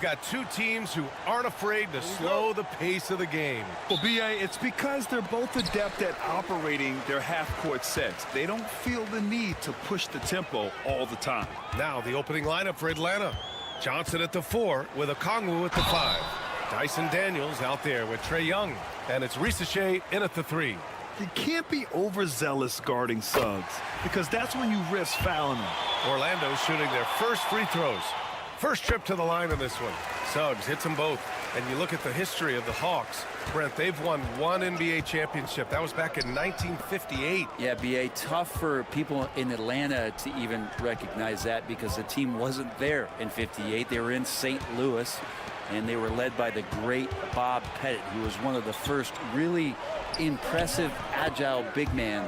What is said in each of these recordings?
got two teams who aren't afraid to slow the pace of the game. Well, B.A., it's because they're both adept at operating their half-court sets. They don't feel the need to push the tempo all the time. Now the opening lineup for Atlanta. Johnson at the 4 with Okongwu at the 5. Dyson Daniels out there with Trae Young. And it's Risache in at the 3. You can't be overzealous guarding Suggs because that's when you risk fouling them. Orlando shooting their first free throws. First trip to the line in this one. Suggs hits them both. And you look at the history of the Hawks. Brent, they've won one NBA championship. That was back in 1958. Yeah, B.A., tough for people in Atlanta to even recognize that because the team wasn't there in 58. They were in St. Louis, and they were led by the great Bob Pettit, who was one of the first really impressive, agile big man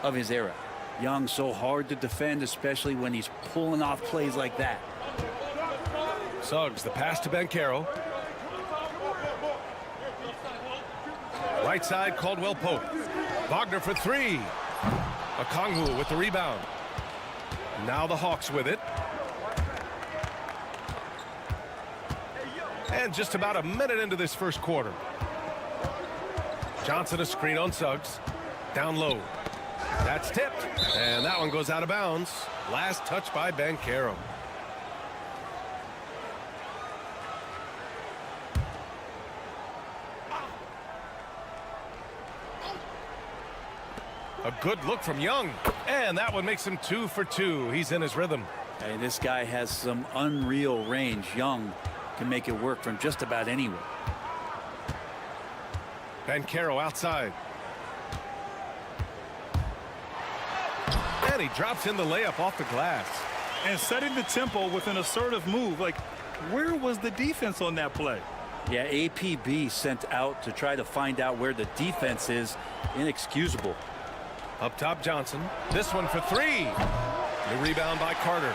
of his era. Young, so hard to defend, especially when he's pulling off plays like that. Suggs, the pass to Banchero. Right side, Caldwell Pope. Wagner for 3. Okongwu with the rebound. Now the Hawks with it. And just about a minute into this first quarter. Johnson a screen on Suggs. Down low. That's tipped. And that one goes out of bounds. Last touch by Banchero. A good look from Young. And that one makes him 2 for 2. He's in his rhythm. Hey, this guy has some unreal range. Young can make it work from just about anywhere. Banchero outside. And he drops in the layup off the glass. And setting the tempo with an assertive move. Like, where was the defense on that play? Yeah, APB sent out to try to find out where the defense is. Inexcusable. Up top, Johnson. This one for 3. The rebound by Carter.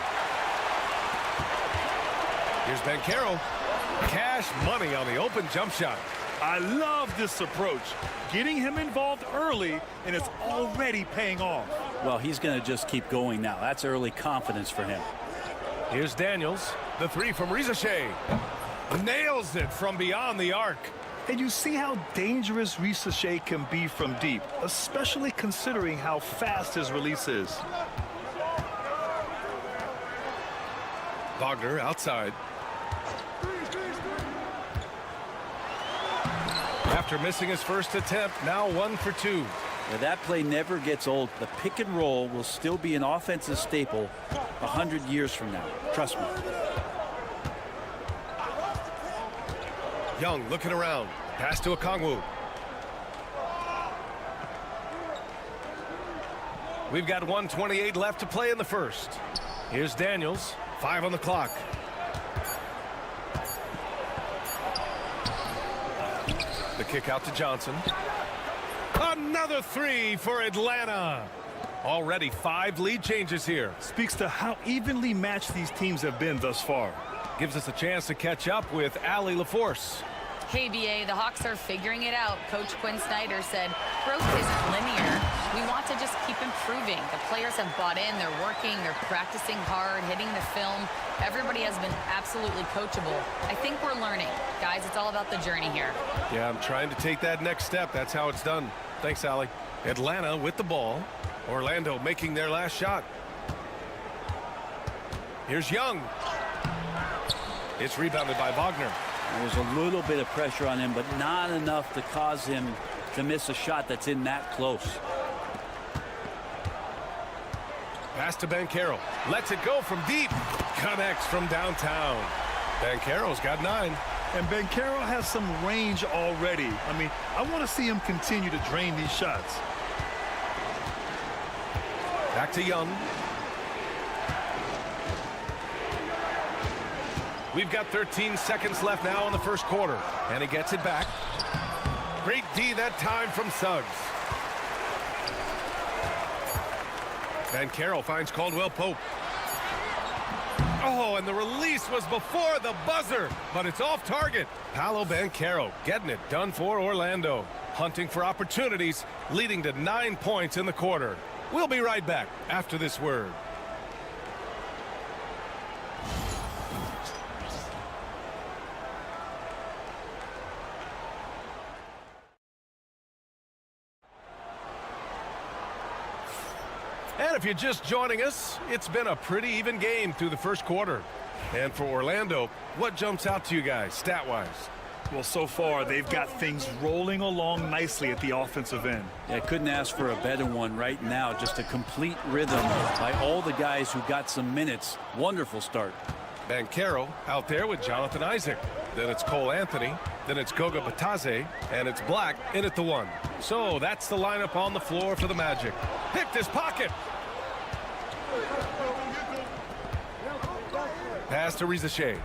Here's Banchero. Cash money on the open jump shot. I love this approach. Getting him involved early, and it's already paying off. Well, he's going to just keep going now. That's early confidence for him. Here's Daniels. The 3 from Risache. Nails it from beyond the arc. And you see how dangerous Risache can be from deep, especially considering how fast his release is. Wagner outside. After missing his first attempt, now 1 for 2. Yeah, that play never gets old. The pick and roll will still be an offensive staple 100 years from now. Trust me. Young looking around. Pass to Okongwu. We've got 1:28 left to play in the first. Here's Daniels. 5 on the clock. The kick out to Johnson. Another 3 for Atlanta. Already 5 lead changes here. Speaks to how evenly matched these teams have been thus far. Gives us a chance to catch up with Allie LaForce. Hey, BA, the Hawks are figuring it out. Coach Quinn Snyder said growth isn't linear. We want to just keep improving. The players have bought in. They're working. They're practicing hard, hitting the film. Everybody has been absolutely coachable. I think we're learning. Guys, it's all about the journey here. Yeah, I'm trying to take that next step. That's how it's done. Thanks, Allie. Atlanta with the ball. Orlando making their last shot. Here's Young. It's rebounded by Wagner. There was a little bit of pressure on him, but not enough to cause him to miss a shot that's in that close. Pass to Banchero. Lets it go from deep. Connects from downtown. Banchero's got 9. And Banchero has some range already. I mean, I want to see him continue to drain these shots. Back to Young. We've got 13 seconds left now in the first quarter. And he gets it back. Great D that time from Suggs. Banchero finds Caldwell Pope. Oh, and the release was before the buzzer, but it's off target. Paolo Banchero getting it done for Orlando. Hunting for opportunities, leading to 9 points in the quarter. We'll be right back after this word. And if you're just joining us, it's been a pretty even game through the first quarter. And for Orlando, what jumps out to you guys, stat-wise? Well, so far, they've got things rolling along nicely at the offensive end. Yeah, couldn't ask for a better one right now. Just a complete rhythm by all the guys who got some minutes. Wonderful start. Banchero out there with Jonathan Isaac. Then it's Cole Anthony. Then it's Goga Batadze. And it's Black in at the 1. So that's the lineup on the floor for the Magic. Picked his pocket. Pass to Rizachet.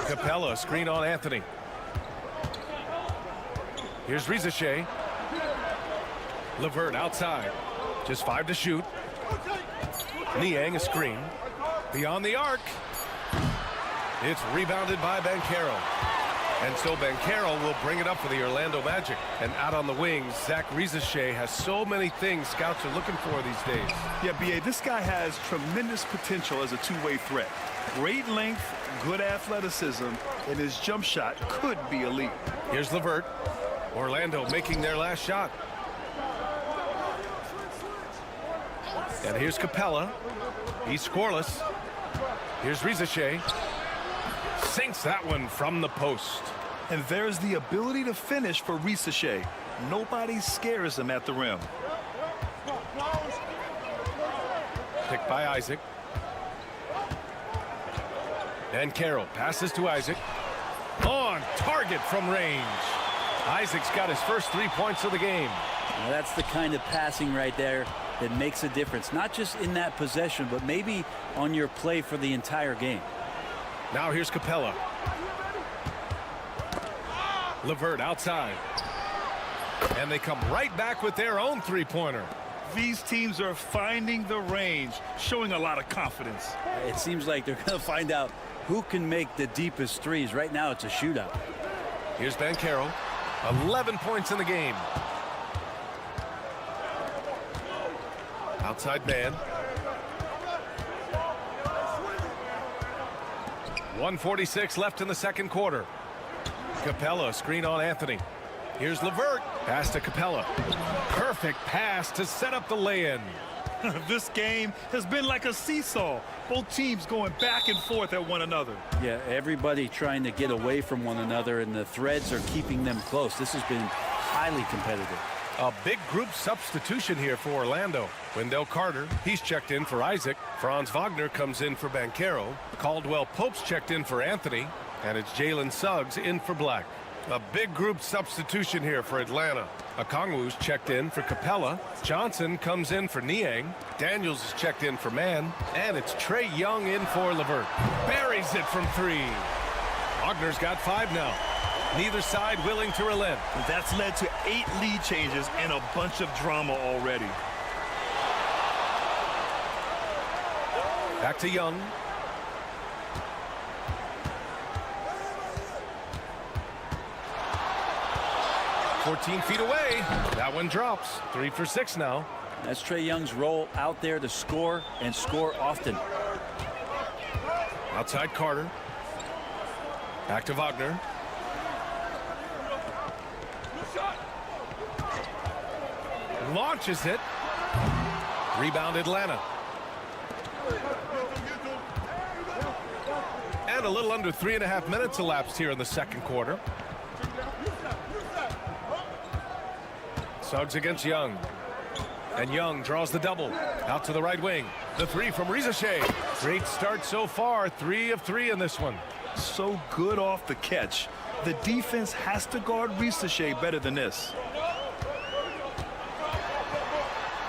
Capella, screen on Anthony. Here's Rizachet. LeVert outside. Just 5 to shoot. Niang a screen. Beyond the arc. It's rebounded by Banchero. And so Banchero will bring it up for the Orlando Magic. And out on the wings, Zach Rizachet has so many things scouts are looking for these days. Yeah, B.A., this guy has tremendous potential as a two-way threat. Great length, good athleticism, and his jump shot could be elite. Here's LeVert. Orlando making their last shot. And here's Capella. He's scoreless. Here's Rizachet. Sinks that one from the post. And there's the ability to finish for Rizachet. Nobody scares him at the rim. Picked by Isaac. And Carroll passes to Isaac. On target from range. Isaac's got his first 3 points of the game. Now that's the kind of passing right there that makes a difference. Not just in that possession, but maybe on your play for the entire game. Now here's Capella. LeVert outside. And they come right back with their own three-pointer. These teams are finding the range, showing a lot of confidence. It seems like they're going to find out who can make the deepest threes. Right now it's a shootout. Here's Banchero. 11 points in the game. Outside man. 1:46 left in the second quarter. Capella, screen on Anthony. Here's LeVert. Pass to Capella. Perfect pass to set up the lay-in. This game has been like a seesaw. Both teams going back and forth at one another. Yeah, everybody trying to get away from one another, and the threads are keeping them close. This has been highly competitive. A big group substitution here for Orlando. Wendell Carter, he's checked in for Isaac. Franz Wagner comes in for Banchero. Caldwell Pope's checked in for Anthony. And it's Jalen Suggs in for Black. A big group substitution here for Atlanta. Okongwu's checked in for Capella. Johnson comes in for Niang. Daniels is checked in for Mann. And it's Trae Young in for LeVert. Buries it from 3. Wagner's got 5 now. Neither side willing to relent. That's led to 8 lead changes and a bunch of drama already. Back to Young. "14 feet away." That one drops. 3 for 6 now. That's Trae Young's role out there to score and score often. Outside Carter. Back to Wagner. Launches it. Rebound Atlanta. And a little under 3.5 minutes elapsed here in the second quarter. Suggs against Young. And Young draws the double. Out to the right wing. The 3 from Rizachet. Great start so far. 3 of 3 in this one. So good off the catch. The defense has to guard Rizachet better than this.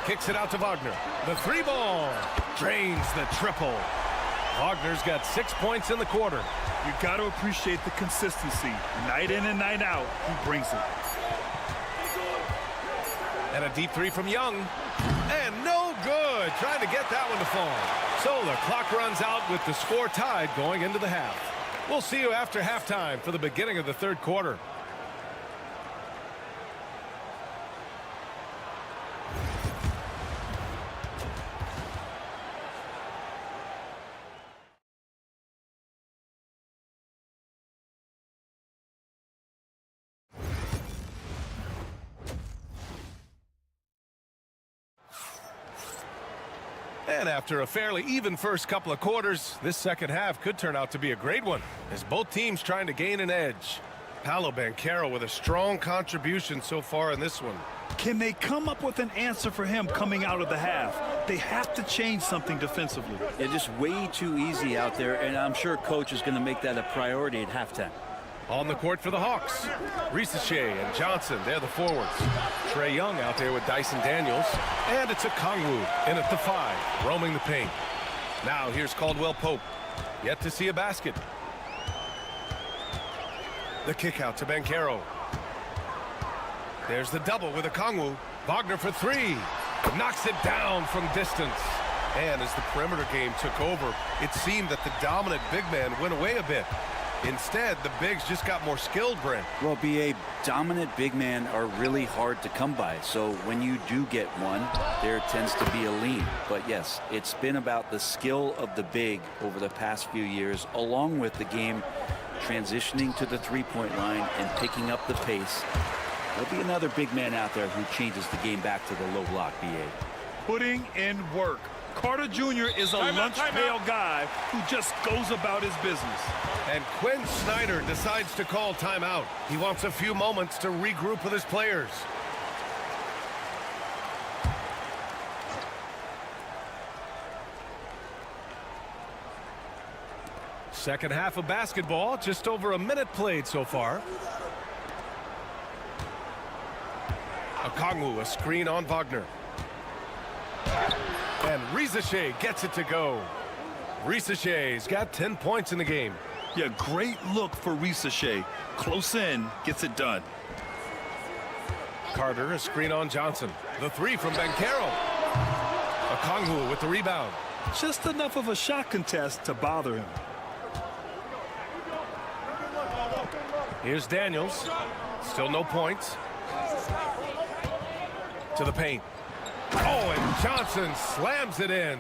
Kicks it out to Wagner. The 3 ball. Drains the triple. Wagner's got 6 points in the quarter. You got to appreciate the consistency. Night in and night out, he brings it. And a deep 3 from Young. And no good. Trying to get that one to fall. So the clock runs out with the score tied going into the half. We'll see you after halftime for the beginning of the third quarter. And after a fairly even first couple of quarters, this second half could turn out to be a great one, as both teams trying to gain an edge. Paolo Banchero with a strong contribution so far in this one. Can they come up with an answer for him coming out of the half? They have to change something defensively. They're just way too easy out there, and I'm sure coach is going to make that a priority at halftime. On the court for the Hawks, Risachet and Johnson, they're the forwards. Trae Young out there with Dyson Daniels, and it's a Kongwu in at the 5, roaming the paint. Now here's Caldwell Pope, yet to see a basket. The kick out to Banchero. There's the double with a Kongwu. Wagner for 3, knocks it down from distance. And as the perimeter game took over, it seemed that the dominant big man went away a bit. Instead, the bigs just got more skilled, Brent. Well, BA, dominant big men are really hard to come by. So when you do get one, there tends to be a lean. But yes, it's been about the skill of the big over the past few years, along with the game transitioning to the three-point line and picking up the pace. There'll be another big man out there who changes the game back to the low block, BA. Putting in work. Carter Jr. is a lunch pail guy who just goes about his business. And Quinn Snyder decides to call timeout. He wants a few moments to regroup with his players. Second half of basketball, just over a minute played so far. Okongwu, a screen on Wagner. And Risachet gets it to go. Risachet's got 10 points in the game. Yeah, great look for Risachet. Close in, gets it done. Carter, a screen on Johnson. The 3 from Banchero. Okongwu with the rebound. Just enough of a shot contest to bother him. Here's Daniels. Still no points. To the paint. Oh, and Johnson slams it in.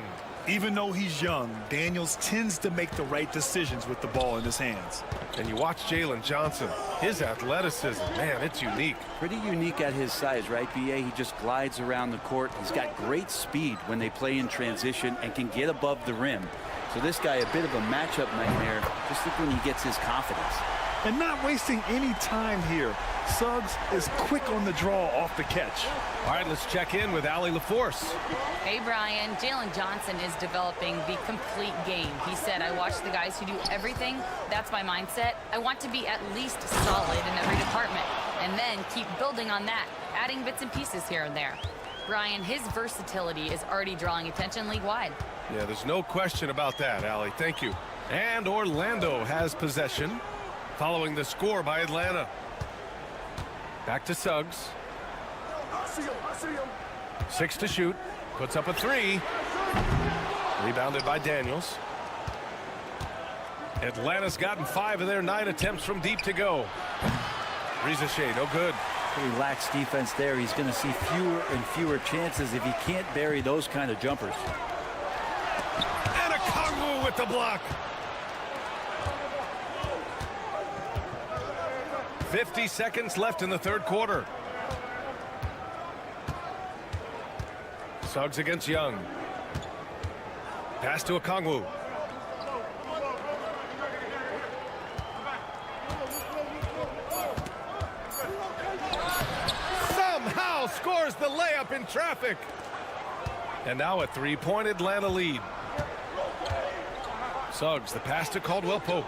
Even though he's young, Daniels tends to make the right decisions with the ball in his hands. And you watch Jalen Johnson. His athleticism, man, it's unique. Pretty unique at his size, right, BA? He just glides around the court. He's got great speed when they play in transition and can get above the rim. So this guy, a bit of a matchup nightmare. Just look when he gets his confidence. And not wasting any time here. Suggs is quick on the draw off the catch. All right, let's check in with Allie LaForce. Hey, Brian. Jalen Johnson is developing the complete game. He said, I watch the guys who do everything. That's my mindset. I want to be at least solid in every department and then keep building on that, adding bits and pieces here and there. Brian, his versatility is already drawing attention league-wide. Yeah, there's no question about that, Allie. Thank you. And Orlando has possession following the score by Atlanta. Back to Suggs. 6 to shoot. Puts up a 3. Rebounded by Daniels. Atlanta's gotten 5 of their 9 attempts from deep to go. Risachet, no good. Pretty lax defense there. He's going to see fewer and fewer chances if he can't bury those kind of jumpers. And a Kongwu with the block. 50 seconds left in the third quarter. Suggs against Young. Pass to Okongwu. Somehow scores the layup in traffic. And now a three-point Atlanta lead. Suggs, the pass to Caldwell Pope.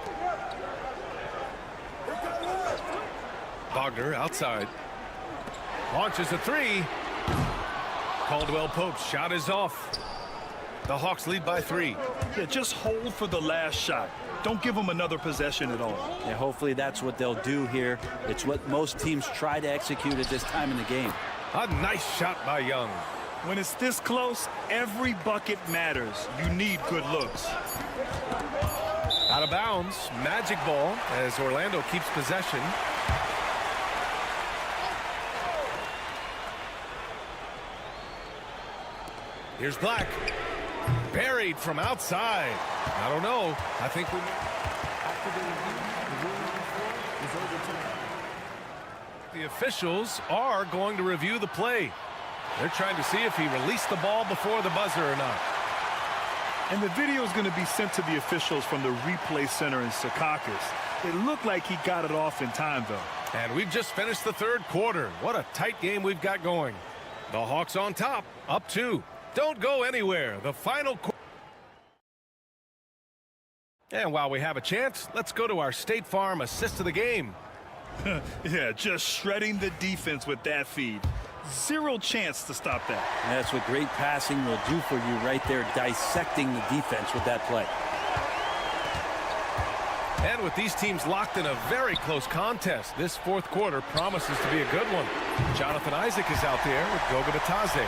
Wagner outside. Launches a 3. Caldwell Pope's shot is off. The Hawks lead by 3. Yeah, just hold for the last shot. Don't give them another possession at all. Yeah, hopefully that's what they'll do here. It's what most teams try to execute at this time in the game. A nice shot by Young. When it's this close, every bucket matters. You need good looks. Out of bounds. Magic ball as Orlando keeps possession. Here's Black. Buried from outside. I don't know. I think we... The officials are going to review the play. They're trying to see if he released the ball before the buzzer or not. And the video is going to be sent to the officials from the replay center in Secaucus. It looked like he got it off in time, though. And we've just finished the third quarter. What a tight game we've got going. The Hawks on top, up 2. Don't go anywhere. The final quarter. And while we have a chance, let's go to our State Farm assist of the game. Yeah, just shredding the defense with that feed. Zero chance to stop that. That's what great passing will do for you right there, dissecting the defense with that play. And with these teams locked in a very close contest, this fourth quarter promises to be a good one. Jonathan Isaac is out there with Goga Batadze.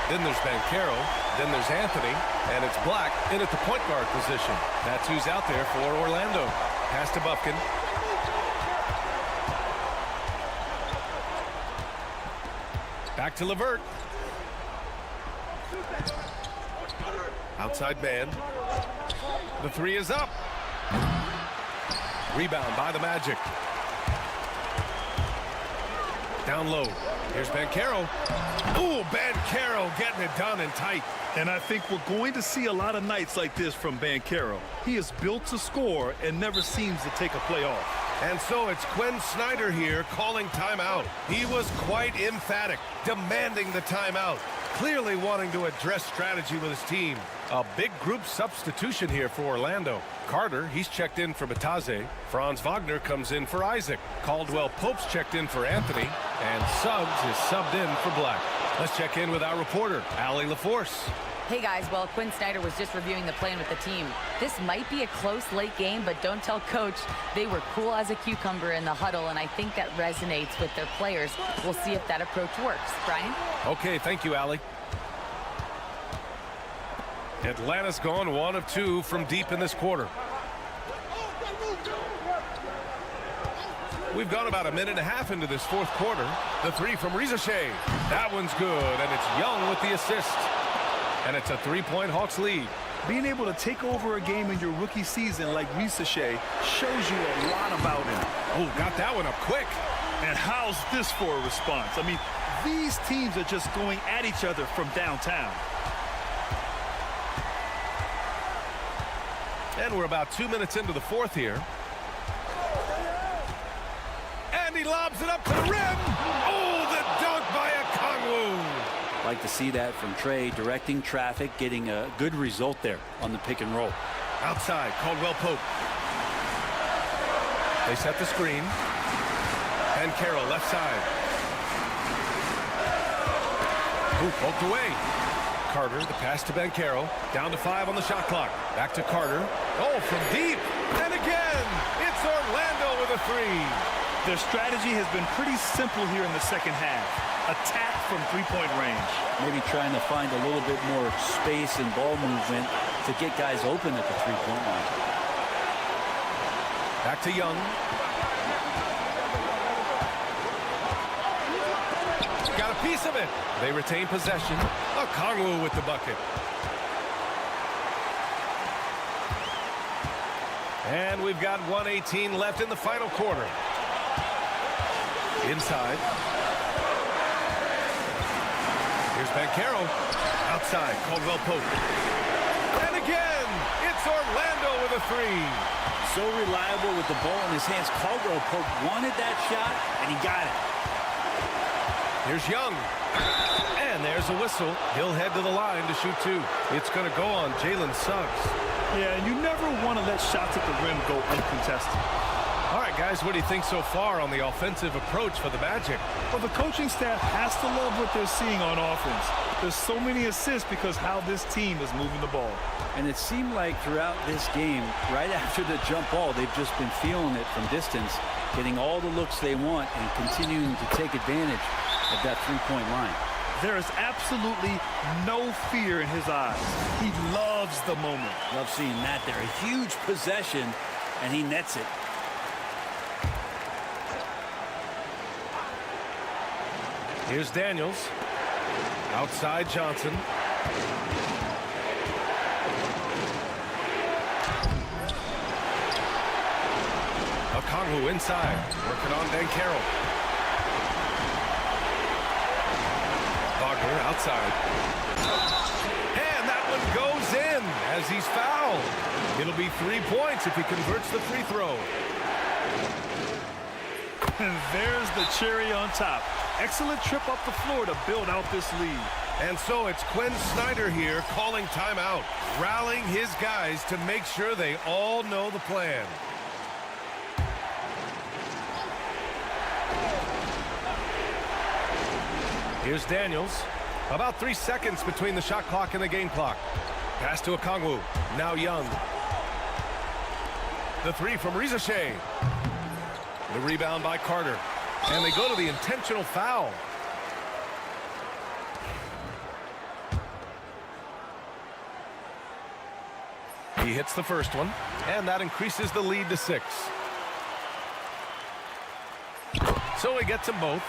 Then there's Banchero. Then there's Anthony. And it's Black in at the point guard position. That's who's out there for Orlando. Pass to Bufkin. Back to Levert. Outside man. The 3 is up. Rebound by the Magic. Down low. Here's Banchero. Ooh, Banchero getting it done and tight. And I think we're going to see a lot of nights like this from Banchero. He is built to score and never seems to take a play off. And so it's Quinn Snyder here calling timeout. He was quite emphatic, demanding the timeout, clearly wanting to address strategy with his team. A big group substitution here for Orlando. Carter, he's checked in for Batadze. Franz Wagner comes in for Isaac. Caldwell Pope's checked in for Anthony. And Suggs is subbed in for Black. Let's check in with our reporter, Allie LaForce. Hey guys, well, Quinn Snyder was just reviewing the plan with the team. This might be a close late game, but don't tell coach. They were cool as a cucumber in the huddle, and I think that resonates with their players. We'll see if that approach works. Brian? Okay, thank you, Allie. Atlanta's gone 1 of 2 from deep in this quarter. We've gone about a minute and a half into this fourth quarter. The 3 from Rizashe. That one's good, and it's Young with the assist. And it's a 3-point Hawks lead. Being able to take over a game in your rookie season like Rizashe shows you a lot about him. Oh, got that one up quick. And how's this for a response? I mean, these teams are just going at each other from downtown. And we're about 2 minutes into the fourth here. And he lobs it up to the rim. Oh, the dunk by Okongwu. Like to see that from Trey, directing traffic, getting a good result there on the pick and roll. Outside, Caldwell Pope. They set the screen. And Carroll left side. Ooh, poked away. Carter, the pass to Banchero. Down to 5 on the shot clock. Back to Carter. Oh, from deep. And again, it's Orlando with a 3. Their strategy has been pretty simple here in the second half. Attack from three-point range. Maybe trying to find a little bit more space and ball movement to get guys open at the three-point line. Back to Young. Got a piece of it. They retain possession. Okongwu with the bucket. And we've got 1:18 left in the final quarter. Inside. Here's Banchero. Outside, Caldwell Pope. And again, it's Orlando with a 3. So reliable with the ball in his hands. Caldwell Pope wanted that shot, and he got it. Here's Young. And there's a whistle. He'll head to the line to shoot 2. It's going to go on Jalen Suggs. Yeah, and you never want to let shots at the rim go uncontested. All right, guys, what do you think so far on the offensive approach for the Magic? Well, the coaching staff has to love what they're seeing on offense. There's so many assists because how this team is moving the ball. And it seemed like throughout this game, right after the jump ball, they've just been feeling it from distance, getting all the looks they want and continuing to take advantage of that three-point line. There is absolutely no fear in his eyes. He loves the moment. Love seeing that there. A huge possession, and he nets it. Here's Daniels. Outside Johnson. Okongwu inside. Working on Banchero. Wagner outside. And that one goes in. as he's fouled. It'll be 3 points if he converts the free throw. And there's the cherry on top. Excellent trip up the floor to build out this lead. And so it's Quinn Snyder here calling timeout, rallying his guys to make sure they all know the plan. Here's Daniels. About 3 seconds between the shot clock and the game clock. Pass to Okongwu. Now Young. The three from Rizashea. The rebound by Carter. And they go to the intentional foul. He hits the first one, and that increases the lead to 6. So he gets them both,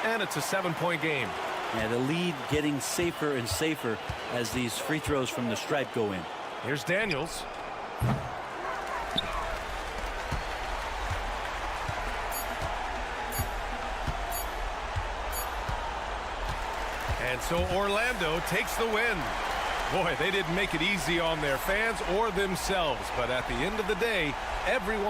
and it's a 7-point game. Yeah, the lead getting safer and safer as these free throws from the stripe go in. Here's Daniels. And so Orlando takes the win. Boy, they didn't make it easy on their fans or themselves, but at the end of the day, everyone...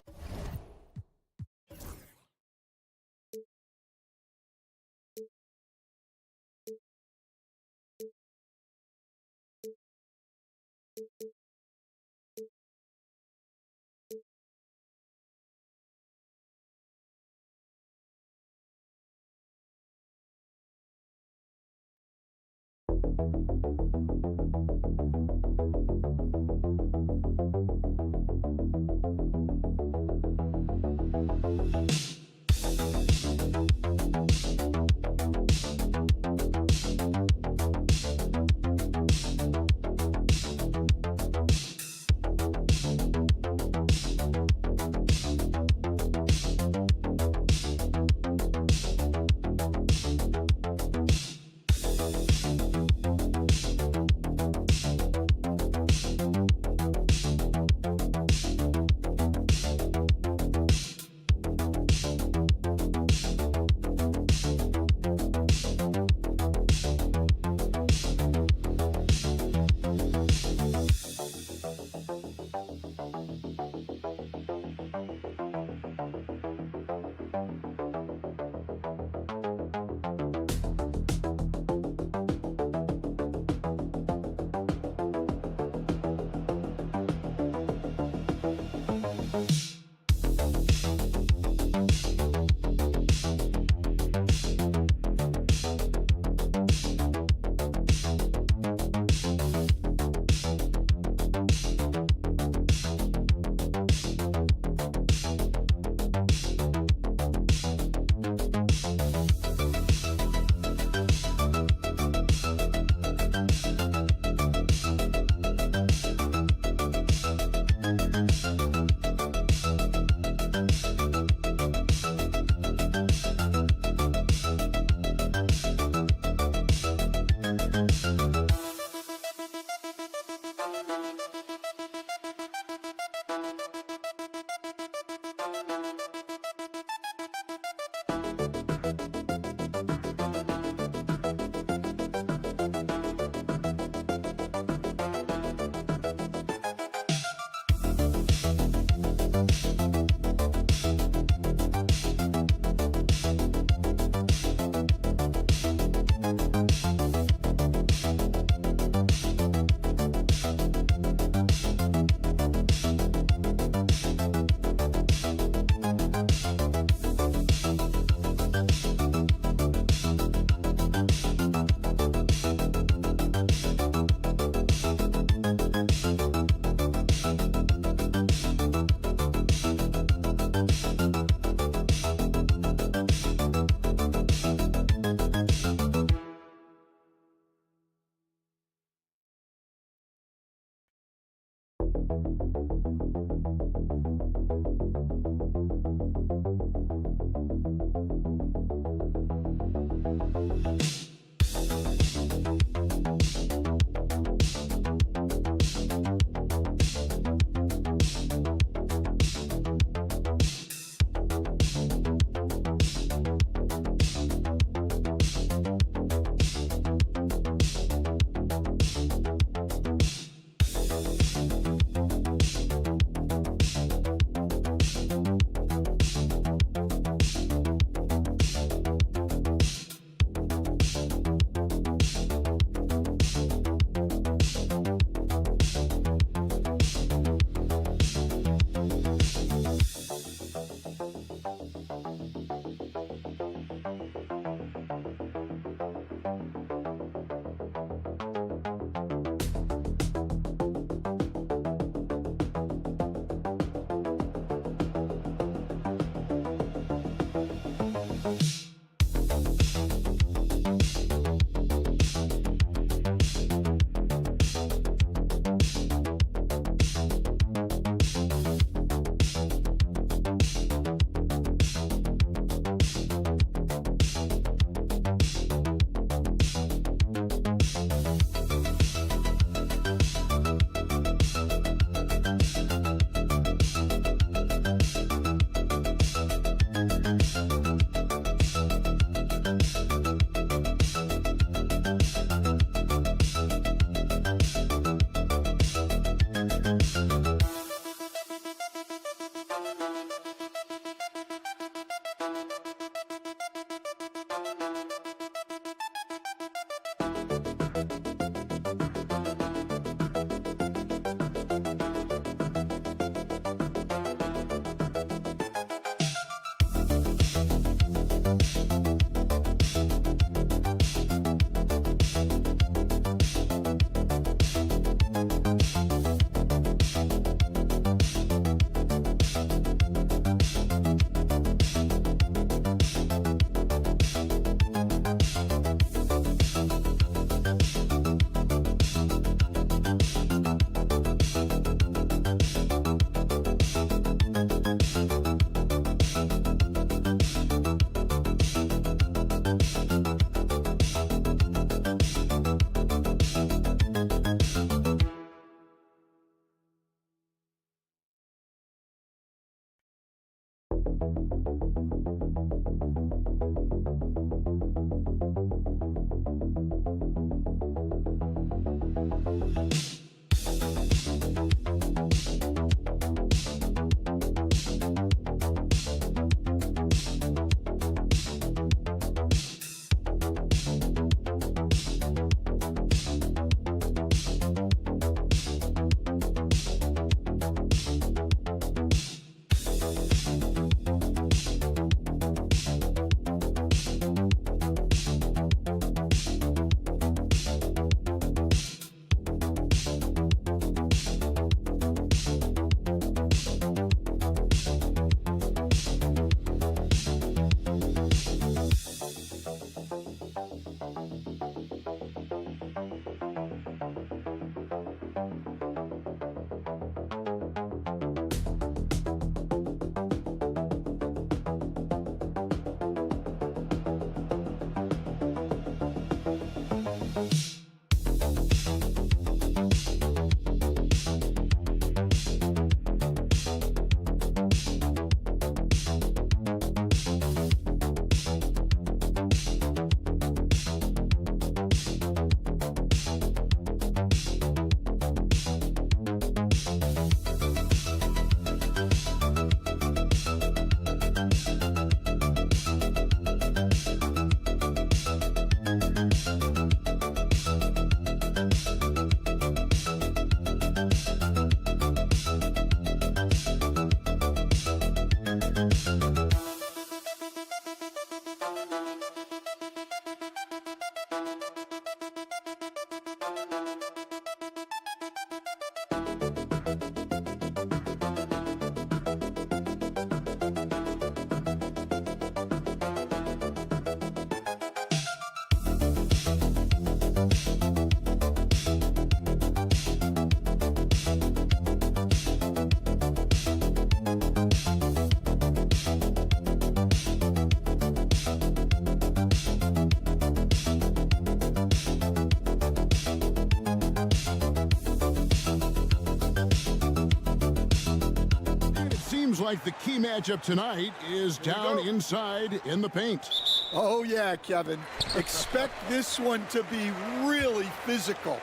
seems like the key matchup tonight is down inside in the paint. Oh, yeah, Kevin. Expect this one to be really physical.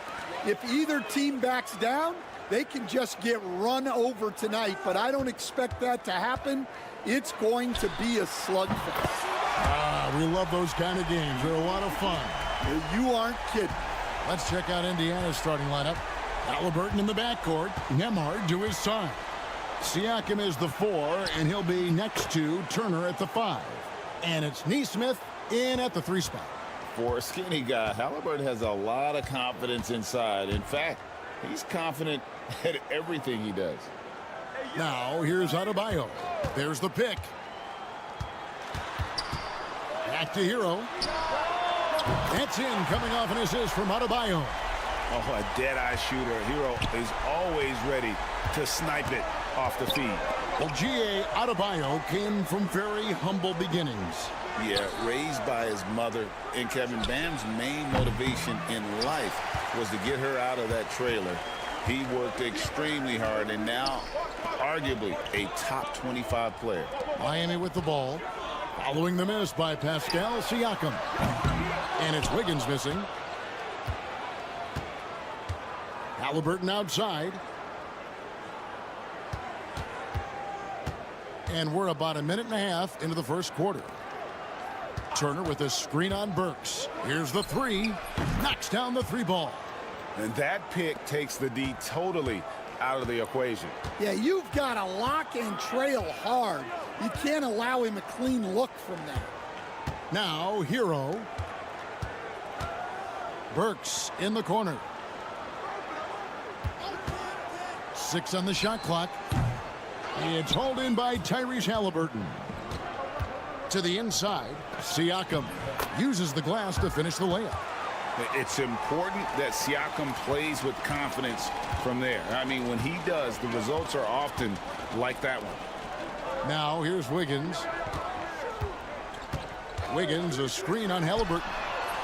If either team backs down, they can just get run over tonight, but I don't expect that to happen. It's going to be a slugfest. We love those kind of games. They're a lot of fun. You aren't kidding. Let's check out Indiana's starting lineup. Halliburton in the backcourt. Nembhard to his side. Siakam is the 4, and he'll be next to Turner at the 5. And it's Nesmith in at the 3 spot. For a skinny guy, Halliburton has a lot of confidence inside. In fact, he's confident at everything he does. Now, here's Adebayo. There's the pick. Back to Hero. That's in, coming off an assist from Adebayo. Oh, a dead-eye shooter. Hero is always ready to snipe it off the feed. Well, G.A. Adebayo came from very humble beginnings. Yeah, raised by his mother. And Kevin, Bam's main motivation in life was to get her out of that trailer. He worked extremely hard and now arguably a top 25 player. Miami with the ball. Following the miss by Pascal Siakam. And it's Wiggins missing. Halliburton outside. And we're about a minute and a half into the first quarter. Turner with a screen on Burks. Here's the 3. Knocks down the 3 ball. And that pick takes the D totally out of the equation. Yeah, you've got to lock and trail hard. You can't allow him a clean look from that. Now, Hero. Burks in the corner. 6 on the shot clock. It's hauled in by Tyrese Halliburton. To the inside, Siakam uses the glass to finish the layup. It's important that Siakam plays with confidence from there. I mean, when he does, the results are often like that one. Now, here's Wiggins. Wiggins, a screen on Halliburton.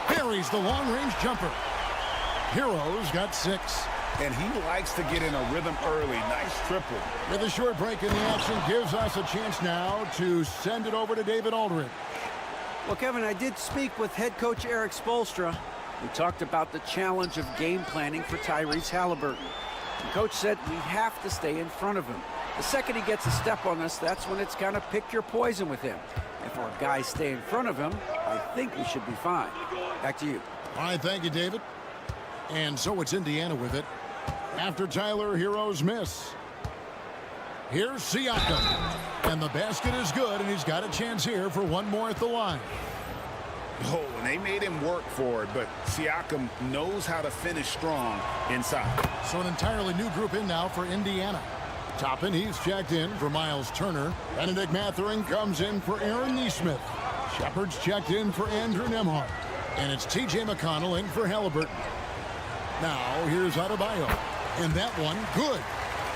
Buries the long-range jumper. Hero's got 6. And he likes to get in a rhythm early. Nice triple. With a short break in the action, gives us a chance now to send it over to David Aldridge. Well, Kevin, I did speak with head coach Eric Spoelstra. We talked about the challenge of game planning for Tyrese Halliburton. The coach said we have to stay in front of him. The second he gets a step on us, that's when it's kind of pick your poison with him. If our guys stay in front of him, I think we should be fine. Back to you. All right, thank you, David. And so it's Indiana with it. After Tyler Hero's miss. Here's Siakam. And the basket is good, and he's got a chance here for one more at the line. Oh, and they made him work for it, but Siakam knows how to finish strong inside. So an entirely new group in now for Indiana. Toppin, he's checked in for Miles Turner. Benedict Mathurin comes in for Aaron Nesmith. Shepard's checked in for Andrew Nembhard. And it's T.J. McConnell in for Halliburton. Now, here's Adebayo. And that one, good.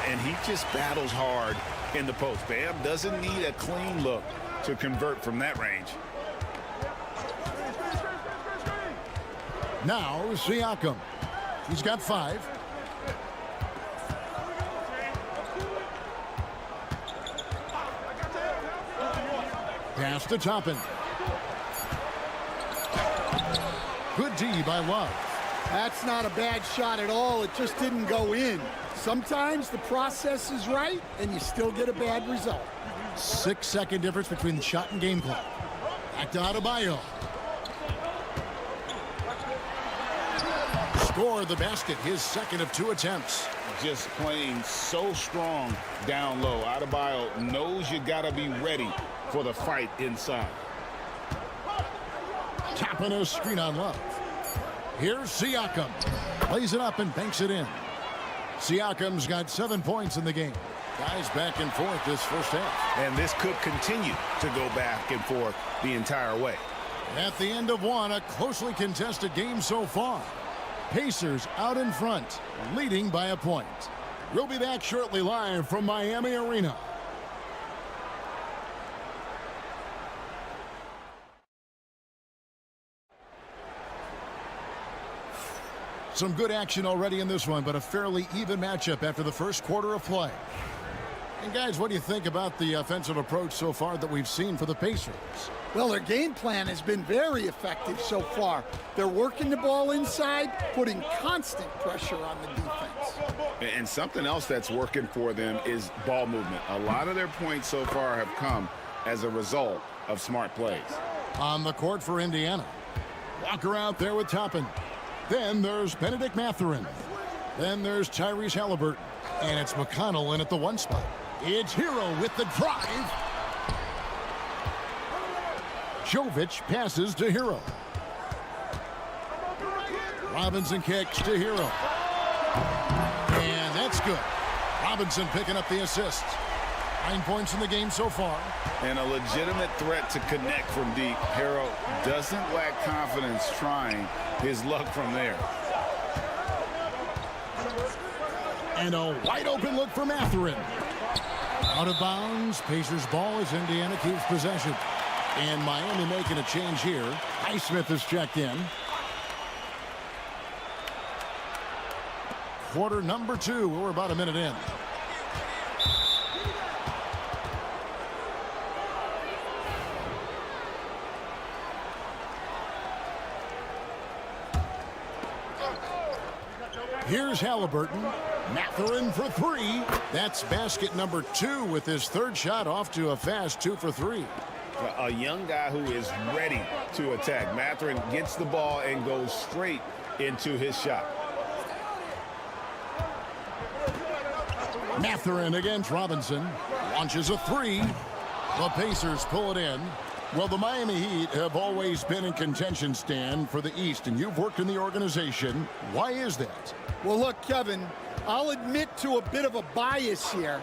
And he just battles hard in the post. Bam doesn't need a clean look to convert from that range. Now, Siakam. He's got 5. Pass to Toppin. Good D by Love. That's not a bad shot at all. It just didn't go in. Sometimes the process is right, and you still get a bad result. 6-second difference between the shot and game clock. Back to Adebayo. Score the basket, his second of 2 attempts. Just playing so strong down low. Adebayo knows you got to be ready for the fight inside. Tapping a screen on Love. Here's Siakam. Plays it up and banks it in. Siakam's got 7 points in the game. Guys back and forth this first half. And this could continue to go back and forth the entire way. At the end of one, a closely contested game so far. Pacers out in front, leading by a point. We'll be back shortly live from Miami Arena. Some good action already in this one, but a fairly even matchup after the first quarter of play. And guys, what do you think about the offensive approach so far that we've seen for the Pacers? Well, their game plan has been very effective so far. They're working the ball inside, putting constant pressure on the defense. And something else that's working for them is ball movement. A lot of their points so far have come as a result of smart plays. On the court for Indiana. Walker out there with Toppin. Then there's Benedict Mathurin. Then there's Tyrese Halliburton. And it's McConnell in at the 1 spot. It's Hero with the drive. Jovic passes to Hero. Robinson kicks to Hero. And that's good. Robinson picking up the assist. 9 points in the game so far. And a legitimate threat to connect from deep. Hero doesn't lack confidence trying his luck from there. And a wide open look for Mathurin. Out of bounds. Pacers ball as Indiana keeps possession. And Miami making a change here. Highsmith is checked in. Quarter number 2. We're about a minute in. Here's Halliburton. Mathurin for 3. That's basket number 2 with his 3rd shot off to a fast 2 for 3. A young guy who is ready to attack. Mathurin gets the ball and goes straight into his shot. Mathurin against Robinson. Launches a 3. The Pacers pull it in. Well, the Miami Heat have always been in contention, Stan, for the East, and you've worked in the organization. Why is that? Well, look, Kevin, I'll admit to a bit of a bias here,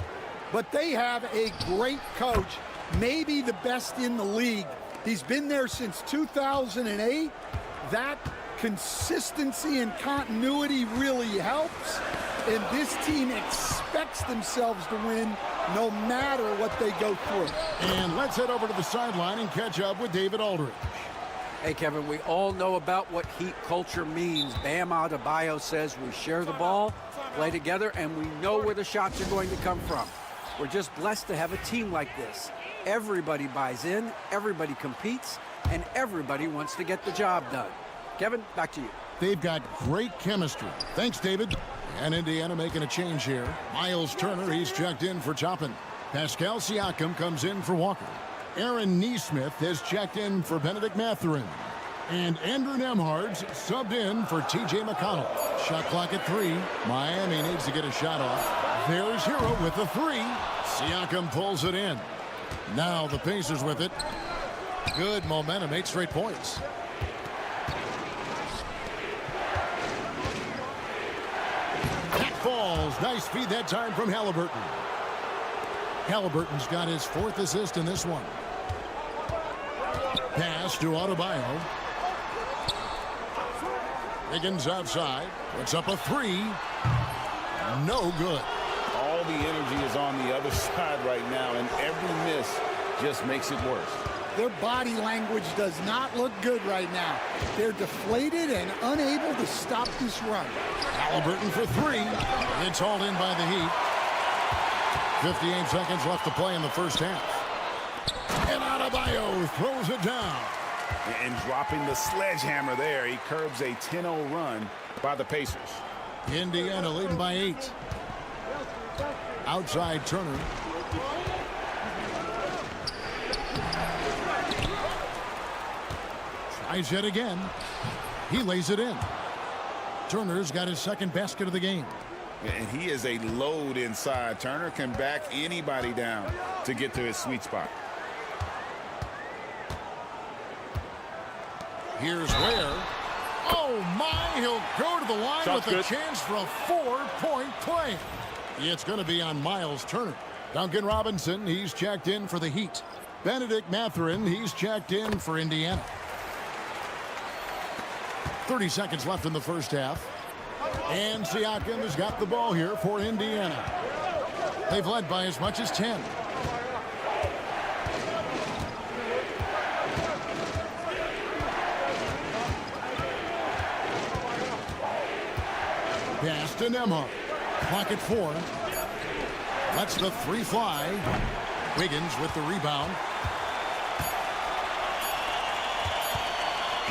but they have a great coach, maybe the best in the league. He's been there since 2008. That consistency and continuity really helps, and this team expects themselves to win no matter what they go through. And let's head over to the sideline and catch up with David Aldridge. Hey, Kevin, we all know about what Heat culture means. Bam Adebayo says we share the ball, play together, and we know where the shots are going to come from. We're just blessed to have a team like this. Everybody buys in, everybody competes, and everybody wants to get the job done. Kevin, back to you. They've got great chemistry. Thanks, David. And Indiana making a change here. Miles Turner, he's checked in for Toppin. Pascal Siakam comes in for Walker. Aaron Nesmith has checked in for Benedict Mathurin. And Andrew Nembhard's subbed in for T.J. McConnell. Shot clock at 3. Miami needs to get a shot off. There's Hero with the 3. Siakam pulls it in. Now the Pacers with it. Good momentum, 8 straight points. That falls. Nice feed that time from Halliburton. Halliburton's got his 4th assist in this one. Pass to Adebayo. Higgins outside. Puts up a 3. No good. All the energy is on the other side right now, and every miss just makes it worse. Their body language does not look good right now. They're deflated and unable to stop this run. Halliburton for 3. It's hauled in by the Heat. 58 seconds left to play in the first half. And Adebayo throws it down. And dropping the sledgehammer there, he curbs a 10-0 run by the Pacers. Indiana leading by 8. Outside Turner. Tries it again. He lays it in. Turner's got his 2nd basket of the game. And he is a load inside. Turner can back anybody down to get to his sweet spot. Here's Ware. Oh, my. He'll go to the line with a chance for a 4-point play. It's going to be on Miles Turner. Duncan Robinson, he's checked in for the Heat. Benedict Mathurin, he's checked in for Indiana. 30 seconds left in the first half. And Siakam has got the ball here for Indiana. They've led by as much as 10. Pass to Nembhard. Clock at 4. Lets the three fly. Wiggins with the rebound.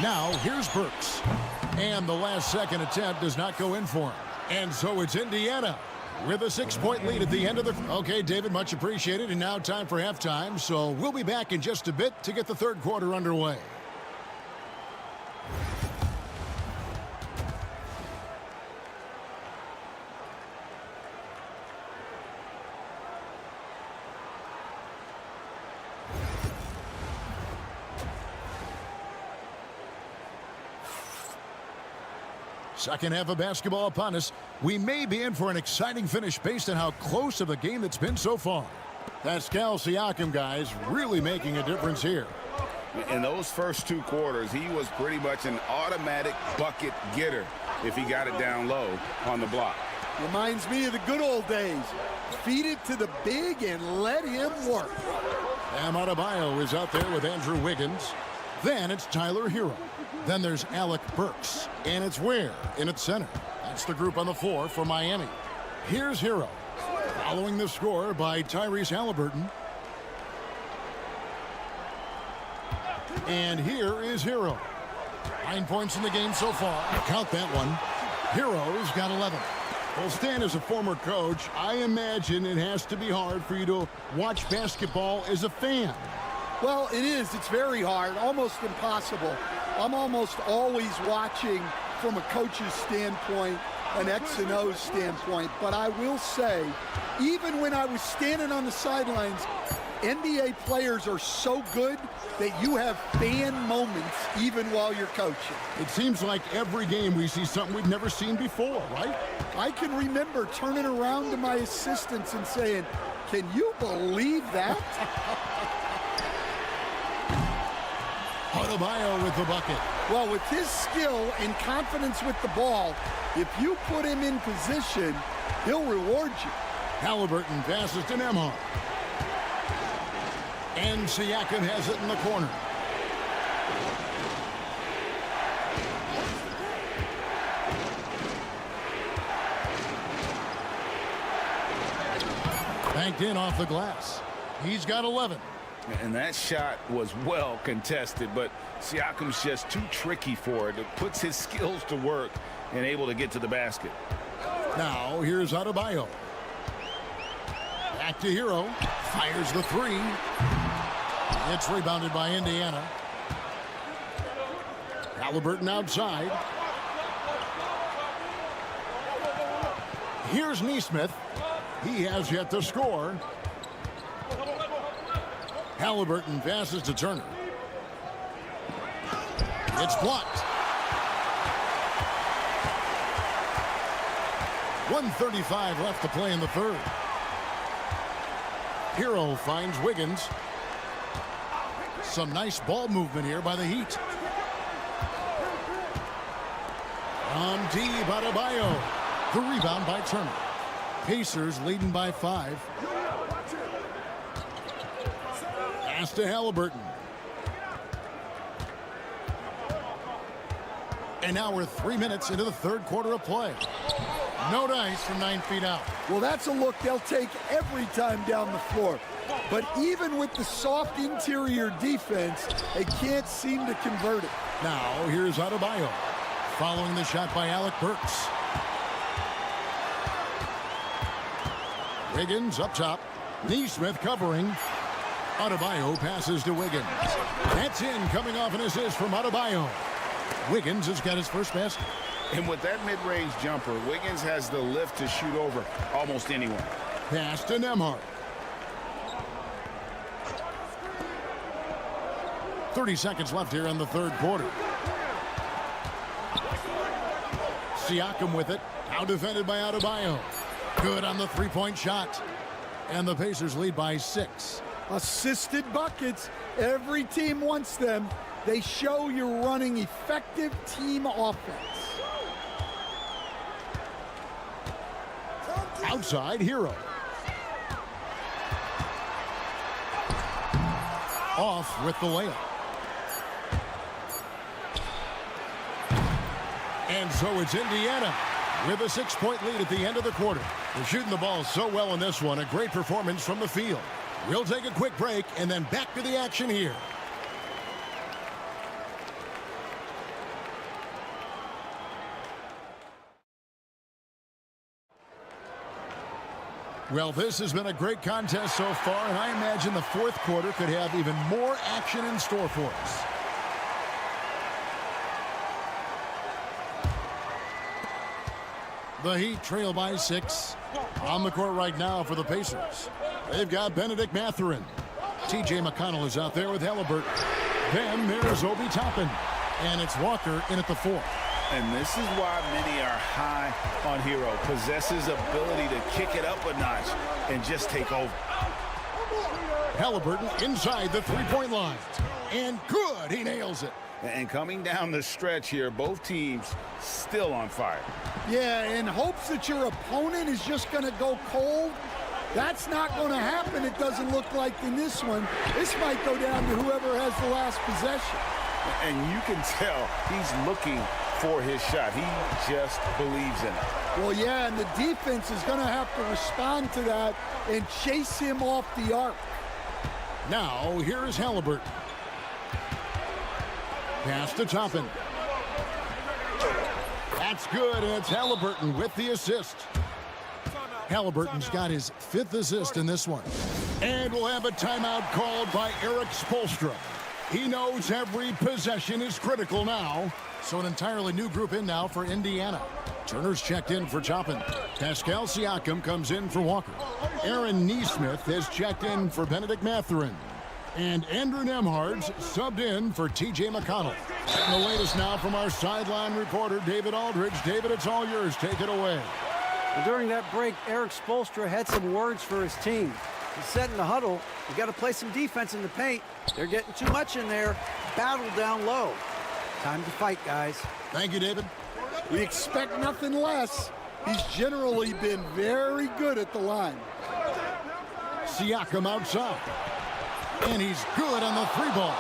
Now here's Burks. And the last second attempt does not go in for him. And so it's Indiana with a 6-point lead at the end of the... Okay, David, much appreciated. And now time for halftime. So we'll be back in just a bit to get the third quarter underway. Second half of basketball upon us. We may be in for an exciting finish based on how close of a game it's been so far. Pascal Siakam, guys, really making a difference here. In those first 2 quarters, he was pretty much an automatic bucket getter if he got it down low on the block. Reminds me of the good old days. Feed it to the big and let him work. Bam Adebayo is out there with Andrew Wiggins. Then it's Tyler Hero. Then there's Alec Burks. And it's Ware in at center. That's the group on the floor for Miami. Here's Hero. Following the score by Tyrese Halliburton. And here is Hero. 9 points in the game so far. Count that one. Hero's got 11. Well, Stan, as a former coach, I imagine it has to be hard for you to watch basketball as a fan. Well, it is. It's very hard, almost impossible. I'm almost always watching from a coach's standpoint, an X and O standpoint. But I will say, even when I was standing on the sidelines, NBA players are so good that you have fan moments even while you're coaching. It seems like every game we see something we've never seen before, right? I can remember turning around to my assistants and saying, "Can you believe that?" Adebayo with the bucket. Well, with his skill and confidence with the ball, if you put him in position, he'll reward you. Halliburton passes to Nembhard. And Siakam has it in the corner. Banked in off the glass. He's got 11. And that shot was well contested, but Siakam's just too tricky for it. It puts his skills to work and able to get to the basket. Now here's Adebayo. Back to Hero. Fires the three. It's rebounded by Indiana. Halliburton outside. Here's Nesmith. He has yet to score. Halliburton passes to Turner. It's blocked. 1:35 left to play in the third. Hero finds Wiggins. Some nice ball movement here by the Heat. From deep, Adebayo. The rebound by Turner. Pacers leading by 5. Pass to Halliburton. And now we're 3 minutes into the third quarter of play. No dice from 9 feet out. Well, that's a look they'll take every time down the floor. But even with the soft interior defense, they can't seem to convert it. Now, here's Adebayo. Following the shot by Alec Burks. Wiggins up top. Nesmith covering. Adebayo passes to Wiggins. That's in, coming off an assist from Adebayo. Wiggins has got his first basket. And with that mid-range jumper, Wiggins has the lift to shoot over almost anyone. Pass to Nembhard. 30 seconds left here in the third quarter. Siakam with it. Now defended by Adebayo. Good on the three-point shot. And the Pacers lead by 6. Assisted buckets. Every team wants them. They show you're running effective team offense. Outside, Hero. Off with the layup. And so it's Indiana with a 6-point lead at the end of the quarter. They're shooting the ball so well in this one. A great performance from the field. We'll take a quick break and then back to the action here. Well, this has been a great contest so far, and I imagine the fourth quarter could have even more action in store for us. The Heat trail by 6. On the court right now for the Pacers. They've got Benedict Mathurin. TJ McConnell is out there with Halliburton. Then there's Obi Toppin. And it's Walker in at the 4. And this is why many are high on Hero. Possesses ability to kick it up a notch and just take over. Halliburton inside the three-point line. And good, he nails it. And coming down the stretch here, both teams still on fire. Yeah, in hopes that your opponent is just going to go cold. That's not going to happen, it doesn't look like in this one. This might go down to whoever has the last possession. And you can tell he's looking for his shot. He just believes in it. Well, yeah, and the defense is going to have to respond to that and chase him off the arc. Now, here is Halliburton. Pass to Toppin. That's good, and it's Halliburton with the assist. Halliburton's got his 5th assist in this one. And we'll have a timeout called by Eric Spoelstra. He knows every possession is critical now. So an entirely new group in now for Indiana. Turner's checked in for Toppin. Pascal Siakam comes in for Walker. Aaron Nesmith has checked in for Benedict Mathurin. And Andrew Nembhard's subbed in for TJ McConnell. And the latest now from our sideline reporter, David Aldridge. David, it's all yours. Take it away. Well, during that break, Eric Spoelstra had some words for his team. He said in the huddle, you got to play some defense in the paint. They're getting too much in there. Battle down low. Time to fight, guys. Thank you, David. We expect nothing less. He's generally been very good at the line. Siakam outside. And he's good on the 3-ball.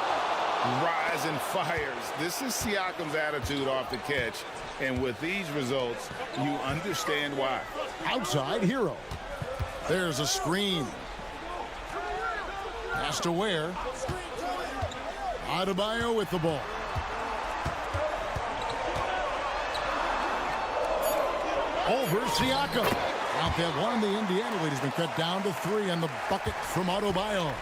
Rise and fires. This is Siakam's attitude off the catch. And with these results, you understand why. Outside, Hero. There's a screen. Pass to Ware. Adebayo with the ball. Over Siakam. Out that one, the Indiana lead has been cut down to 3 on the bucket from Adebayo.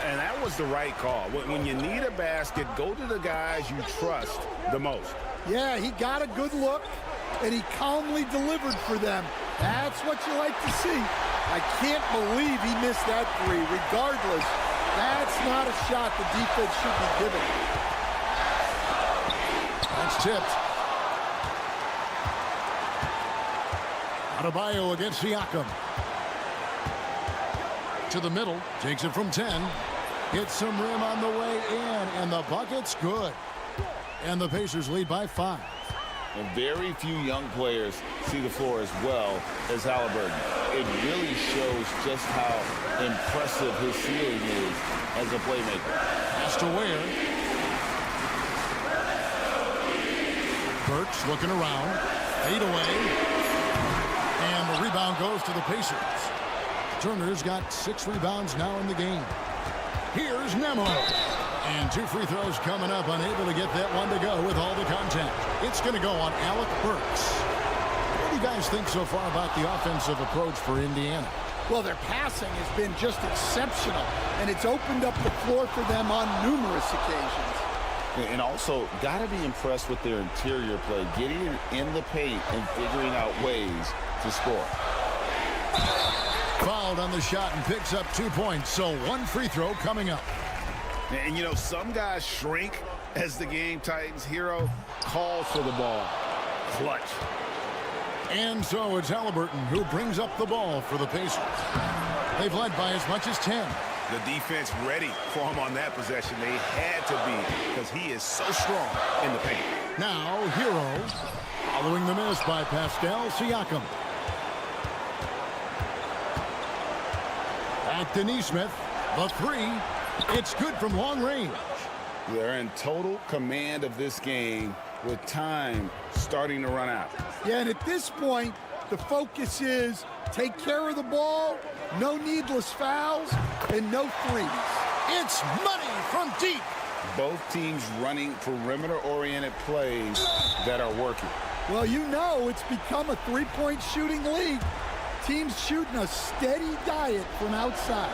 And that was the right call. When you need a basket, go to the guys you trust the most. Yeah, he got a good look, and he calmly delivered for them. That's what you like to see. I can't believe he missed that 3. Regardless, that's not a shot the defense should be giving. That's tipped. Adebayo against Siakam. To the middle, takes it from 10. Hits some rim on the way in, and the bucket's good. And the Pacers lead by 5. And very few young players see the floor as well as Halliburton. It really shows just how impressive his ceiling is as a playmaker. Pass to Ware. Burks looking around. Fade away. And the rebound goes to the Pacers. Turner's got 6 rebounds now in the game. Here's Nembhard. And 2 free throws coming up, unable to get that one to go with all the contact. It's going to go on Alec Burks. What do you guys think so far about the offensive approach for Indiana? Well, their passing has been just exceptional, and it's opened up the floor for them on numerous occasions. And also, got to be impressed with their interior play, getting in the paint and figuring out ways to score. Fouled on the shot and picks up 2 points, so 1 free throw coming up. And, you know, some guys shrink as the game tightens. Hero calls for the ball. Clutch. And so it's Halliburton who brings up the ball for the Pacers. They've led by as much as 10. The defense ready for him on that possession. They had to be, because he is so strong in the paint. Now, Hero, following the miss by Pascal Siakam. Back to Nesmith. The 3. It's good from long range. They're in total command of this game with time starting to run out. Yeah, and at this point, the focus is take care of the ball, no needless fouls, and no threes. It's money from deep. Both teams running perimeter-oriented plays that are working. Well, you know it's become a three-point shooting league. Teams shooting a steady diet from outside.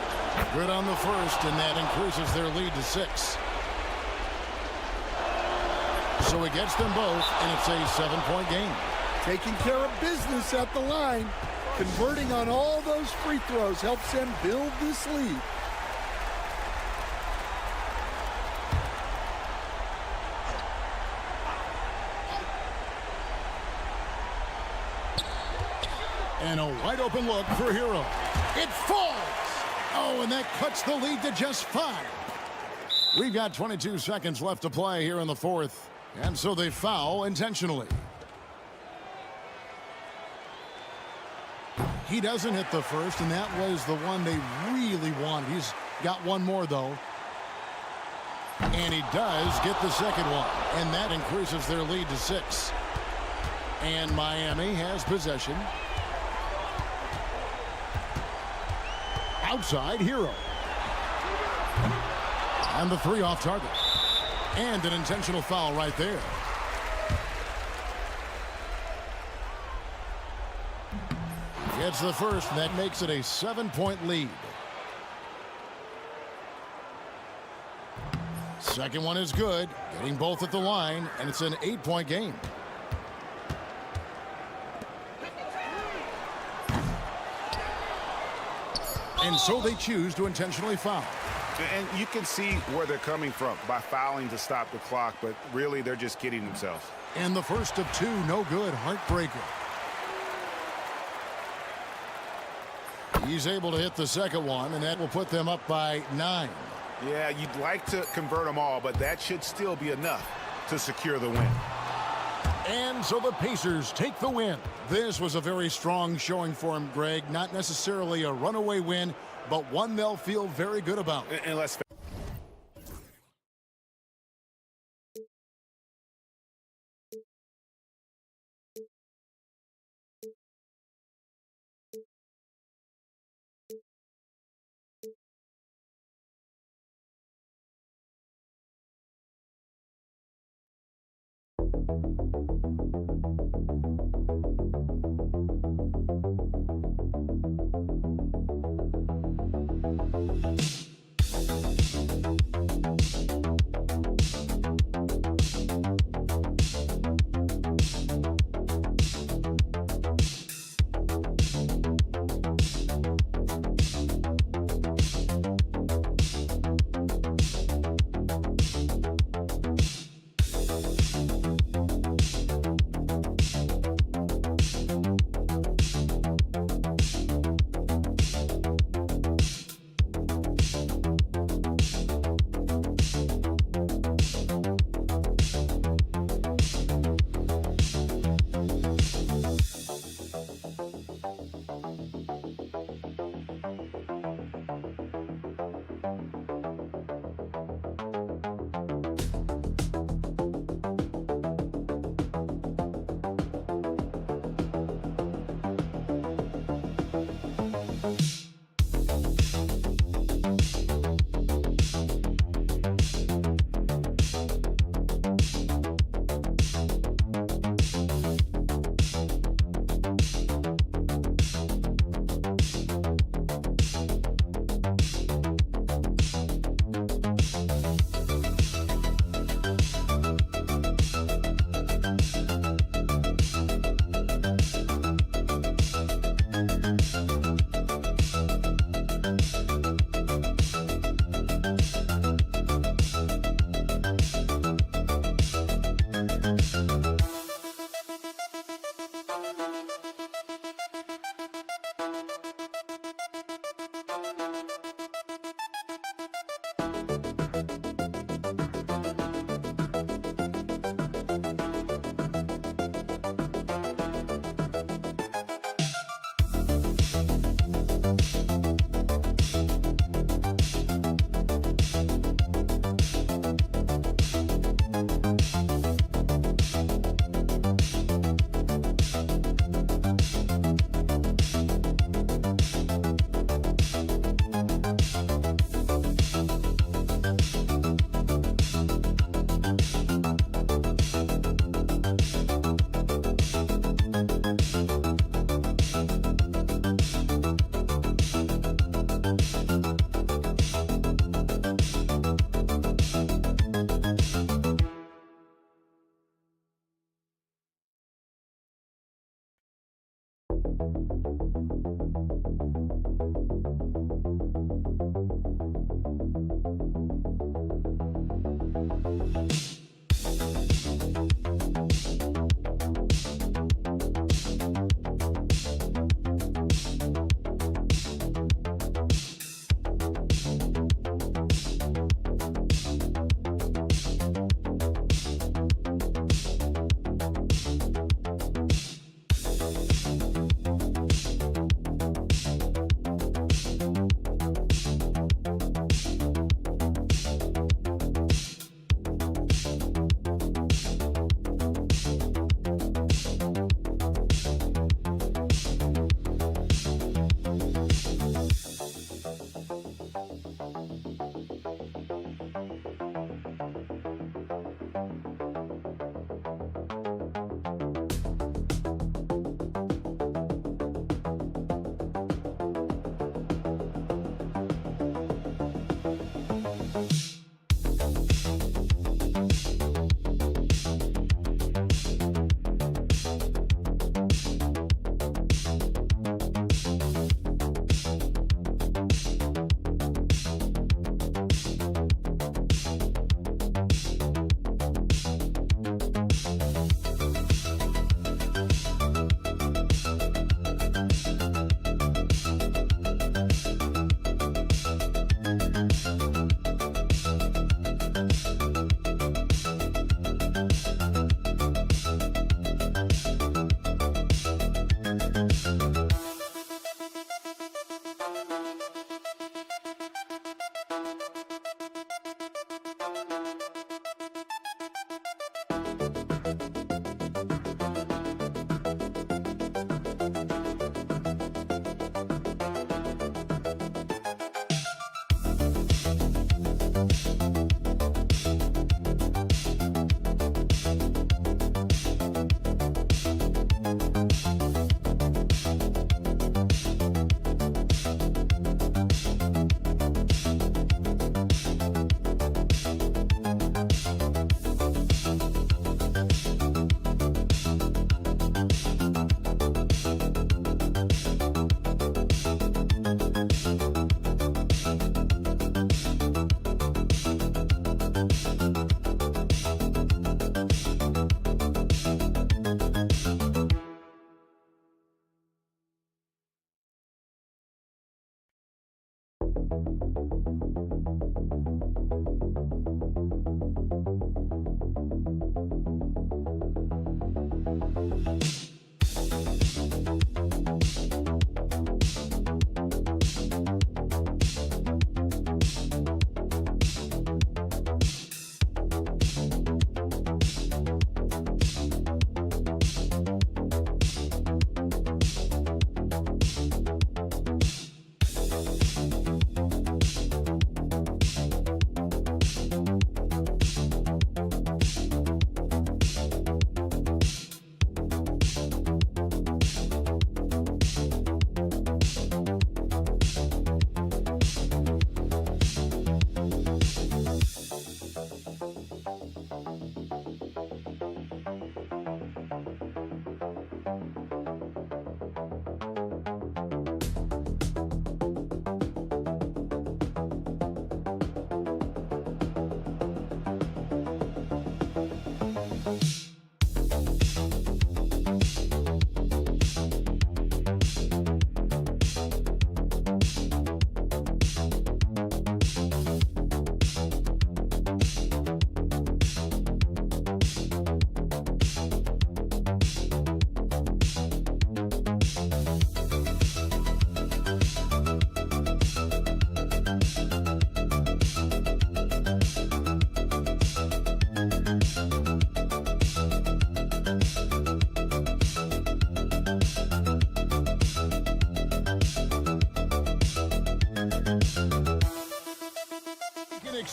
Good on the first, and that increases their lead to 6. So it gets them both, and it's a 7-point game. Taking care of business at the line, converting on all those free throws helps them build this lead. And a wide open look for Hero. It falls! Oh, and that cuts the lead to just 5. We've got 22 seconds left to play here in the fourth. And so they foul intentionally. He doesn't hit the first, and that was the one they really wanted. He's got one more, though. And he does get the second one. And that increases their lead to 6. And Miami has possession. Outside, Hero. And the 3 off target. And an intentional foul right there. Gets the first, and that makes it a 7-point lead. Second one is good. Getting both at the line, and it's an 8-point game. And so they choose to intentionally foul. And you can see where they're coming from by fouling to stop the clock, but really they're just kidding themselves. And the first of 2, no good, heartbreaker. He's able to hit the second one, and that will put them up by 9. Yeah, you'd like to convert them all, but that should still be enough to secure the win. And so the Pacers take the win. This was a very strong showing for him, Greg. Not necessarily a runaway win, but one they'll feel very good about. And let's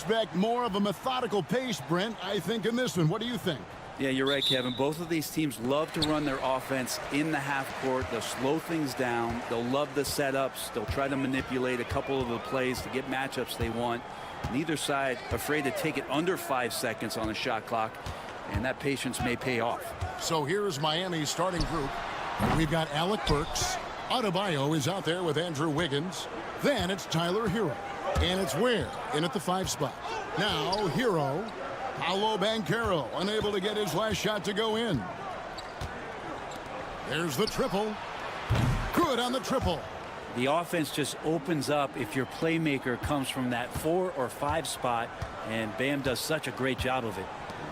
expect more of a methodical pace, Brent, I think, in this one. What do you think? Yeah, you're right, Kevin. Both of these teams love to run their offense in the half court. They'll slow things down. They'll love the setups. They'll try to manipulate a couple of the plays to get matchups they want. Neither side afraid to take it under 5 seconds on the shot clock, and that patience may pay off. So here's Miami's starting group. We've got Alec Burks. Adebayo is out there with Andrew Wiggins. Then it's Tyler Hero. And it's Ware in at the 5 spot. Now Hero. Paolo Banchero unable to get his last shot to go in. There's the triple. Good on the triple. The offense just opens up if your playmaker comes from that 4 or 5 spot, and Bam does such a great job of it.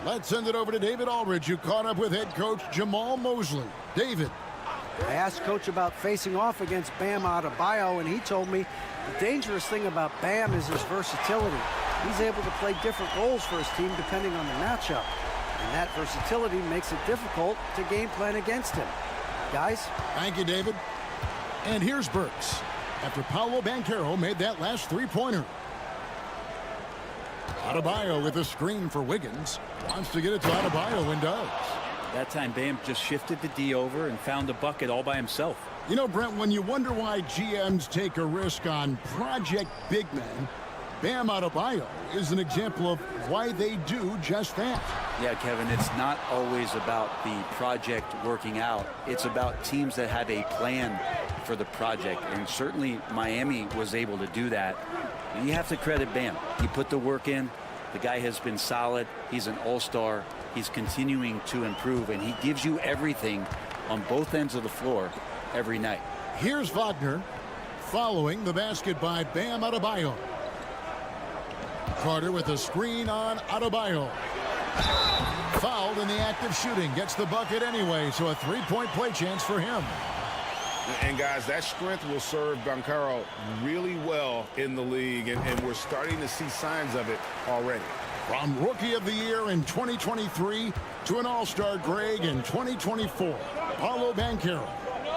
Let's send it over to David Aldridge, who caught up with head coach Jamal Mosley. David. I asked Coach about facing off against Bam Adebayo, and he told me the dangerous thing about Bam is his versatility. He's able to play different roles for his team depending on the matchup, and that versatility makes it difficult to game plan against him. Guys? Thank you, David. And here's Burks after Paolo Banchero made that last 3-pointer. Adebayo with a screen for Wiggins. Wants to get it to Adebayo and does. That time Bam just shifted the D over and found the bucket all by himself. You know, Brent, when you wonder why GMs take a risk on project big men, Bam Adebayo is an example of why they do just that. Yeah, Kevin, it's not always about the project working out. It's about teams that have a plan for the project, and certainly Miami was able to do that. And you have to credit Bam. He put the work in. The guy has been solid. He's an all-star. He's continuing to improve, and he gives you everything on both ends of the floor every night. Here's Wagner following the basket by Bam Adebayo. Carter with a screen on Adebayo. Fouled in the act of shooting. Gets the bucket anyway, so a 3-point play chance for him. And guys, that strength will serve Banchero really well in the league, and we're starting to see signs of it already. From Rookie of the Year in 2023 to an All-Star Greg in 2024, Paolo Banchero.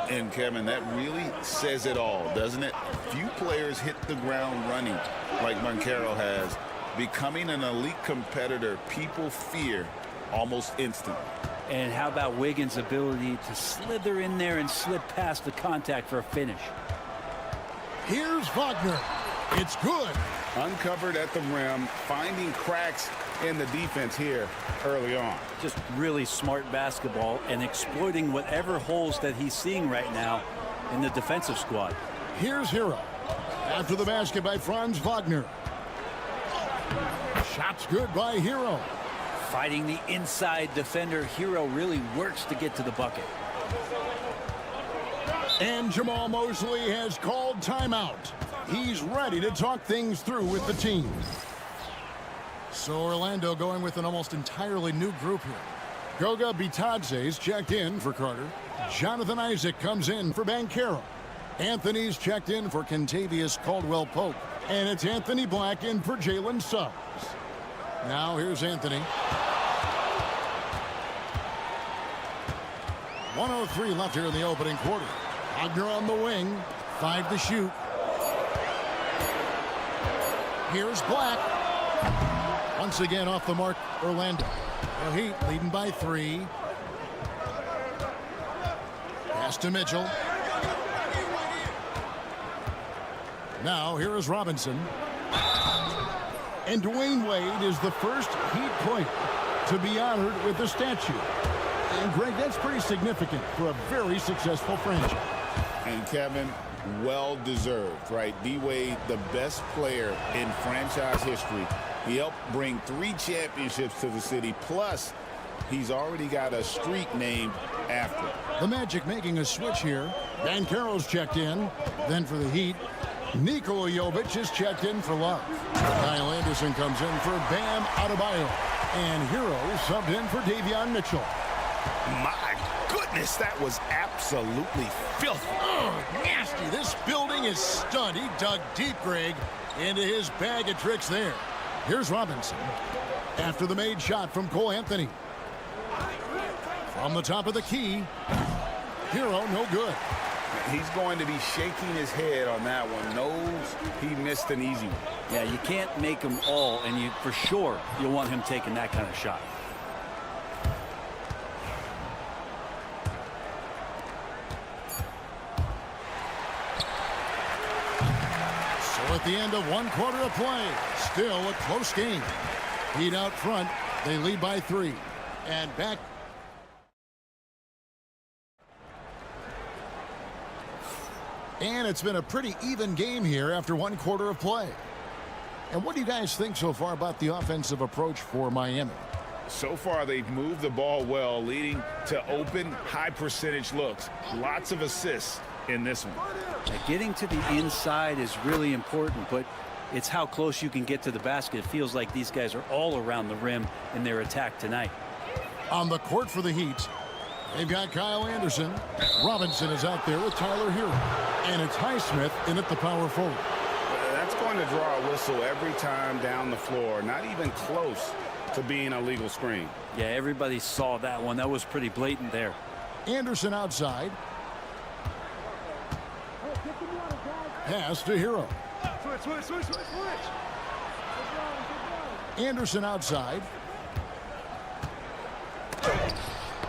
And Kevin, that really says it all, doesn't it? Few players hit the ground running like Banchero has. Becoming an elite competitor, people fear almost instantly. And how about Wiggins' ability to slither in there and slip past the contact for a finish? Here's Wagner. It's good. Uncovered at the rim, finding cracks in the defense here early on. Just really smart basketball and exploiting whatever holes that he's seeing right now in the defensive squad. Here's Hero. After the basket by Franz Wagner. Shot's good by Hero. Fighting the inside defender, Hero really works to get to the bucket. And Jamal Mosley has called timeout. He's ready to talk things through with the team. So Orlando going with an almost entirely new group here. Goga Bitadze's checked in for Carter. Jonathan Isaac comes in for Banchero. Anthony's checked in for Kentavious Caldwell-Pope. And it's Anthony Black in for Jalen Suggs. Now here's Anthony. 1:03 left here in the opening quarter. Wagner on the wing. 5 to shoot. Here's Black. Once again off the mark, Orlando. The Heat leading by 3. Pass to Mitchell. Now here is Robinson. And Dwayne Wade is the first Heat player to be honored with the statue. And Greg, that's pretty significant for a very successful franchise. And Kevin, well deserved, right? D-Wade, the best player in franchise history. He helped bring 3 championships to the city. Plus, he's already got a street named after him. The Magic making a switch here. Banchero's checked in. Then for the Heat, Nikola Jovic is checked in for Love. Kyle Anderson comes in for Bam Adebayo. And Hero subbed in for Davion Mitchell. My goodness, that was absolutely filthy. Oh, nasty. This building is stunned. He dug deep, Greg, into his bag of tricks there. Here's Robinson. After the made shot from Cole Anthony. From the top of the key. Hero, no good. He's going to be shaking his head on that one. Knows he missed an easy one. Yeah, you can't make them all, and you for sure you'll want him taking that kind of shot. So at the end of 1 quarter of play, still a close game. Heat out front. They lead by 3. And back. And it's been a pretty even game here after one quarter of play. And what do you guys think so far about the offensive approach for Miami? So far, they've moved the ball well, leading to open, high-percentage looks. Lots of assists in this one. Getting to the inside is really important, but it's how close you can get to the basket. It feels like these guys are all around the rim in their attack tonight. On the court for the Heat, they've got Kyle Anderson. Robinson is out there with Tyler Hero. And it's Highsmith in at the power forward. That's going to draw a whistle every time down the floor. Not even close to being a legal screen. Yeah, everybody saw that one. That was pretty blatant there. Anderson outside. Pass to Hero. Anderson outside.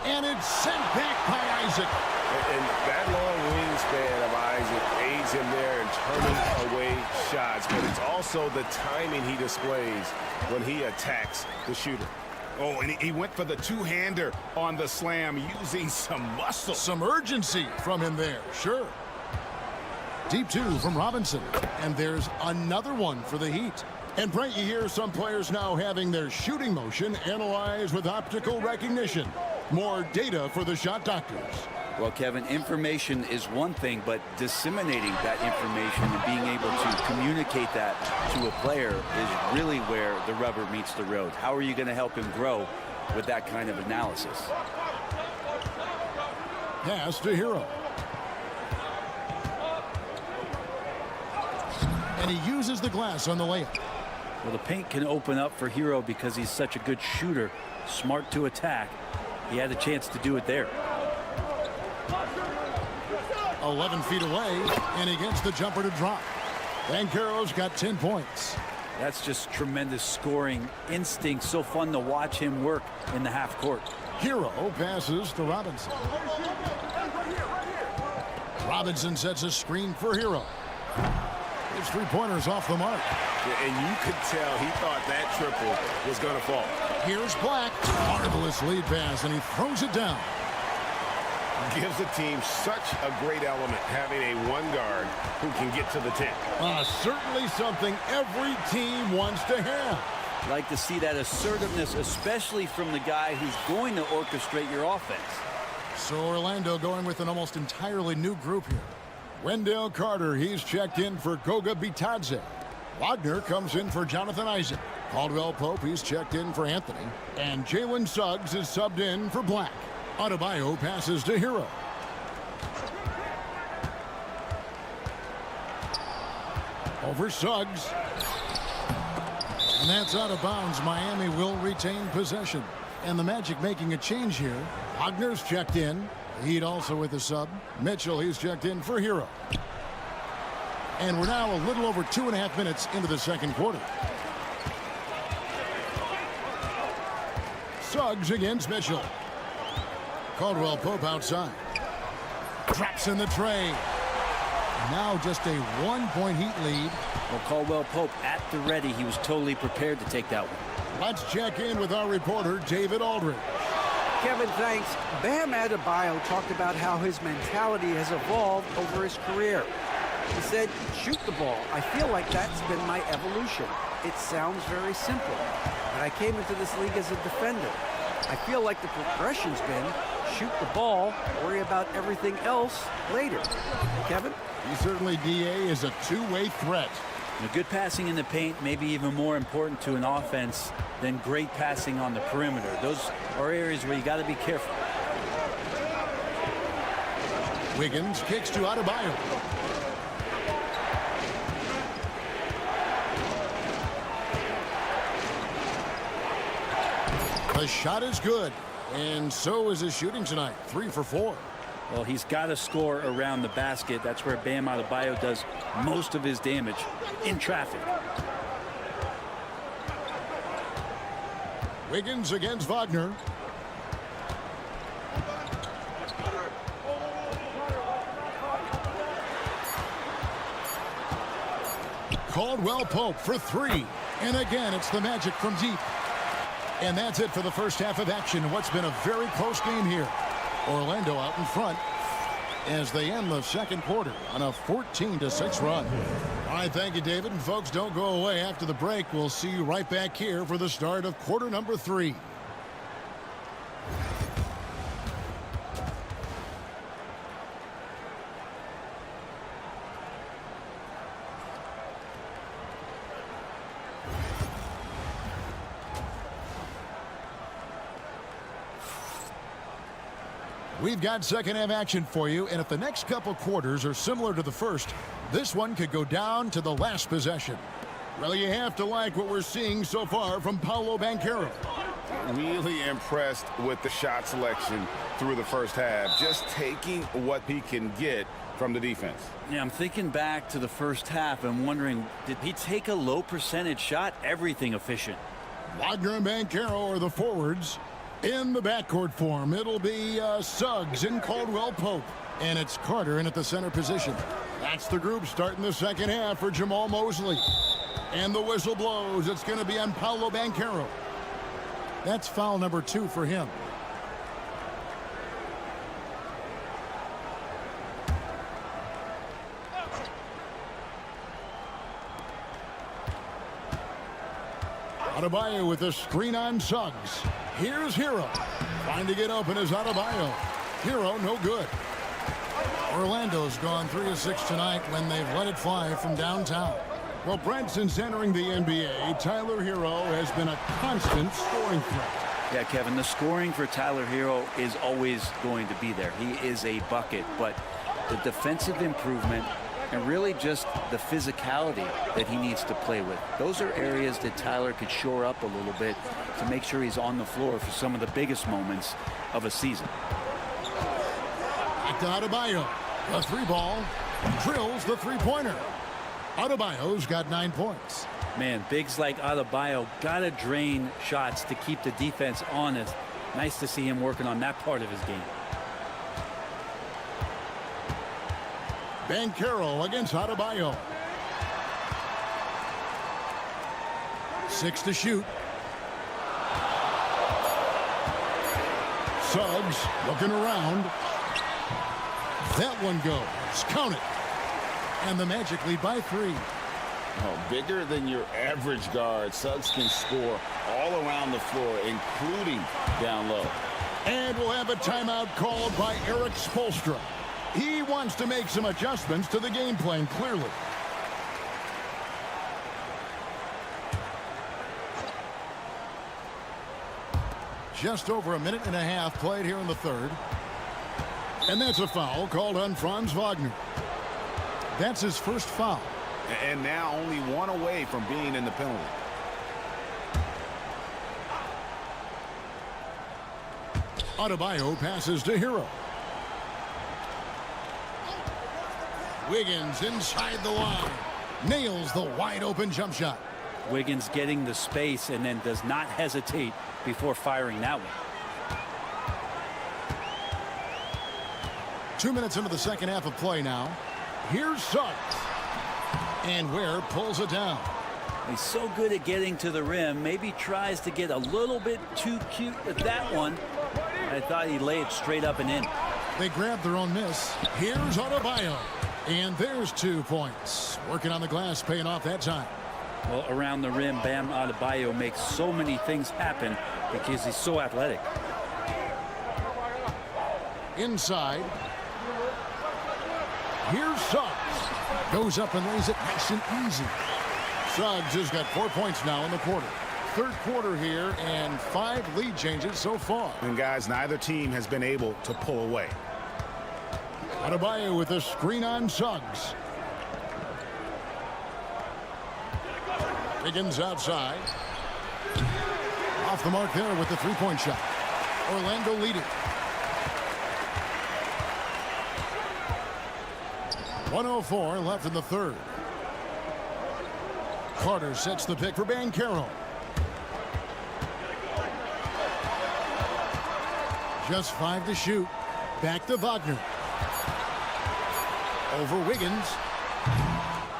And it's sent back by Isaac. And that long wingspan of Isaac aids him there in turning away shots. But it's also the timing he displays when he attacks the shooter. Oh, and he went for the two-hander on the slam using some muscle. Some urgency from him there, sure. Deep two from Robinson. And there's another one for the Heat. And Brent, you hear some players now having their shooting motion analyzed with optical recognition. More data for the shot doctors. Well, Kevin, information is one thing, but disseminating that information and being able to communicate that to a player is really where the rubber meets the road. How are you going to help him grow with that kind of analysis? Pass to Hero. And he uses the glass on the layup. Well, the paint can open up for Hero because he's such a good shooter, smart to attack. He had a chance to do it there. 11 feet away, and he gets the jumper to drop. Banchero's got 10 points. That's just tremendous scoring instinct. So fun to watch him work in the half court. Hero passes to Robinson. Robinson sets a screen for Hero. His three-pointers off the mark. And you could tell he thought that triple was going to fall. Here's Black. Marvelous lead pass, and he throws it down. Gives the team such a great element having a one guard who can get to the 10. Certainly something every team wants to have. Like to see that assertiveness, especially from the guy who's going to orchestrate your offense. So Orlando going with an almost entirely new group here. Wendell Carter, he's checked in for Goga Bitadze. Wagner comes in for Jonathan Isaac. Caldwell Pope, he's checked in for Anthony. And Jalen Suggs is subbed in for Black. Adebayo passes to Hero. Over Suggs. And that's out of bounds. Miami will retain possession. And the Magic making a change here. Wagner's checked in. Heat also with a sub. Mitchell, he's checked in for Hero. And we're now a little over 2.5 minutes into the second quarter. Suggs against Mitchell. Caldwell Pope outside. Drops in the tray. Now just a 1-point Heat lead. Well, Caldwell Pope at the ready. He was totally prepared to take that one. Let's check in with our reporter, David Aldridge. Kevin, thanks. Bam Adebayo talked about how his mentality has evolved over his career. He said, shoot the ball. I feel like that's been my evolution. It sounds very simple, but I came into this league as a defender. I feel like the progression's been shoot the ball, worry about everything else later. Kevin? He certainly, DA, is a two-way threat. Good passing in the paint may be even more important to an offense than great passing on the perimeter. Those are areas where you got to be careful. Wiggins kicks to Adebayo. The shot is good, and so is his shooting tonight. 3 for 4. Well, he's got to score around the basket. That's where Bam Adebayo does most of his damage, in traffic. Wiggins against Wagner. Caldwell Pope for 3. And again, it's the Magic from deep. And that's it for the first half of action. What's been a very close game here. Orlando out in front. as they end the second quarter on a 14-6 run. All right, thank you, David. And folks, don't go away after the break. We'll see you right back here for the start of quarter number 3. We've got second half action for you, and if the next couple quarters are similar to the first, this one could go down to the last possession. Well, you have to like what we're seeing so far from Paolo Banchero. Really impressed with the shot selection through the first half, just taking what he can get from the defense. Yeah, I'm thinking back to the first half and wondering, did he take a low percentage shot? Everything efficient. Wagner and Banchero are the forwards. In the backcourt form, it'll be Suggs and Caldwell Pope. And it's Carter in at the center position. That's the group starting the second half for Jamal Mosley. And the whistle blows. It's going to be on Paolo Banchero. That's foul number 2 for him. Adebayo with a screen on Suggs. Here's Hero. Trying to get open is Adebayo. Hero, no good. Orlando's gone 3 of 6 tonight when they've let it fly from downtown. Well, Brent, since entering the NBA, Tyler Hero has been a constant scoring threat. Yeah, Kevin, the scoring for Tyler Hero is always going to be there. He is a bucket, but the defensive improvement and really just the physicality that he needs to play with. Those are areas that Tyler could shore up a little bit to make sure he's on the floor for some of the biggest moments of a season. Back to Adebayo. The 3-ball drills the 3-pointer. Adebayo's got 9 points. Man, bigs like Adebayo gotta drain shots to keep the defense honest. Nice to see him working on that part of his game. Banchero against Adebayo. 6 to shoot. Suggs looking around. That one goes. Count it. And the Magic lead by 3. Oh, bigger than your average guard, Suggs can score all around the floor, including down low. And we'll have a timeout called by Eric Spoelstra. He wants to make some adjustments to the game plan, clearly. Just over a minute and a half played here in the third. And that's a foul called on Franz Wagner. That's his first foul. And now only 1 away from being in the penalty. Adebayo passes to Hero. Wiggins inside the line. Nails the wide open jump shot. Wiggins getting the space and then does not hesitate before firing that one. 2 minutes into the second half of play now. Here's Suggs. And Ware pulls it down. He's so good at getting to the rim. Maybe tries to get a little bit too cute with that one. I thought he laid it straight up and in. They grab their own miss. Here's Adebayo. And there's 2 points. Working on the glass, paying off that time. Well, around the rim, Bam Adebayo makes so many things happen because he's so athletic. Inside. Here's Suggs. Goes up and lays it nice and easy. Suggs has got 4 points now in the quarter. Third quarter here and 5 lead changes so far. And guys, neither team has been able to pull away. Adebayo with a screen on Suggs. Wiggins outside. Off the mark there with the 3-point shot. Orlando leading. 1:04 left in the third. Carter sets the pick for Banchero. Just 5 to shoot. Back to Wagner. Over Wiggins.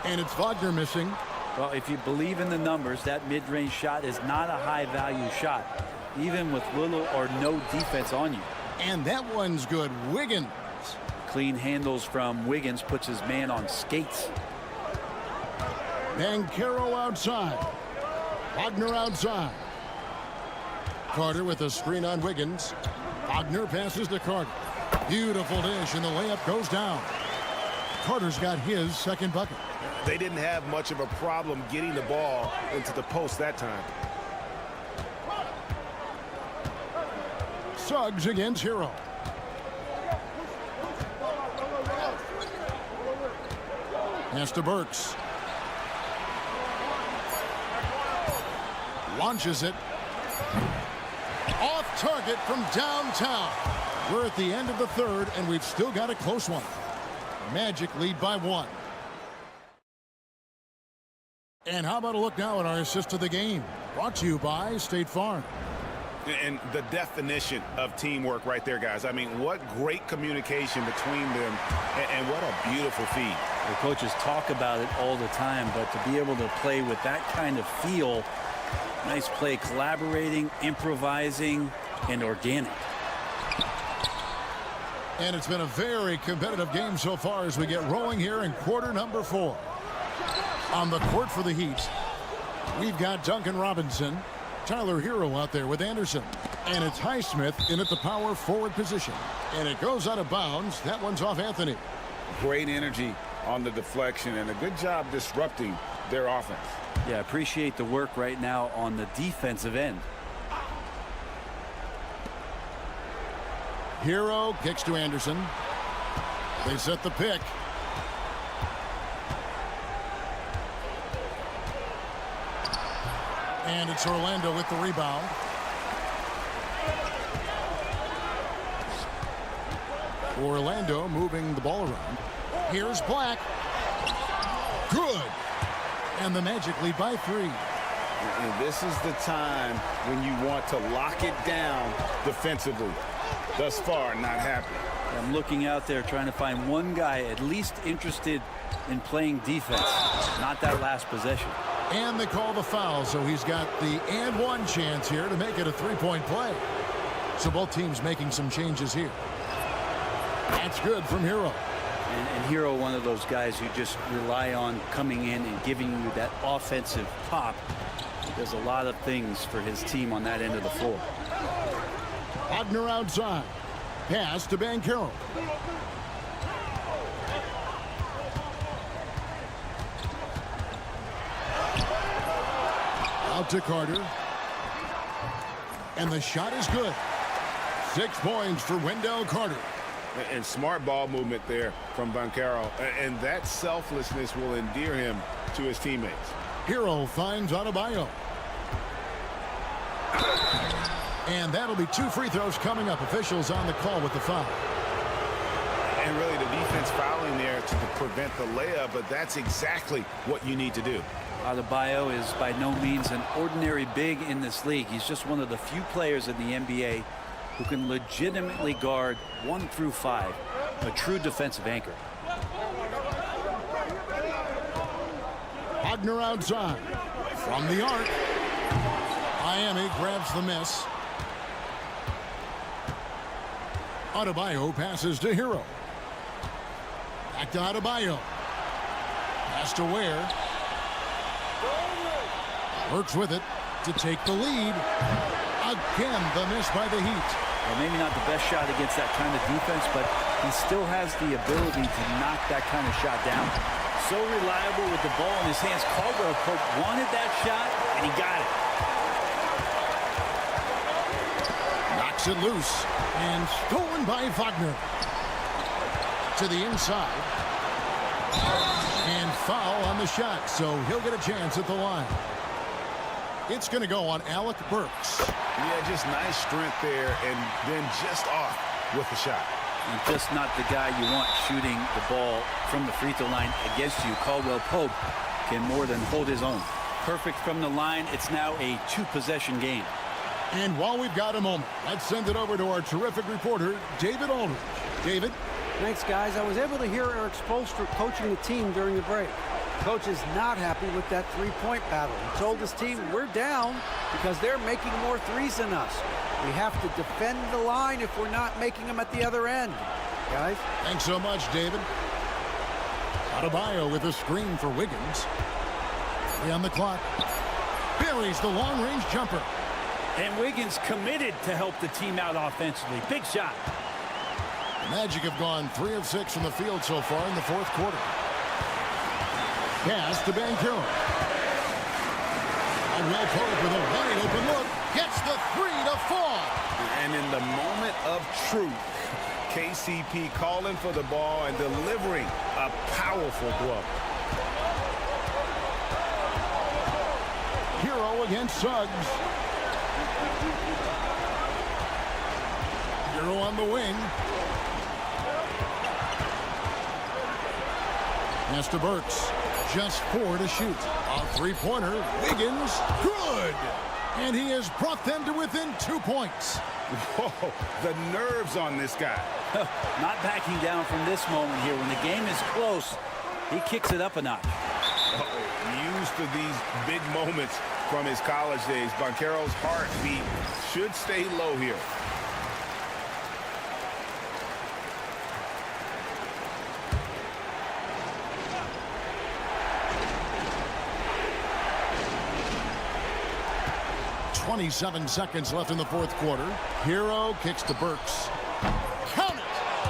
And it's Wagner missing. Well, if you believe in the numbers, that mid-range shot is not a high-value shot, even with little or no defense on you. And that one's good. Wiggins Clean handles from Wiggins, puts his man on skates. Banchero outside. Wagner outside. Carter with a screen on Wiggins. Wagner passes to Carter. Beautiful dish, and the layup goes down. Carter's got his second bucket. They didn't have much of a problem getting the ball into the post that time. Suggs against Hero. Pass to Burks. Launches it. Off target from downtown. We're at the end of the third, and we've still got a close one. Magic lead by 1. And how about a look now at our assist of the game? Brought to you by State Farm. And the definition of teamwork right there, guys. I mean, what great communication between them, and what a beautiful feed. The coaches talk about it all the time, but to be able to play with that kind of feel, nice play, collaborating, improvising, and organic. And it's been a very competitive game so far as we get rolling here in quarter number 4. On the court for the Heat, we've got Duncan Robinson, Tyler Hero out there with Anderson. And it's Highsmith in at the power forward position. And it goes out of bounds. That one's off Anthony. Great energy on the deflection and a good job disrupting their offense. Yeah, appreciate the work right now on the defensive end. Hero kicks to Anderson. They set the pick. And it's Orlando with the rebound. Orlando moving the ball around. Here's Black. Good. And the Magic lead by 3. And this is the time when you want to lock it down defensively. Thus far, not happening. I'm looking out there trying to find one guy at least interested in playing defense. Not that last possession. And they call the foul, so he's got the and one chance here to make it a 3-point play. So both teams making some changes here. That's good from Hero. And Hero, one of those guys who just rely on coming in and giving you that offensive pop. He does a lot of things for his team on that end of the floor. Wagner outside. Pass to Banchero. Out to Carter. And the shot is good. 6 points for Wendell Carter. And smart ball movement there from Banchero. And that selflessness will endear him to his teammates. Hero finds Adebayo. And that'll be 2 free throws coming up. Officials on the call with the foul. And really the defense fouling there to prevent the layup, but that's exactly what you need to do. Adebayo is by no means an ordinary big in this league. He's just one of the few players in the NBA who can legitimately guard 1 through 5. A true defensive anchor. Wagner outside. From the arc. Miami grabs the miss. Adebayo passes to Hero. Back to Adebayo. Pass to Ware. Works with it to take the lead. Again, the miss by the Heat. Well, maybe not the best shot against that kind of defense, but he still has the ability to knock that kind of shot down. So reliable with the ball in his hands. Caldwell Pope wanted that shot, and he got it. Knocks it loose. And stolen by Wagner. To the inside. And foul on the shot, so he'll get a chance at the line. It's going to go on Alec Burks. Yeah, just nice strength there, and then just off with the shot. And just not the guy you want shooting the ball from the free throw line against you. Caldwell Pope can more than hold his own. Perfect from the line. It's now a 2-possession game. And while we've got a moment, let's send it over to our terrific reporter, David Aldridge. David? Thanks, guys. I was able to hear Eric Spoelstra coaching the team during the break. Coach is not happy with that 3-point battle. He told his team, we're down because they're making more threes than us. We have to defend the line if we're not making them at the other end. guys. Thanks so much, David. Adebayo with a screen for Wiggins. 3 on the clock. Buries the long-range jumper. And Wiggins committed to help the team out offensively. Big shot. The Magic have gone 3 of 6 from the field so far in the fourth quarter. Pass to Banchero. Well poked with a wide-open look. Gets the 3 to fall. And in the moment of truth, KCP calling for the ball and delivering a powerful blow. Hero against Suggs. Hero on the wing. Pass to Burks. Just 4 to shoot. A three-pointer. Wiggins. Good. And he has brought them to within 2 points. Whoa, the nerves on this guy. Not backing down from this moment here. When the game is close, he kicks it up a notch. Used to these big moments from his college days. Banchero's heartbeat should stay low here. .27 seconds left in the fourth quarter. Hero kicks to Burks. Count it!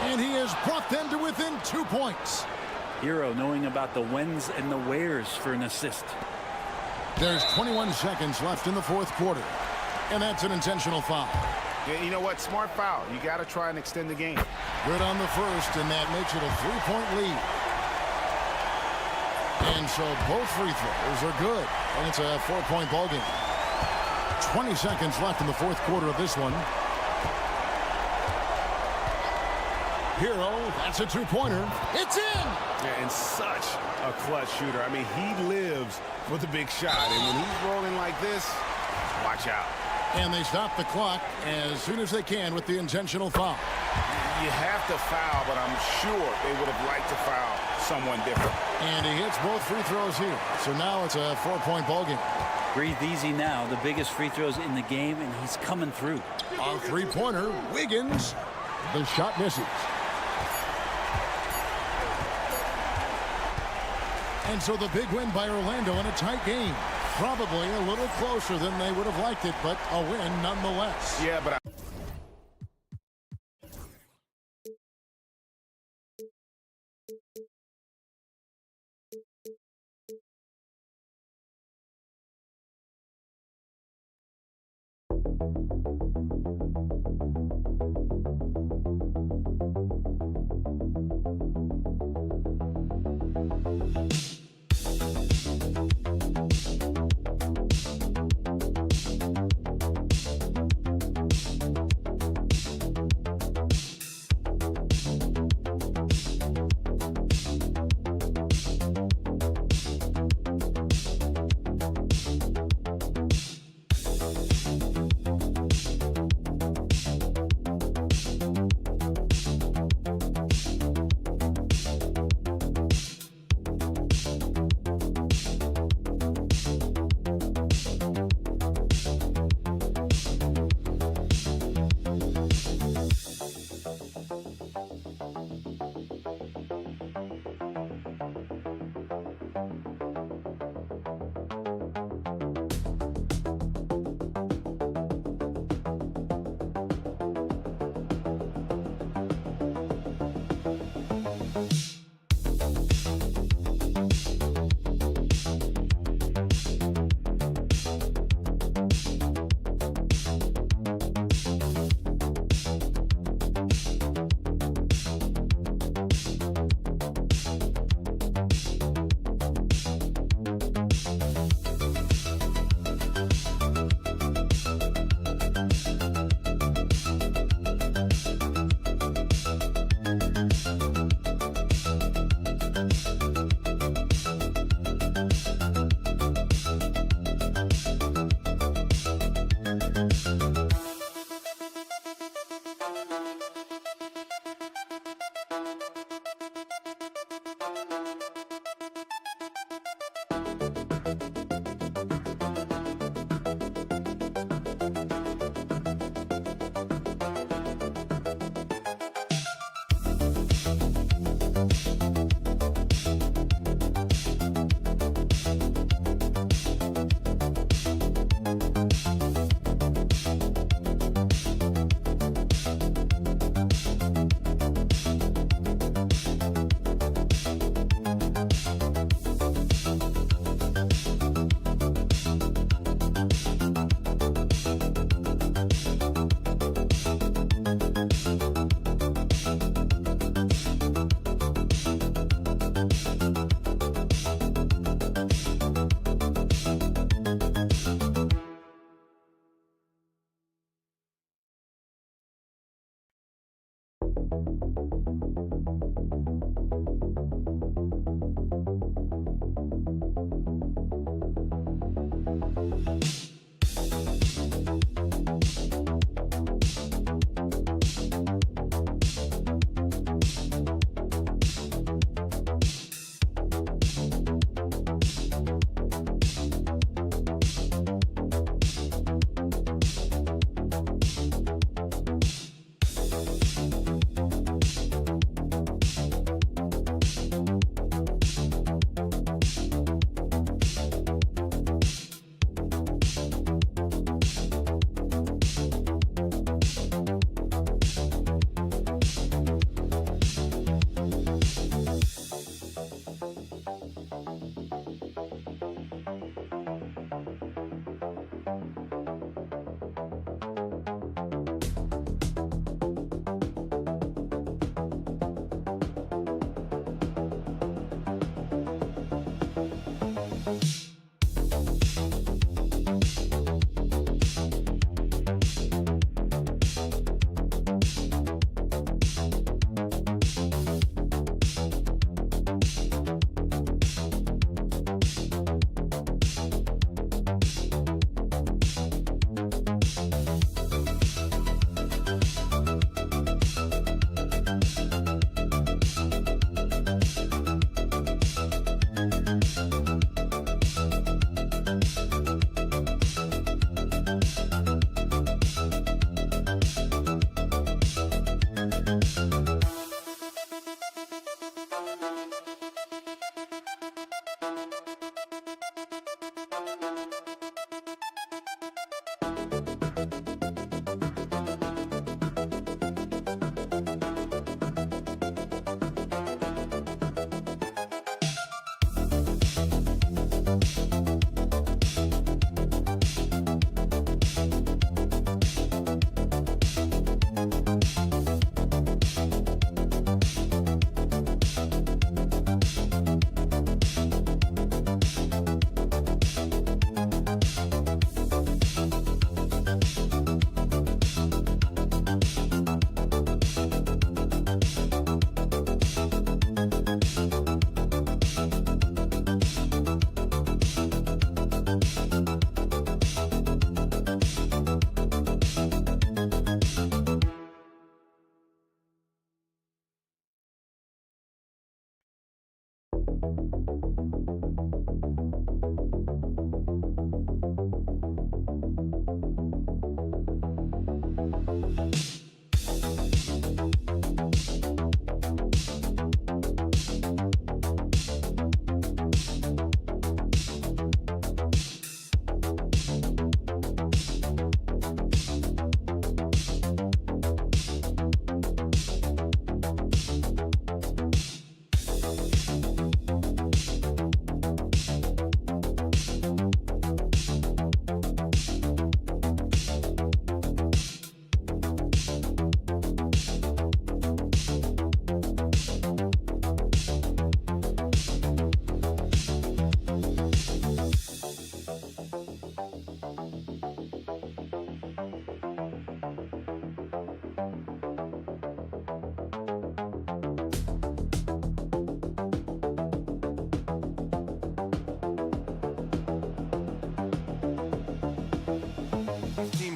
And he has brought them to within 2 points. Hero knowing about the whens and the wheres for an assist. There's 21 seconds left in the fourth quarter. And that's an intentional foul. Yeah, you know what? Smart foul. You got to try and extend the game. Good on the first, and that makes it a 3-point lead. And so both free throws are good. And it's a 4-point ball game. 20 seconds left in the fourth quarter of this one. Hero, that's a 2-pointer. It's in! Yeah, and such a clutch shooter. I mean, he lives for the big shot. And when he's rolling like this, watch out. And they stop the clock as soon as they can with the intentional foul. You have to foul, but I'm sure they would have liked to foul someone different. And he hits both free throws here. So now it's a 4-point ball game. Breathe easy now. The biggest free throws in the game, and he's coming through. A 3-pointer. Wiggins. The shot misses. And so the big win by Orlando in a tight game. Probably a little closer than they would have liked it, but a win nonetheless. Yeah, but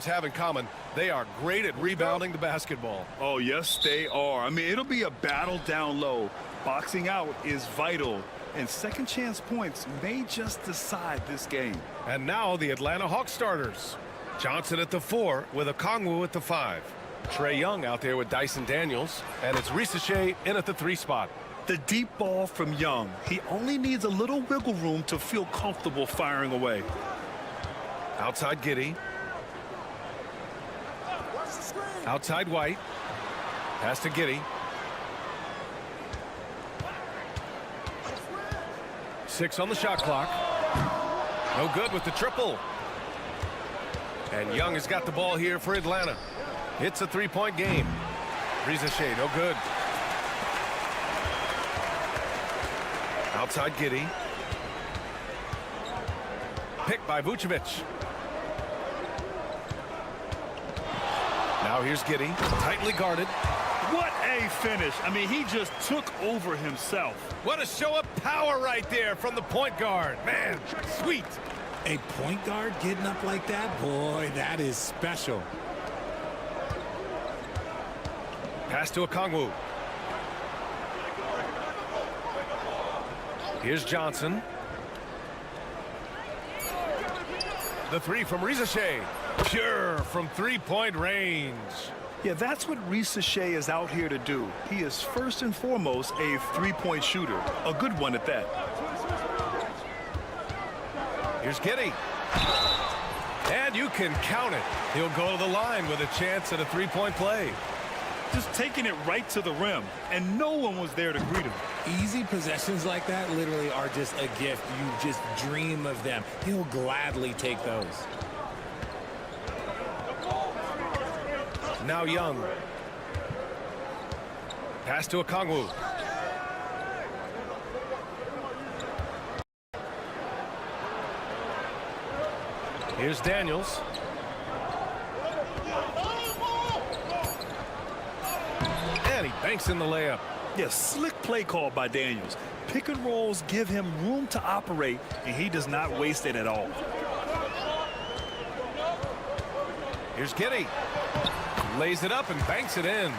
Have in common, they are great at rebounding the basketball. Oh, yes, they are. I mean, it'll be a battle down low. Boxing out is vital, and second chance points may just decide this game. And now the Atlanta Hawks starters. Johnson at the 4 with Okongwu at the 5. Trae Young out there with Dyson Daniels, and it's Risache in at the 3 spot. The deep ball from Young. He only needs a little wiggle room to feel comfortable firing away. Outside Giddey. Outside White. Pass to Giddey. 6 on the shot clock. No good with the triple. And Young has got the ball here for Atlanta. It's a 3-point game. Risache, no good. Outside Giddey. Picked by Vucevic. Now here's Giddey, tightly guarded. What a finish. I mean, he just took over himself. What a show of power right there from the point guard. Man, sweet. A point guard getting up like that? Boy, that is special. Pass to Okongwu. Here's Johnson. The three from Rizachet. Pure from three-point range. Yeah, that's what Rizachet is out here to do. He is first and foremost a three-point shooter. A good one at that. Here's Giddey. And you can count it. He'll go to the line with a chance at a three-point play. Just taking it right to the rim, and no one was there to greet him. Easy possessions like that literally are just a gift. You just dream of them. He'll gladly take those. Now Young. Pass to Okongwu. Here's Daniels. And he banks in the layup. Yeah, slick play call by Daniels. Pick and rolls give him room to operate, and he does not waste it at all. Here's Giddey. Lays it up and banks it in.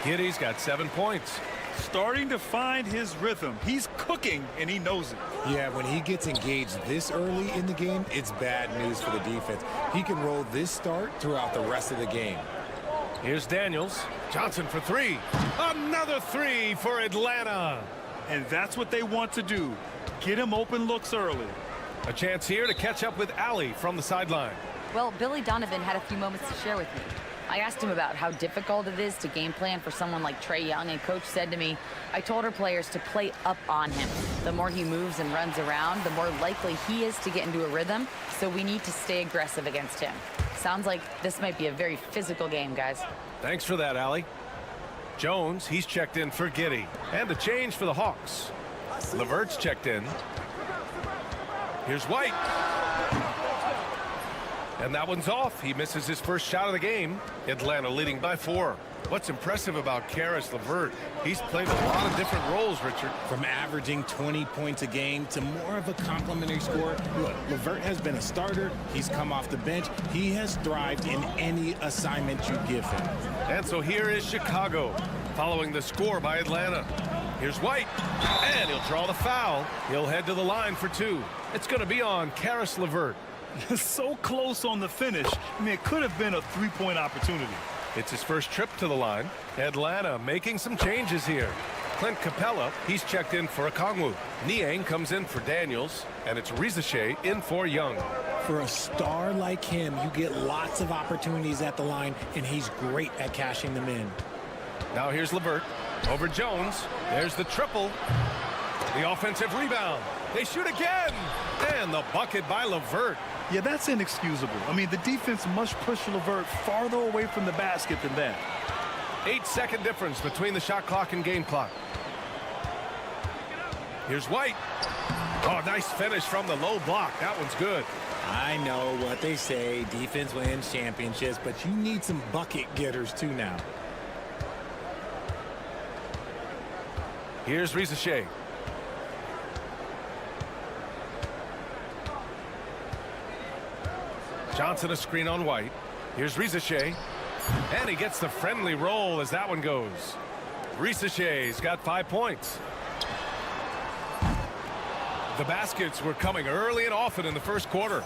Giddey's got 7 points. Starting to find his rhythm. He's cooking, and he knows it. Yeah, when he gets engaged this early in the game, it's bad news for the defense. He can roll this start throughout the rest of the game. Here's Daniels. Johnson for three. Another three for Atlanta. And that's what they want to do. Get him open looks early. A chance here to catch up with Allie from the sideline. Well, Billy Donovan had a few moments to share with me. I asked him about how difficult it is to game plan for someone like Trae Young, and Coach said to me, I told our players to play up on him. The more he moves and runs around, the more likely he is to get into a rhythm, so we need to stay aggressive against him. Sounds like this might be a very physical game, guys. Thanks for that, Allie. Jones, he's checked in for Giddey. And a change for the Hawks. LeVert's checked in. Here's White. And that one's off. He misses his first shot of the game. Atlanta leading by 4. What's impressive about Caris LeVert, he's played a lot of different roles, Richard. From averaging 20 points a game to more of a complimentary scorer. Look, LeVert has been a starter. He's come off the bench. He has thrived in any assignment you give him. And so here is Chicago, following the score by Atlanta. Here's White, and he'll draw the foul. He'll head to the line for 2. It's going to be on Caris LeVert. So close on the finish. I mean, it could have been a three-point opportunity. It's his first trip to the line. Atlanta making some changes here. Clint Capella, he's checked in for Okongwu. Niang comes in for Daniels, and it's Rizachet in for Young. For a star like him, you get lots of opportunities at the line, and he's great at cashing them in. Now here's LeVert over Jones. There's the triple. The offensive rebound. They shoot again. And the bucket by LeVert. Yeah, that's inexcusable. I mean, the defense must push LeVert farther away from the basket than that. 8-second difference between the shot clock and game clock. Here's White. Oh, nice finish from the low block. That one's good. I know what they say, defense wins championships, but you need some bucket getters too now. Here's Rizachet. Johnson a screen on White. Here's Rizachet. And he gets the friendly roll as that one goes. Rizachet's got 5 points. The baskets were coming early and often in the first quarter.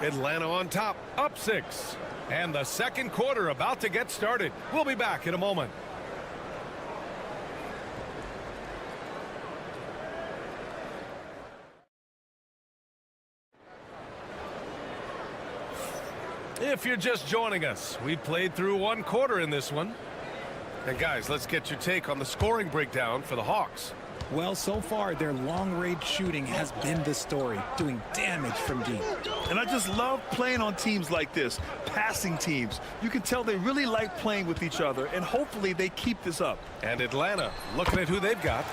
Atlanta on top, up 6. And the second quarter about to get started. We'll be back in a moment. If you're just joining us, we played through 1 quarter in this one. And guys, let's get your take on the scoring breakdown for the Hawks. Well, so far, their long-range shooting has been the story, doing damage from deep. And I just love playing on teams like this, passing teams. You can tell they really like playing with each other, and hopefully they keep this up. And Atlanta, looking at who they've got.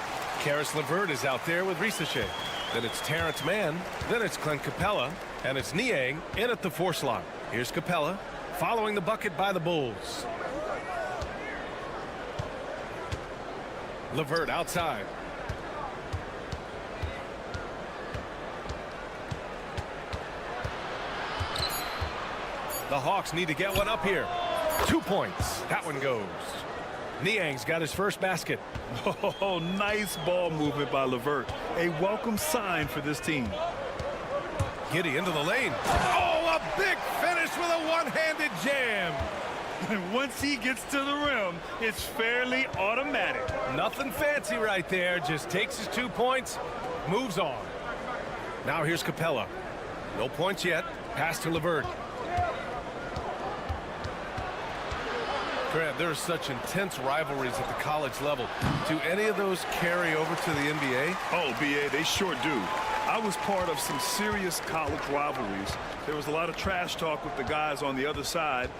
Caris LeVert is out there with Rizachet. Then it's Terrence Mann. Then it's Clint Capella. And it's Niang in at the 4 slot. Here's Capella, following the bucket by the Bulls. LeVert outside. The Hawks need to get one up here. 2 points. That one goes. Niang's got his first basket. Oh, nice ball movement by LeVert. A welcome sign for this team. Giddey into the lane. Oh, a big finish with a one-handed jam. And once he gets to the rim, it's fairly automatic. Nothing fancy right there. Just takes his 2 points, moves on. Now here's Capella. No points yet. Pass to LeVert. Grant, there are such intense rivalries at the college level. Do any of those carry over to the NBA? Oh, BA, they sure do. I was part of some serious college rivalries. There was a lot of trash talk with the guys on the other side.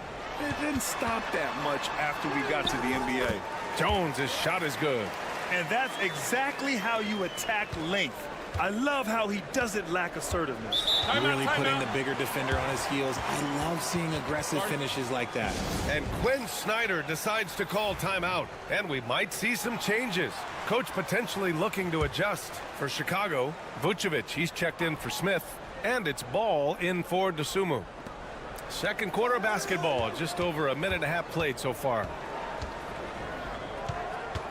It didn't stop that much after we got to the NBA. Jones' his shot is good. And that's exactly how you attack length. I love how he doesn't lack assertiveness. Really putting the bigger defender on his heels. I love seeing aggressive finishes like that. And Quinn Snyder decides to call timeout. And we might see some changes. Coach potentially looking to adjust. For Chicago, Vucevic, he's checked in for Smith. And it's Ball in for Dosunmu. Second quarter basketball, just over a minute and a half played so far.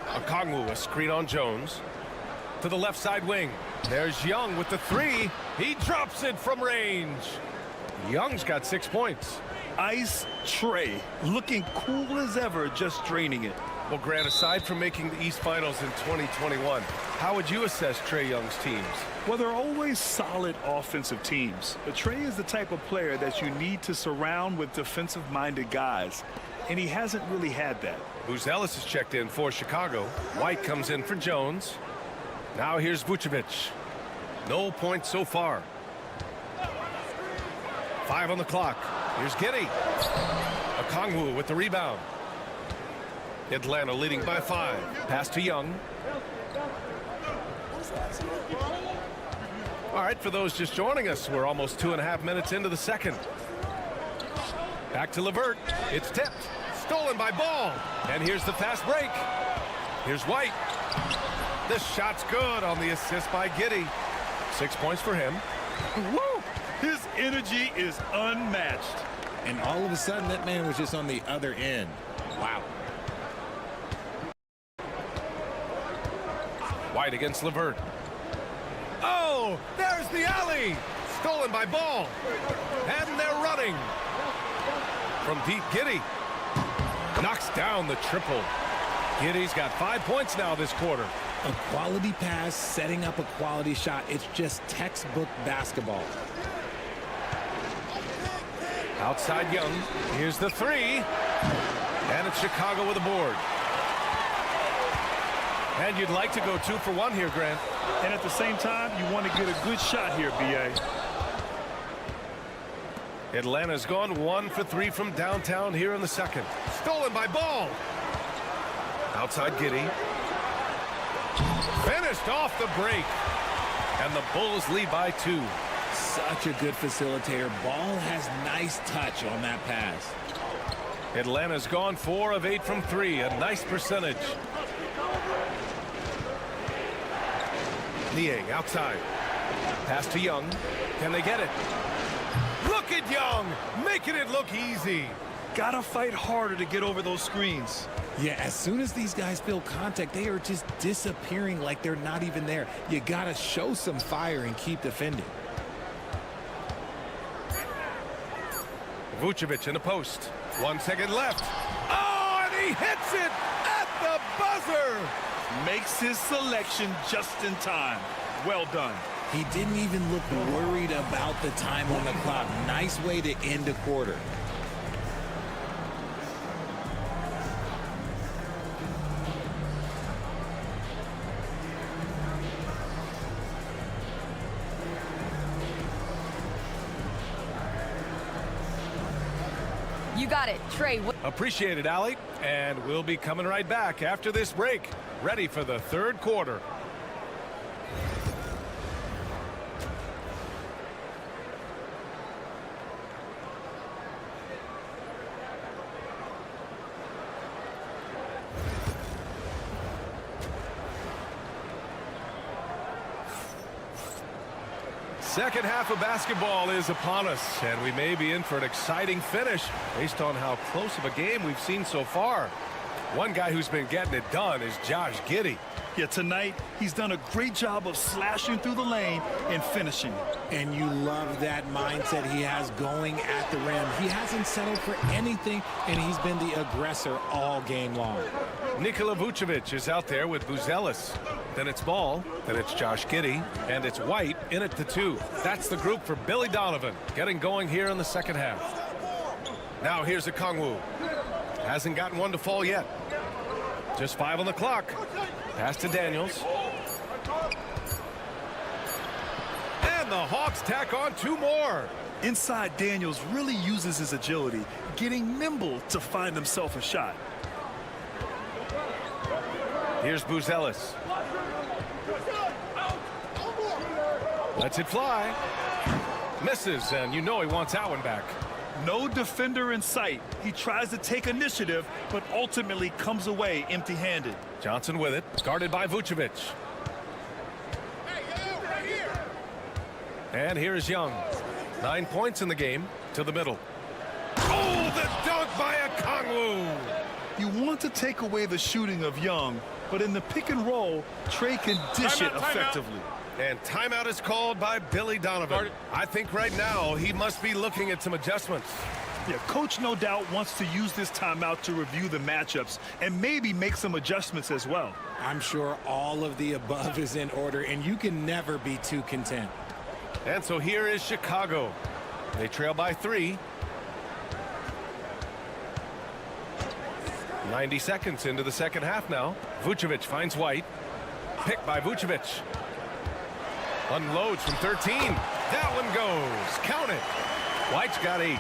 Okongwu, a screen on Jones. To the left side wing. There's Young with the three. He drops it from range. Young's got 6 points. Ice Trey, looking cool as ever, just draining it. Well, Grant, aside from making the East Finals in 2021, how would you assess Trae Young's teams? Well, they're always solid offensive teams. But Trey is the type of player that you need to surround with defensive-minded guys, and he hasn't really had that. Booz Ellis is checked in for Chicago. White comes in for Jones. Now here's Vucevic. No points so far. 5 on the clock. Here's Giddey. Okongwu with the rebound. Atlanta leading by 5. Pass to Young. All right, for those just joining us, we're almost 2.5 minutes into the second. Back to LeVert. It's tipped. Stolen by Ball. And here's the fast break. Here's White. This shot's good on the assist by Giddey. 6 points for him. Woo! His energy is unmatched. And all of a sudden, that man was just on the other end. Wow. White against LeVert. Oh, there's the alley. Stolen by Ball. And they're running. From deep, Giddey. Knocks down the triple. Giddey's got 5 points now this quarter. A quality pass, setting up a quality shot. It's just textbook basketball. Outside Young. Here's the three. And it's Chicago with a board. And you'd like to go 2 for 1 here, Grant. And at the same time, you want to get a good shot here, B.A. Atlanta's gone 1 for 3 from downtown here in the second. Stolen by Ball. Outside Giddey. Finished off the break. And the Bulls lead by 2. Such a good facilitator. Ball has nice touch on that pass. Atlanta's gone 4 of 8 from 3. A nice percentage. Niang outside. Pass to Young. Can they get it? Look at Young, making it look easy. Gotta fight harder to get over those screens. Yeah, as soon as these guys feel contact, they are just disappearing like they're not even there. You gotta show some fire and keep defending. Vucevic in the post. 1 second left. Oh, and he hits it at the buzzer. Makes his selection just in time. Well done. He didn't even look worried about the time on the clock. Nice way to end a quarter. You got it, Trey. Appreciate it, Allie. And we'll be coming right back after this break. Ready for the third quarter. Second half of basketball is upon us, and we may be in for an exciting finish based on how close of a game we've seen so far. One guy who's been getting it done is Josh Giddey. Yeah, tonight he's done a great job of slashing through the lane and finishing. And you love that mindset he has going at the rim. He hasn't settled for anything, and he's been the aggressor all game long. Nikola Vucevic is out there with Buzelis. Then it's Ball, then it's Josh Giddey, and it's White in at the 2. That's the group for Billy Donovan, getting going here in the second half. Now here's Okongwu. Hasn't gotten one to fall yet. Just 5 on the clock. Pass to Daniels. And the Hawks tack on 2 more. Inside, Daniels really uses his agility, getting nimble to find himself a shot. Here's Buzelis. Lets it fly. Misses, and you know he wants that one back. No defender in sight. He tries to take initiative, but ultimately comes away empty-handed. Johnson with it, guarded by Vucevic. And here's Young. 9 points in the game, to the middle. Oh, the dunk by Okongwu! You want to take away the shooting of Young, but in the pick and roll, Trey can dish it effectively. And timeout is called by Billy Donovan. I think right now he must be looking at some adjustments. Yeah, coach no doubt wants to use this timeout to review the matchups and maybe make some adjustments as well. I'm sure all of the above is in order, and you can never be too content. And so here is Chicago. They trail by 3. 90 seconds into the second half now. Vucevic finds White. Picked by Vucevic. Unloads from 13. That one goes. Count it. White's got 8.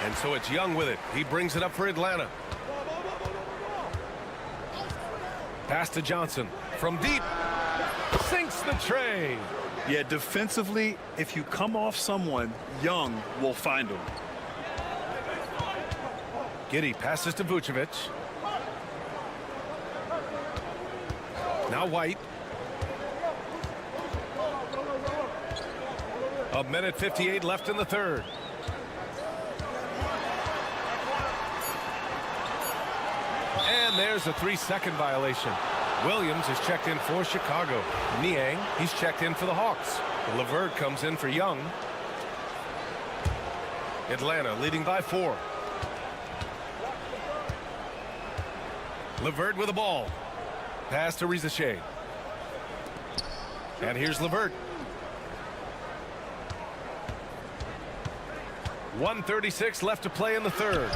And so it's Young with it. He brings it up for Atlanta. Pass to Johnson. From deep. Sinks the tray. Yeah, defensively, if you come off someone, Young will find him. Giddey passes to Vucevic. Now White. A minute 58 left in the third. And there's a 3-second violation. Williams is checked in for Chicago. Niang, he's checked in for the Hawks. LeVert comes in for Young. Atlanta leading by 4. LeVert with the ball. Pass to Rizachet. And here's LeVert. 1:36 left to play in the third.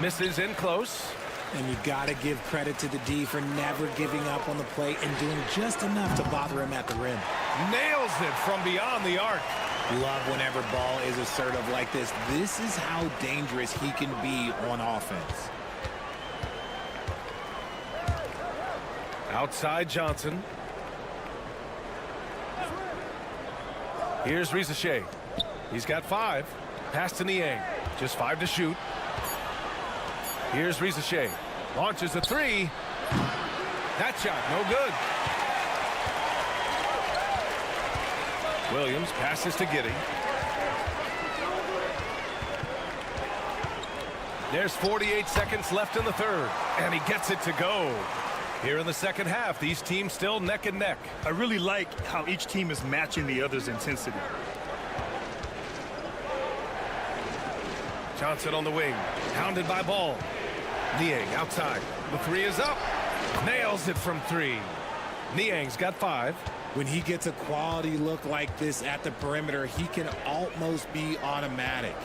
Misses in close. And you got to give credit to the D for never giving up on the plate and doing just enough to bother him at the rim. Nails it from beyond the arc. Love whenever Ball is assertive like this. This is how dangerous he can be on offense. Outside Johnson. Here's Rizachet. He's got 5. Pass to Niang. Just 5 to shoot. Here's Rizachet. Launches a 3. That shot no good. Williams passes to Giddey. There's 48 seconds left in the third. And he gets it to go. Here in the second half, these teams still neck and neck. I really like how each team is matching the other's intensity. Johnson on the wing. Pounded by Ball. Niang outside. The 3 is up. Nails it from 3. Niang's got 5. When he gets a quality look like this at the perimeter, he can almost be automatic.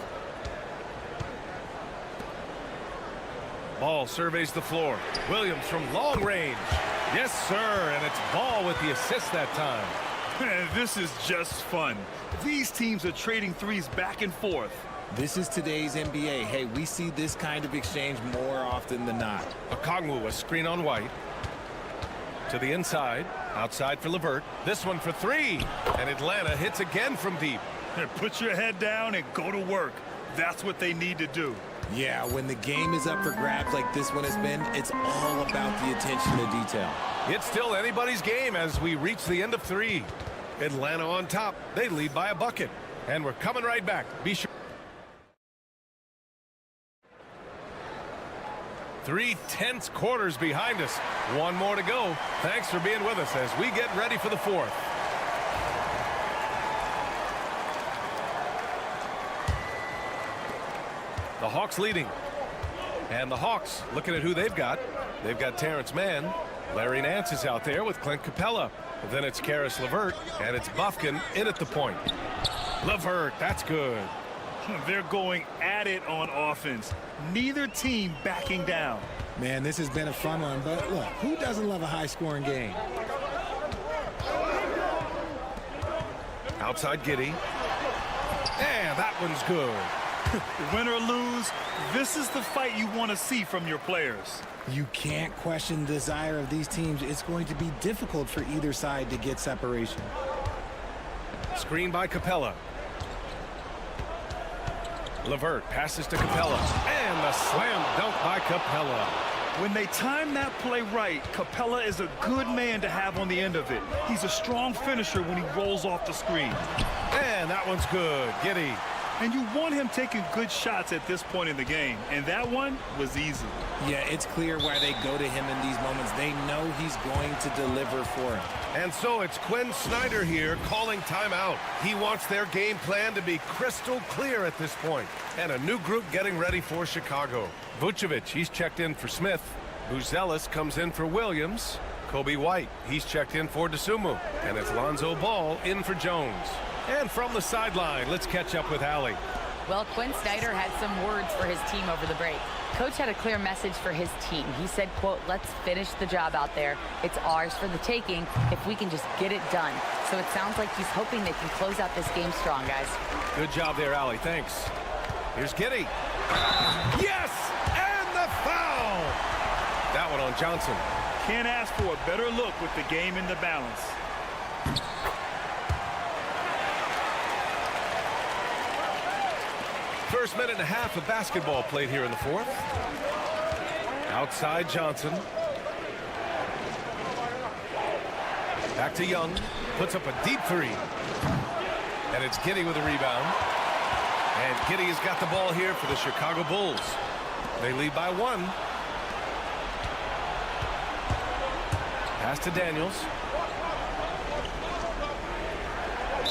Ball surveys the floor. Williams from long range. Yes, sir. And it's Ball with the assist that time. This is just fun. These teams are trading threes back and forth. This is today's NBA. Hey, we see this kind of exchange more often than not. Okongwu, a screen on White. To the inside. Outside for LeVert. This one for 3. And Atlanta hits again from deep. Put your head down and go to work. That's what they need to do. Yeah, when the game is up for grabs like this one has been, it's all about the attention to detail. It's still anybody's game as we reach the end of 3. Atlanta on top. They lead by a bucket. And we're coming right back. Be sure. 3 tense quarters behind us. One more to go. Thanks for being with us as we get ready for the fourth. The Hawks leading. And the Hawks looking at who they've got. They've got Terrence Mann. Larry Nance is out there with Clint Capella. Then it's Karis LeVert, and it's Bufkin in at the point. LeVert, that's good. They're going at it on offense. Neither team backing down. Man, this has been a fun one, but look, who doesn't love a high-scoring game? Outside Giddey. And that one's good. Win or lose, this is the fight you want to see from your players. You can't question the desire of these teams. It's going to be difficult for either side to get separation. Screen by Capella. LeVert passes to Capella. And the slam dunk by Capella. When they time that play right, Capella is a good man to have on the end of it. He's a strong finisher when he rolls off the screen. And that one's good. Giddey. And you want him taking good shots at this point in the game. And that one was easy. Yeah, it's clear why they go to him in these moments. They know he's going to deliver for him. And so it's Quinn Snyder here calling timeout. He wants their game plan to be crystal clear at this point. And a new group getting ready for Chicago. Vucevic, he's checked in for Smith. Buzelis comes in for Williams. Kobe White, he's checked in for DeSumo. And it's Lonzo Ball in for Jones. And from the sideline, let's catch up with Allie. Well, Quinn Snyder had some words for his team over the break. Coach had a clear message for his team. He said, quote, let's finish the job out there. It's ours for the taking if we can just get it done. So it sounds like he's hoping they can close out this game strong, guys. Good job there, Allie. Thanks. Here's Giddey. Yes! And the foul! That one on Johnson. Can't ask for a better look with the game in the balance. First minute and a half of basketball played here in the fourth. Outside Johnson. Back to Young. Puts up a deep three. And it's Giddey with a rebound. And Giddey has got the ball here for the Chicago Bulls. They lead by 1. Pass to Daniels.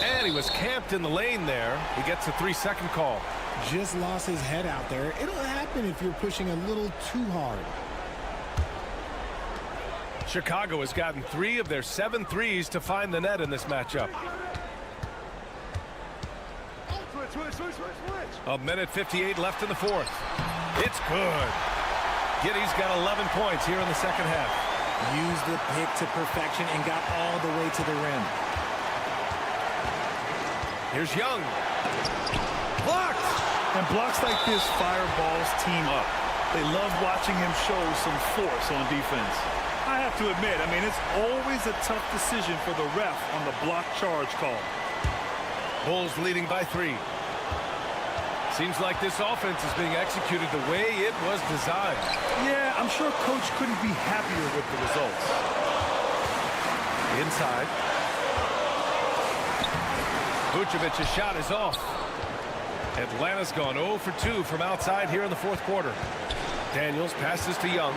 And he was camped in the lane there. He gets a 3-second call. Just lost his head out there. It'll happen if you're pushing a little too hard. Chicago has gotten 3 of their 7 threes to find the net in this matchup. A minute 58 left in the fourth. It's good. Giddey's got 11 points here in the second half. Used the pick to perfection and got all the way to the rim. Here's Young. Blocked. And blocks like this fire Ball's team up. They love watching him show some force on defense. I have to admit, I mean, it's always a tough decision for the ref on the block charge call. Bulls leading by 3. Seems like this offense is being executed the way it was designed. Yeah, I'm sure Coach couldn't be happier with the results. Inside. Vucevic's shot is off. Atlanta's gone 0 for 2 from outside here in the fourth quarter. Daniels passes to Young.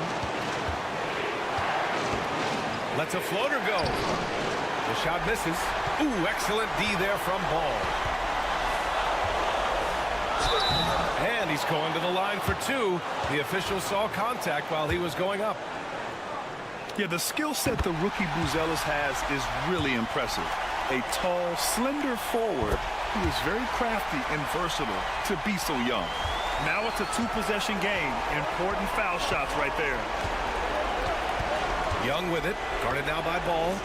Lets a floater go. The shot misses. Ooh, excellent D there from Ball. And he's going to the line for 2. The official saw contact while he was going up. Yeah, the skill set the rookie Buzelis has is really impressive. A tall, slender forward who is very crafty and versatile to be so young. Now it's a 2-possession game. Important foul shots right there. Young with it. Guarded now by Ball.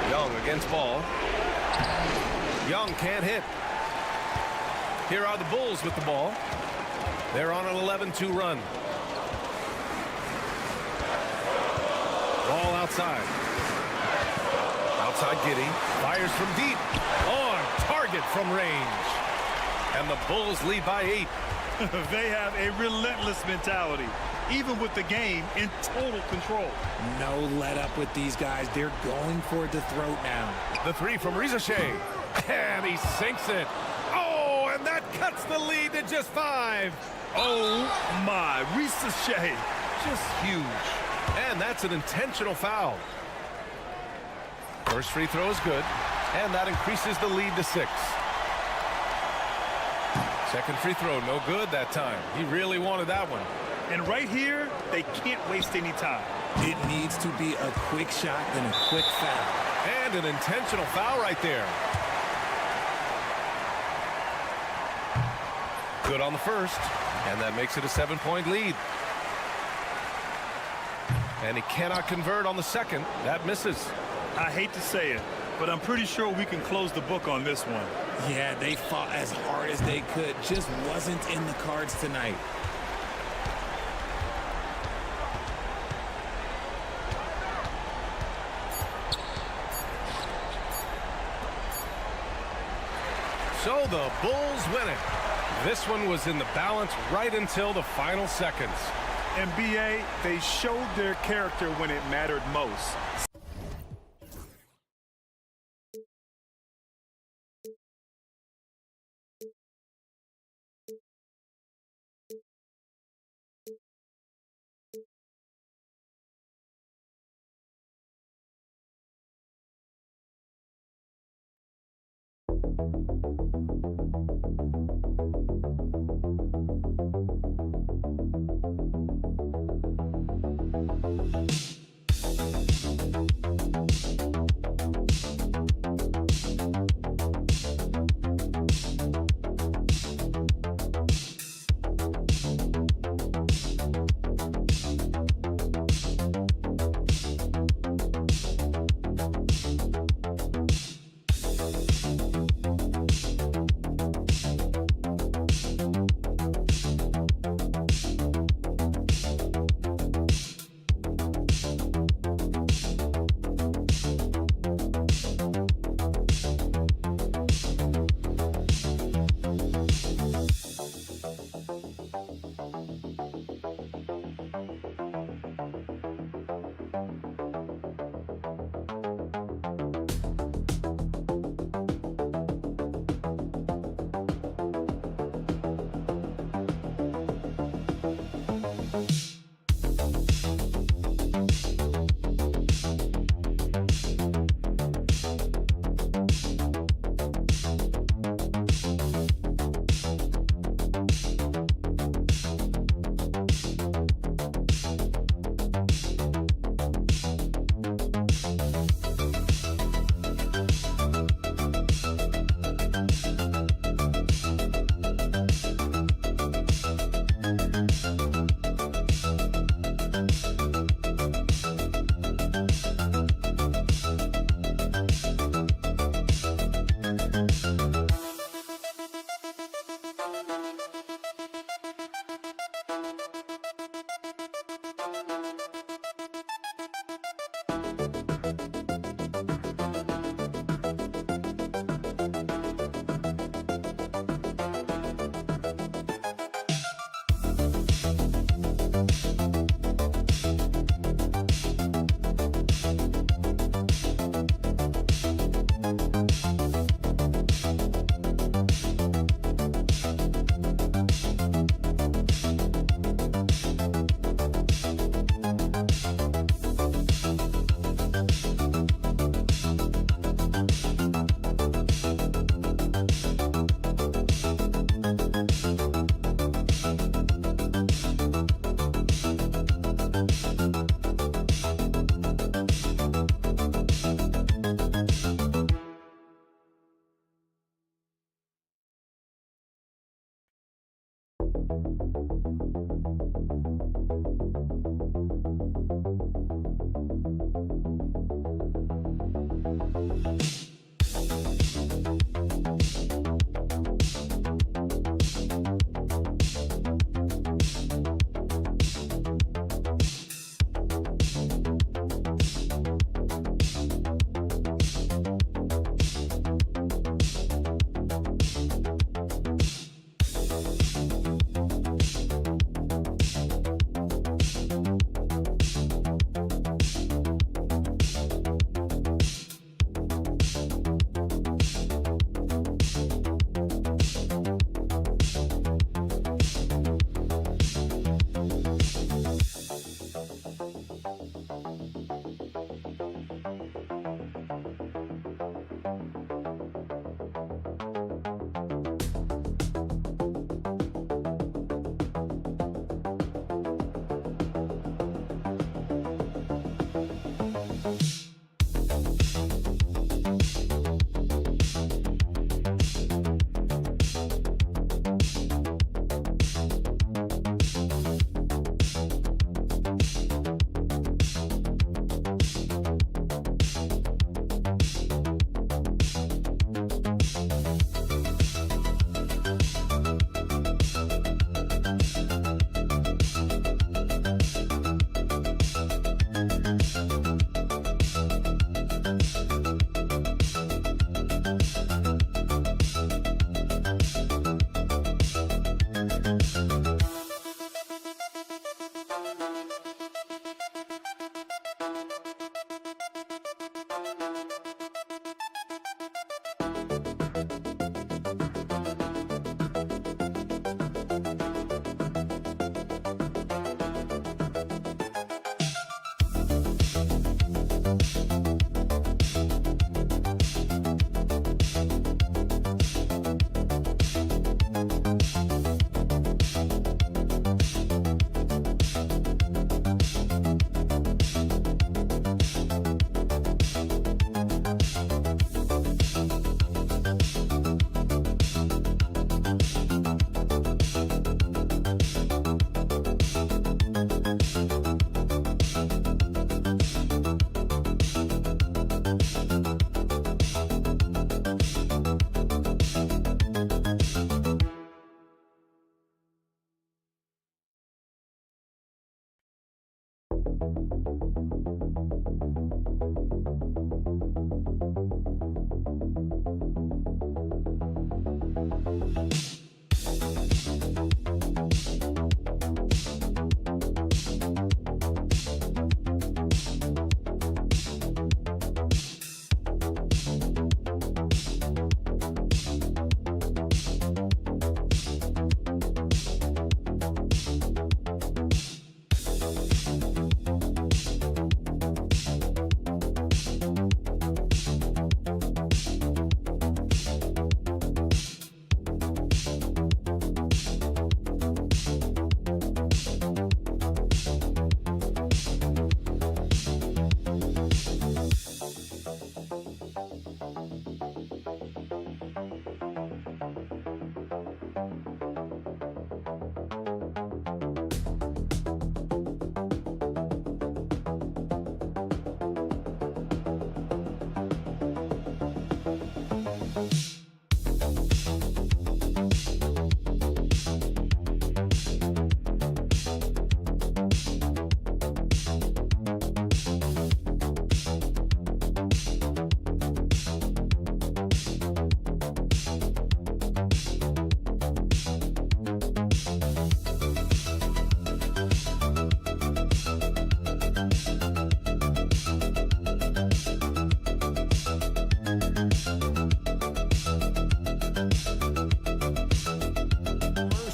Young against Ball. Young can't hit. Here are the Bulls with the ball. They're on an 11-2 run. Ball outside. Outside Giddey. Fires from deep. On target from range. And the Bulls lead by 8. They have a relentless mentality. even with the game in total control. No let up with these guys. They're going for the throat now. The three from Rizashea, and he sinks it. Oh, and that cuts the lead to just 5. Oh my, Rizashea, just huge. And that's an intentional foul. First free throw is good, and that increases the lead to 6. Second free throw, no good that time. He really wanted that one. And right here, they can't waste any time. It needs to be a quick shot and a quick foul. And an intentional foul right there. Good on the first, and that makes it a 7-point lead. And he cannot convert on the second. That misses. I hate to say it, but I'm pretty sure we can close the book on this one. Yeah, they fought as hard as they could. Just wasn't in the cards tonight. So the Bulls win it. This one was in the balance right until the final seconds. And BA, they showed their character when it mattered most.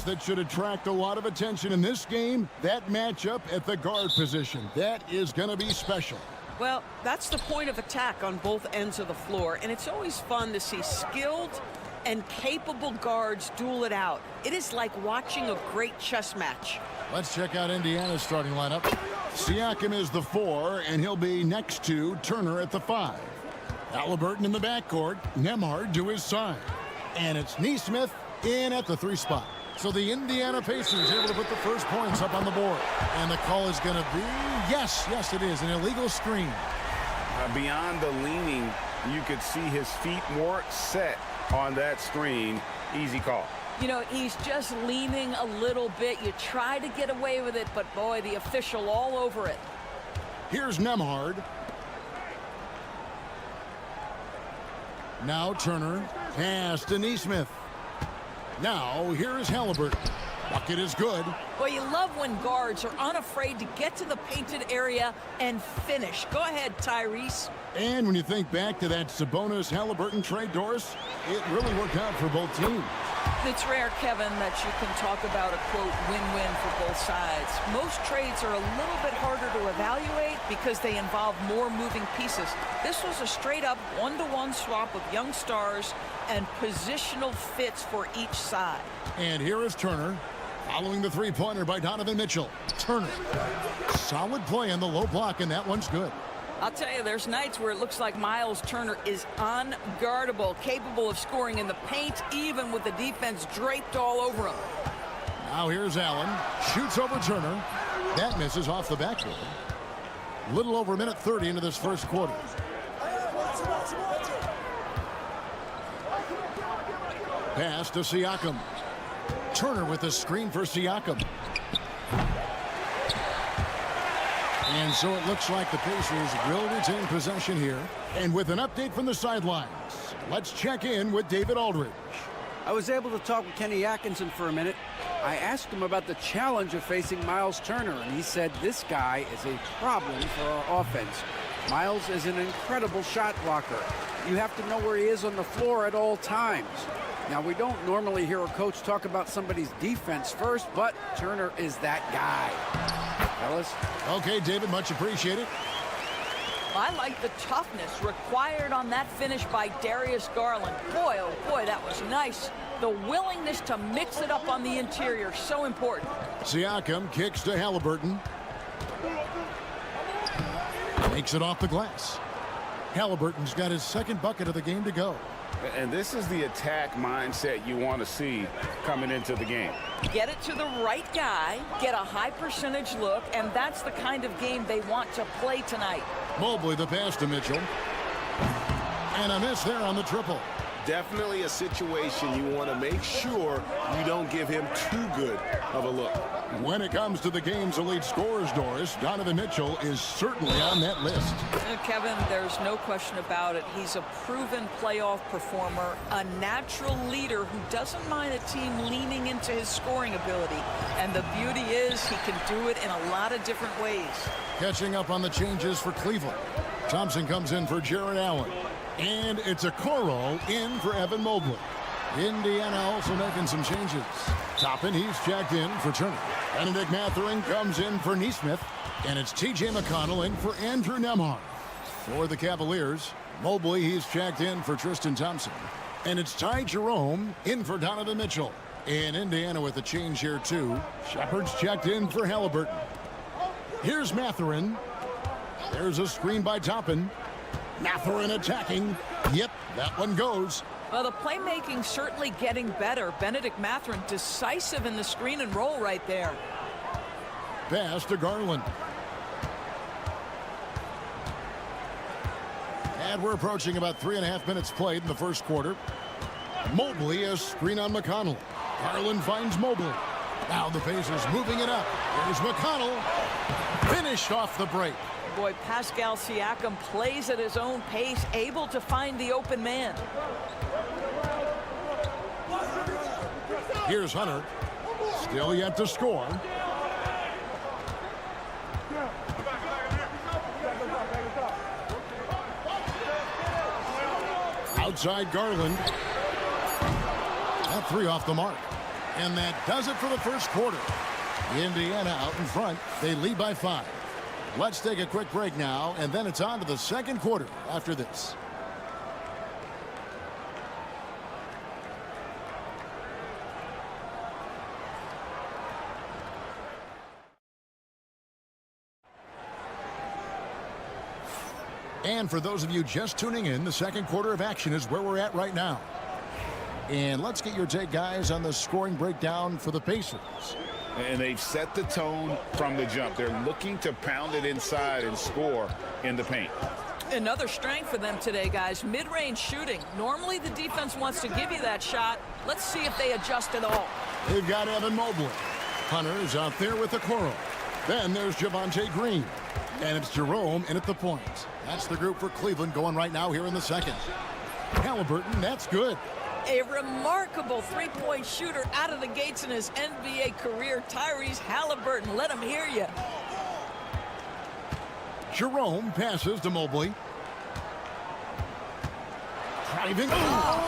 That should attract a lot of attention in this game, that matchup at the guard position. That is going to be special. Well, that's the point of attack on both ends of the floor, and it's always fun to see skilled and capable guards duel it out. It is like watching a great chess match. Let's check out Indiana's starting lineup. Siakam is the 4, and he'll be next to Turner at the 5. Halliburton in the backcourt, Nembhard to his side. And it's Nesmith in at the 3 spot. So the Indiana Pacers able to put the first points up on the board. And the call is going to be, yes, it is, an illegal screen. Beyond the leaning, you could see his feet weren't set on that screen. Easy call. You know, he's just leaning a little bit. You try to get away with it, but boy, the official all over it. Here's Nembhard. Now Turner, pass to Nesmith. Now, here is Halliburton. Bucket is good. Well, you love when guards are unafraid to get to the painted area and finish. Go ahead, Tyrese. And when you think back to that Sabonis-Halliburton trade, Doris, it really worked out for both teams. It's rare, Kevin, that you can talk about a, quote, win-win for both sides. Most trades are a little bit harder to evaluate because they involve more moving pieces. This was a straight-up one-to-one swap of young stars and positional fits for each side. And here is Turner, following the three-pointer by Donovan Mitchell. Turner, solid play on the low block, and that one's good. I'll tell you, there's nights where it looks like Miles Turner is unguardable, capable of scoring in the paint, even with the defense draped all over him. Now here's Allen, shoots over Turner. That misses off the backboard. Little over a minute 30 into this first quarter. Pass to Siakam. Turner with the screen for Siakam. And so it looks like the Pacers will retain possession here. And with an update from the sidelines, let's check in with David Aldridge. I was able to talk with Kenny Atkinson for a minute. I asked him about the challenge of facing Miles Turner, and he said this guy is a problem for our offense. Miles is an incredible shot blocker. You have to know where he is on the floor at all times. Now, we don't normally hear a coach talk about somebody's defense first, but Turner is that guy. Fellas? Okay, David, much appreciated. I like the toughness required on that finish by Darius Garland. Boy, oh boy, that was nice. The willingness to mix it up on the interior, so important. Siakam kicks to Halliburton. Makes it off the glass. Halliburton's got his second bucket of the game to go. And this is the attack mindset you want to see coming into the game. Get it to the right guy, get a high percentage look, and that's the kind of game they want to play tonight. Mobley the pass to Mitchell. And a miss there on the triple. definitely a situation you want to make sure you don't give him too good of a look. When it comes to the game's elite scorers, Doris, Donovan Mitchell is certainly on that list. Kevin, there's no question about it. He's a proven playoff performer, a natural leader who doesn't mind a team leaning into his scoring ability. And the beauty is he can do it in a lot of different ways. Catching up on the changes for Cleveland. Thompson comes in for Jared Allen. And it's a Coro in for Evan Mobley. Indiana also making some changes. Toppin, he's checked in for Turner. Benedict Mathurin comes in for Neesmith. And it's T.J. McConnell in for Andrew Nembhard. For the Cavaliers, Mobley, he's checked in for Tristan Thompson. And it's Ty Jerome in for Donovan Mitchell. In Indiana with a change here, too. Shepard's checked in for Halliburton. Here's Mathurin. There's a screen by Toppin. Mathurin attacking. Yep, that one goes. Well, the playmaking certainly getting better. Benedict Mathurin decisive in the screen and roll right there. Pass to Garland. And we're approaching about 3.5 minutes played in the first quarter. Mobley, a screen on McConnell. Garland finds Mobley. Now the Pacers moving it up. Here's McConnell. Finished off the break. Boy, Pascal Siakam plays at his own pace, able to find the open man. Here's Hunter. Still yet to score. Outside Garland. That three off the mark. And that does it for the first quarter. Indiana out in front. They lead by 5. Let's take a quick break now, and then it's on to the second quarter after this. And for those of you just tuning in, the second quarter of action is where we're at right now. And let's get your take, guys, on the scoring breakdown for the Pacers. And they've set the tone from the jump. They're looking to pound it inside and score in the paint. Another strength for them today, guys. Mid-range shooting. Normally the defense wants to give you that shot. Let's see if they adjust at all. They've got Evan Mobley. Hunter is out there with the Coro. Then there's Javonte Green. And it's Jerome in at the point. That's the group for Cleveland going right now here in the second. Halliburton, that's good. A remarkable three-point shooter out of the gates in his NBA career, Tyrese Halliburton. Let him hear you. Jerome passes to Mobley. Driving. Wow.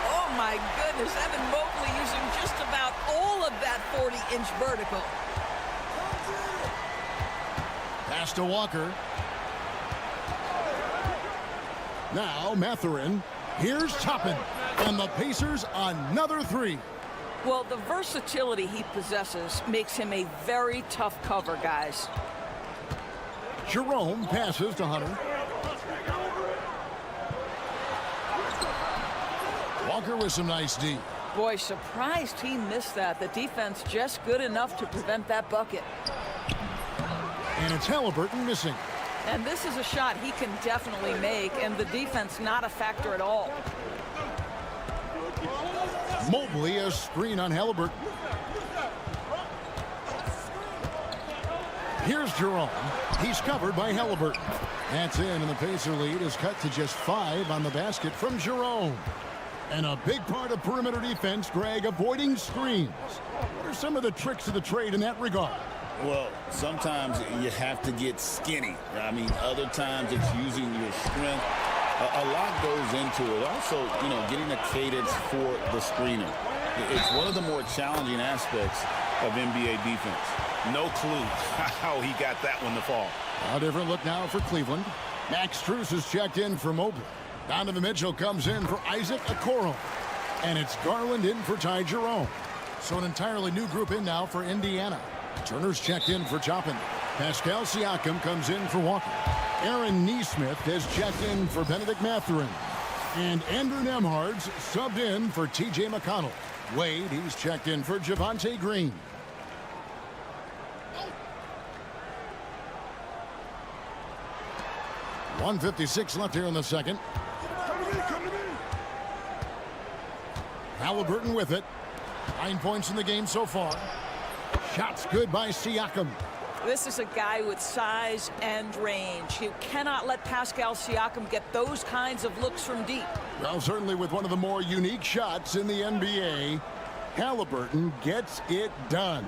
Oh, my goodness. Evan Mobley using just about all of that 40-inch vertical. Pass to Walker. Now Mathurin. Here's Toppin. And the Pacers another three. Well, the versatility he possesses makes him a very tough cover, guys. Jerome passes to Hunter. Walker with some nice D. Boy, surprised he missed that. The defense just good enough to prevent that bucket. And it's Halliburton missing. And this is a shot he can definitely make, and the defense not a factor at all. Mobley, a screen on Halliburton. Here's Jerome. He's covered by Halliburton. That's in, and the Pacer lead is cut to just 5 on the basket from Jerome. And a big part of perimeter defense, Greg, avoiding screens. What are some of the tricks of the trade in that regard? Well, sometimes you have to get skinny. I mean, other times it's using your strength. A lot goes into it. Also, you know, getting a cadence for the screener. It's one of the more challenging aspects of NBA defense. No clue how he got that one to fall. A different look now for Cleveland. Max Strus is checked in for Mobley. Donovan Mitchell comes in for Isaac Okoro. And it's Garland in for Ty Jerome. So an entirely new group in now for Indiana. Turner's checked in for Toppin. Pascal Siakam comes in for Walker. Aaron Neesmith has checked in for Benedict Mathurin. And Andrew Nembhard's subbed in for T.J. McConnell. Wade, he's checked in for Javonte Green. .156 left here in the second. Halliburton with it. 9 points in the game so far. Shots good by Siakam. This is a guy with size and range. You cannot let Pascal Siakam get those kinds of looks from deep. Well, certainly with one of the more unique shots in the NBA, Halliburton gets it done.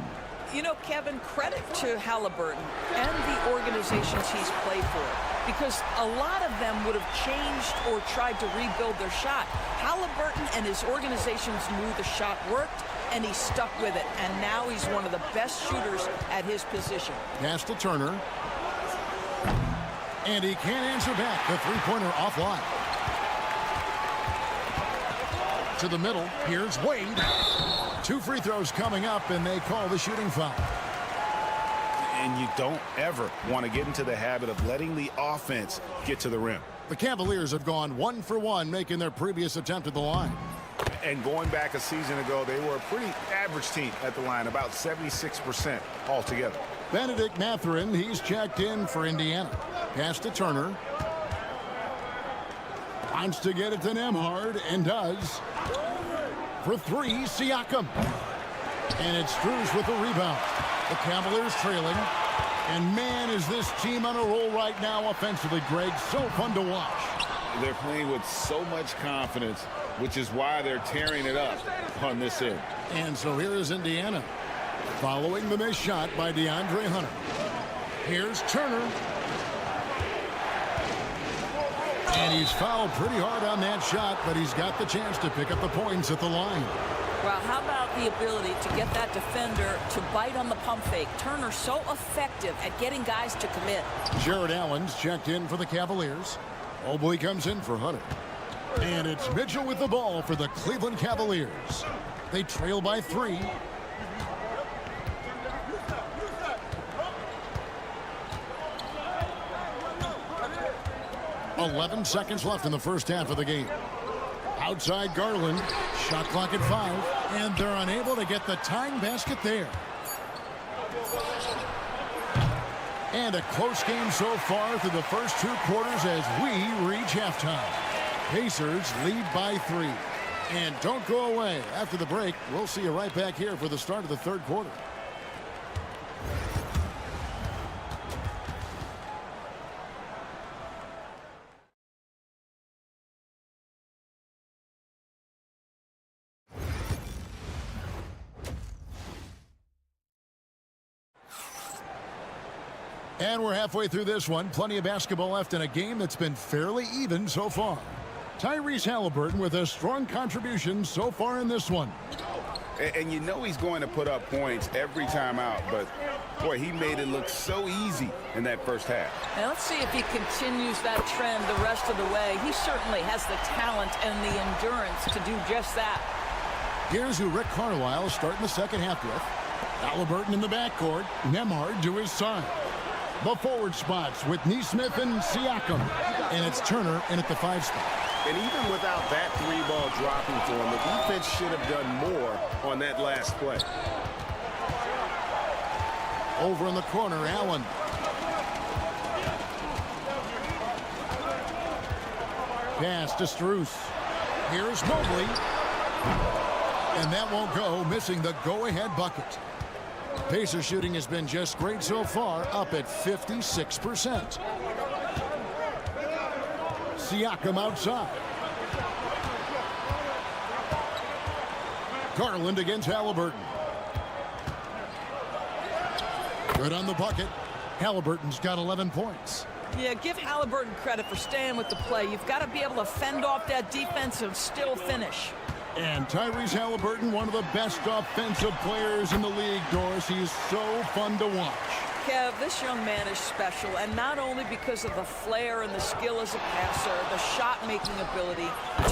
You know, Kevin, credit to Halliburton and the organizations he's played for, because a lot of them would have changed or tried to rebuild their shot. Halliburton and his organizations knew the shot worked, and he stuck with it. And now he's one of the best shooters at his position. Pass to Turner. And he can't answer back. The three-pointer offline. To the middle. Here's Wade. 2 free throws coming up, and they call the shooting foul. And you don't ever want to get into the habit of letting the offense get to the rim. The Cavaliers have gone 1 for 1, making their previous attempt at the line. And going back a season ago, they were a pretty average team at the line, about 76% altogether. Benedict Mathurin, he's checked in for Indiana. Pass to Turner. Wants to get it to Nembhard, and does. For 3, Siakam. And it's Strus with the rebound. The Cavaliers trailing. And man, is this team on a roll right now offensively, Greg. So fun to watch. They're playing with so much confidence, which is why they're tearing it up on this end. And so here is Indiana, following the missed shot by DeAndre Hunter. Here's Turner. And he's fouled pretty hard on that shot, but he's got the chance to pick up the points at the line. Well, how about the ability to get that defender to bite on the pump fake? Turner's so effective at getting guys to commit. Jared Allen's checked in for the Cavaliers. Mobley comes in for Hunter. And it's Mitchell with the ball for the Cleveland Cavaliers. They trail by 3. .11 seconds left in the first half of the game. Outside Garland. Shot clock at 5. And they're unable to get the tying basket there. And a close game so far through the first 2 quarters as we reach halftime. Pacers lead by 3. And don't go away. After the break, we'll see you right back here for the start of the third quarter. And we're halfway through this one. Plenty of basketball left in a game that's been fairly even so far. Tyrese Halliburton with a strong contribution so far in this one. And you know he's going to put up points every time out, but boy, he made it look so easy in that first half. Now let's see if he continues that trend the rest of the way. He certainly has the talent and the endurance to do just that. Here's who Rick Carlisle is starting the second half with. Halliburton in the backcourt. Nembhard to his side. The forward spots with Nesmith and Siakam. And it's Turner in at the 5 spot. And even without that 3-ball dropping for him, the defense should have done more on that last play. Over in the corner, Allen. Pass to Strus. Here's Mobley. And that won't go, missing the go-ahead bucket. Pacers shooting has been just great so far, up at 56%. Siakam outside. Garland against Halliburton. Good on the bucket. Halliburton's got 11 points. Yeah, give Halliburton credit for staying with the play. You've got to be able to fend off that defense and still finish. And Tyrese Halliburton, one of the best offensive players in the league, Doris. He is so fun to watch. Kev, this young man is special, and not only because of the flair and the skill as a passer, the shot-making ability.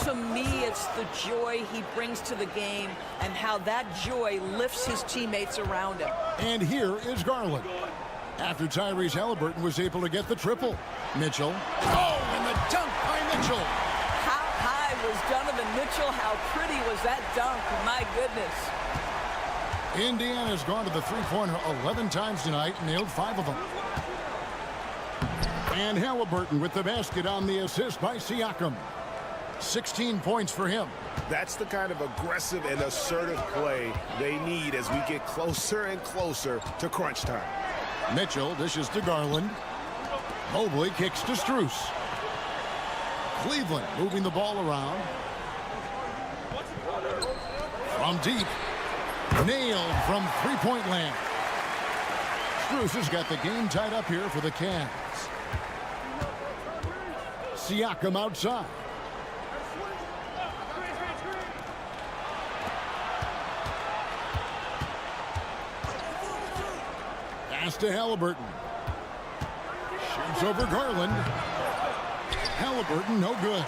To me, it's the joy he brings to the game and how that joy lifts his teammates around him. And here is Garland. After Tyrese Halliburton was able to get the triple. Mitchell. Oh, and the dunk by Mitchell. How high was Donovan Mitchell? How pretty was that dunk? My goodness. Indiana's gone to the three-pointer 11 times tonight, nailed 5 of them. And Halliburton with the basket on the assist by Siakam. 16 points for him. That's the kind of aggressive and assertive play they need as we get closer and closer to crunch time. Mitchell dishes to Garland. Mobley kicks to Strus. Cleveland moving the ball around. From deep. Nailed from three-point land. Strus has got the game tied up here for the Cavs. Siakam outside. Pass to Halliburton. Shoots over Garland. Halliburton, no good.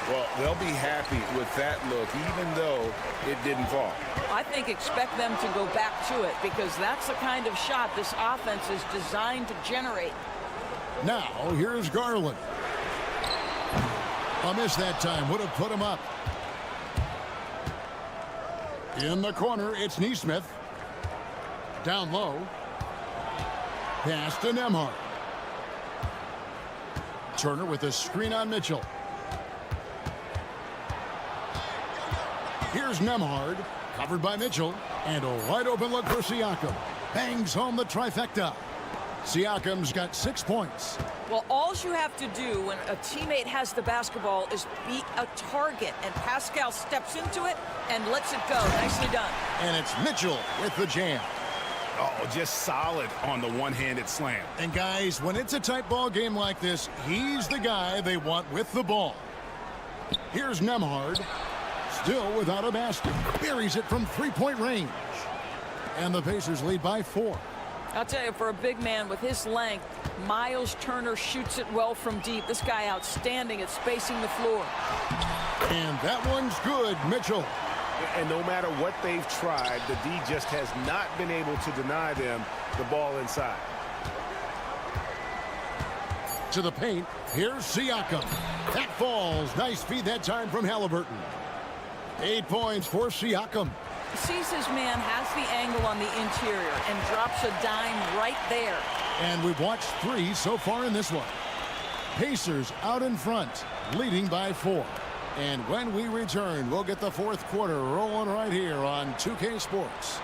Well, they'll be happy with that look, even though it didn't fall. I think expect them to go back to it because that's the kind of shot this offense is designed to generate. Now, here's Garland. A miss that time. Would have put him up. In the corner, it's Neesmith. Down low. Pass to Nembhard. Turner with a screen on Mitchell. Here's Nembhard, covered by Mitchell, and a wide open look for Siakam. Bangs home the trifecta. Siakam's got 6 points. Well, all you have to do when a teammate has the basketball is be a target, and Pascal steps into it and lets it go. Nicely done. And it's Mitchell with the jam. Oh, just solid on the one-handed slam. And guys, when it's a tight ball game like this, he's the guy they want with the ball. Here's Nembhard, still without a basket. Buries it from three-point range. And the Pacers lead by 4. I'll tell you, for a big man with his length, Miles Turner shoots it well from deep. This guy outstanding at spacing the floor. And that one's good, Mitchell. And no matter what they've tried, the D just has not been able to deny them the ball inside. To the paint, here's Siakam. That falls. Nice feed that time from Halliburton. 8 points for Siakam. Sees his man has the angle on the interior and drops a dime right there. And we've watched 3 so far in this one. Pacers out in front, leading by 4. And when we return, we'll get the fourth quarter rolling right here on 2K Sports.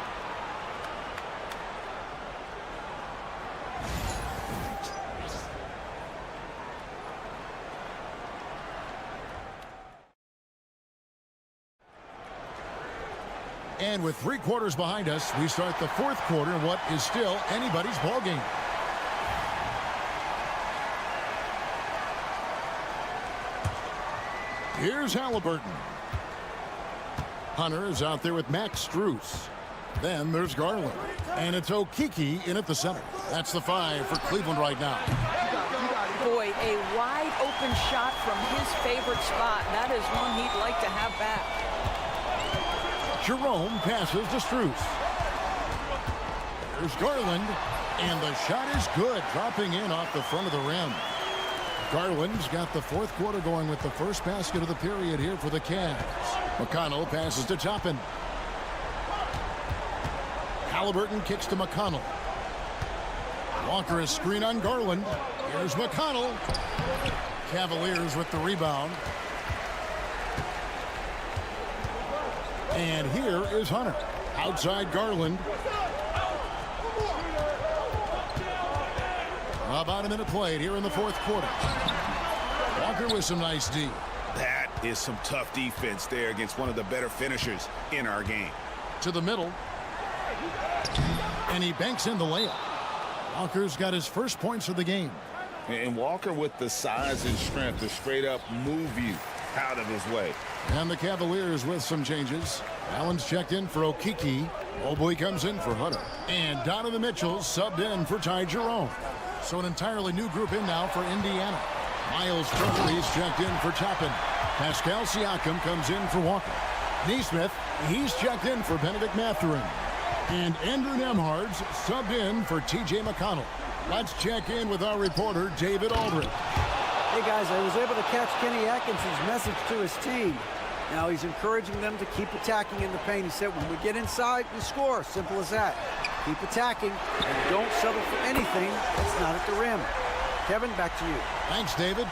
And with 3 quarters behind us, we start the fourth quarter in what is still anybody's ball game. Here's Halliburton. Hunter is out there with Max Strus. Then there's Garland. And it's Okeke in at the center. That's the 5 for Cleveland right now. Boy, a wide open shot from his favorite spot. That is one he'd like to have back. Jerome passes to Strus. There's Garland. And the shot is good, dropping in off the front of the rim. Garland's got the fourth quarter going with the first basket of the period here for the Cavs. McConnell passes to Toppin. Halliburton kicks to McConnell. Walker is screen on Garland. Here's McConnell. Cavaliers with the rebound. And here is Hunter. Outside Garland. About a minute played here in the fourth quarter. Walker with some nice D. That is some tough defense there against one of the better finishers in our game. To the middle. And he banks in the layup. Walker's got his first points of the game. And Walker with the size and strength to straight up move you out of his way. And the Cavaliers with some changes. Allen's checked in for Okeke. Mobley comes in for Hunter. And Donovan Mitchell subbed in for Ty Jerome. So an entirely new group in now for Indiana. Miles Turner, he's checked in for Toppin. Pascal Siakam comes in for Walker. Neesmith, he's checked in for Benedict Mathurin. And Andrew Nembhard's subbed in for T.J. McConnell. Let's check in with our reporter, David Aldridge. Hey, guys, I was able to catch Kenny Atkinson's message to his team. Now he's encouraging them to keep attacking in the paint. He said, when we get inside, we score. Simple as that. Keep attacking and don't settle for anything that's not at the rim. Kevin, back to you. Thanks, David.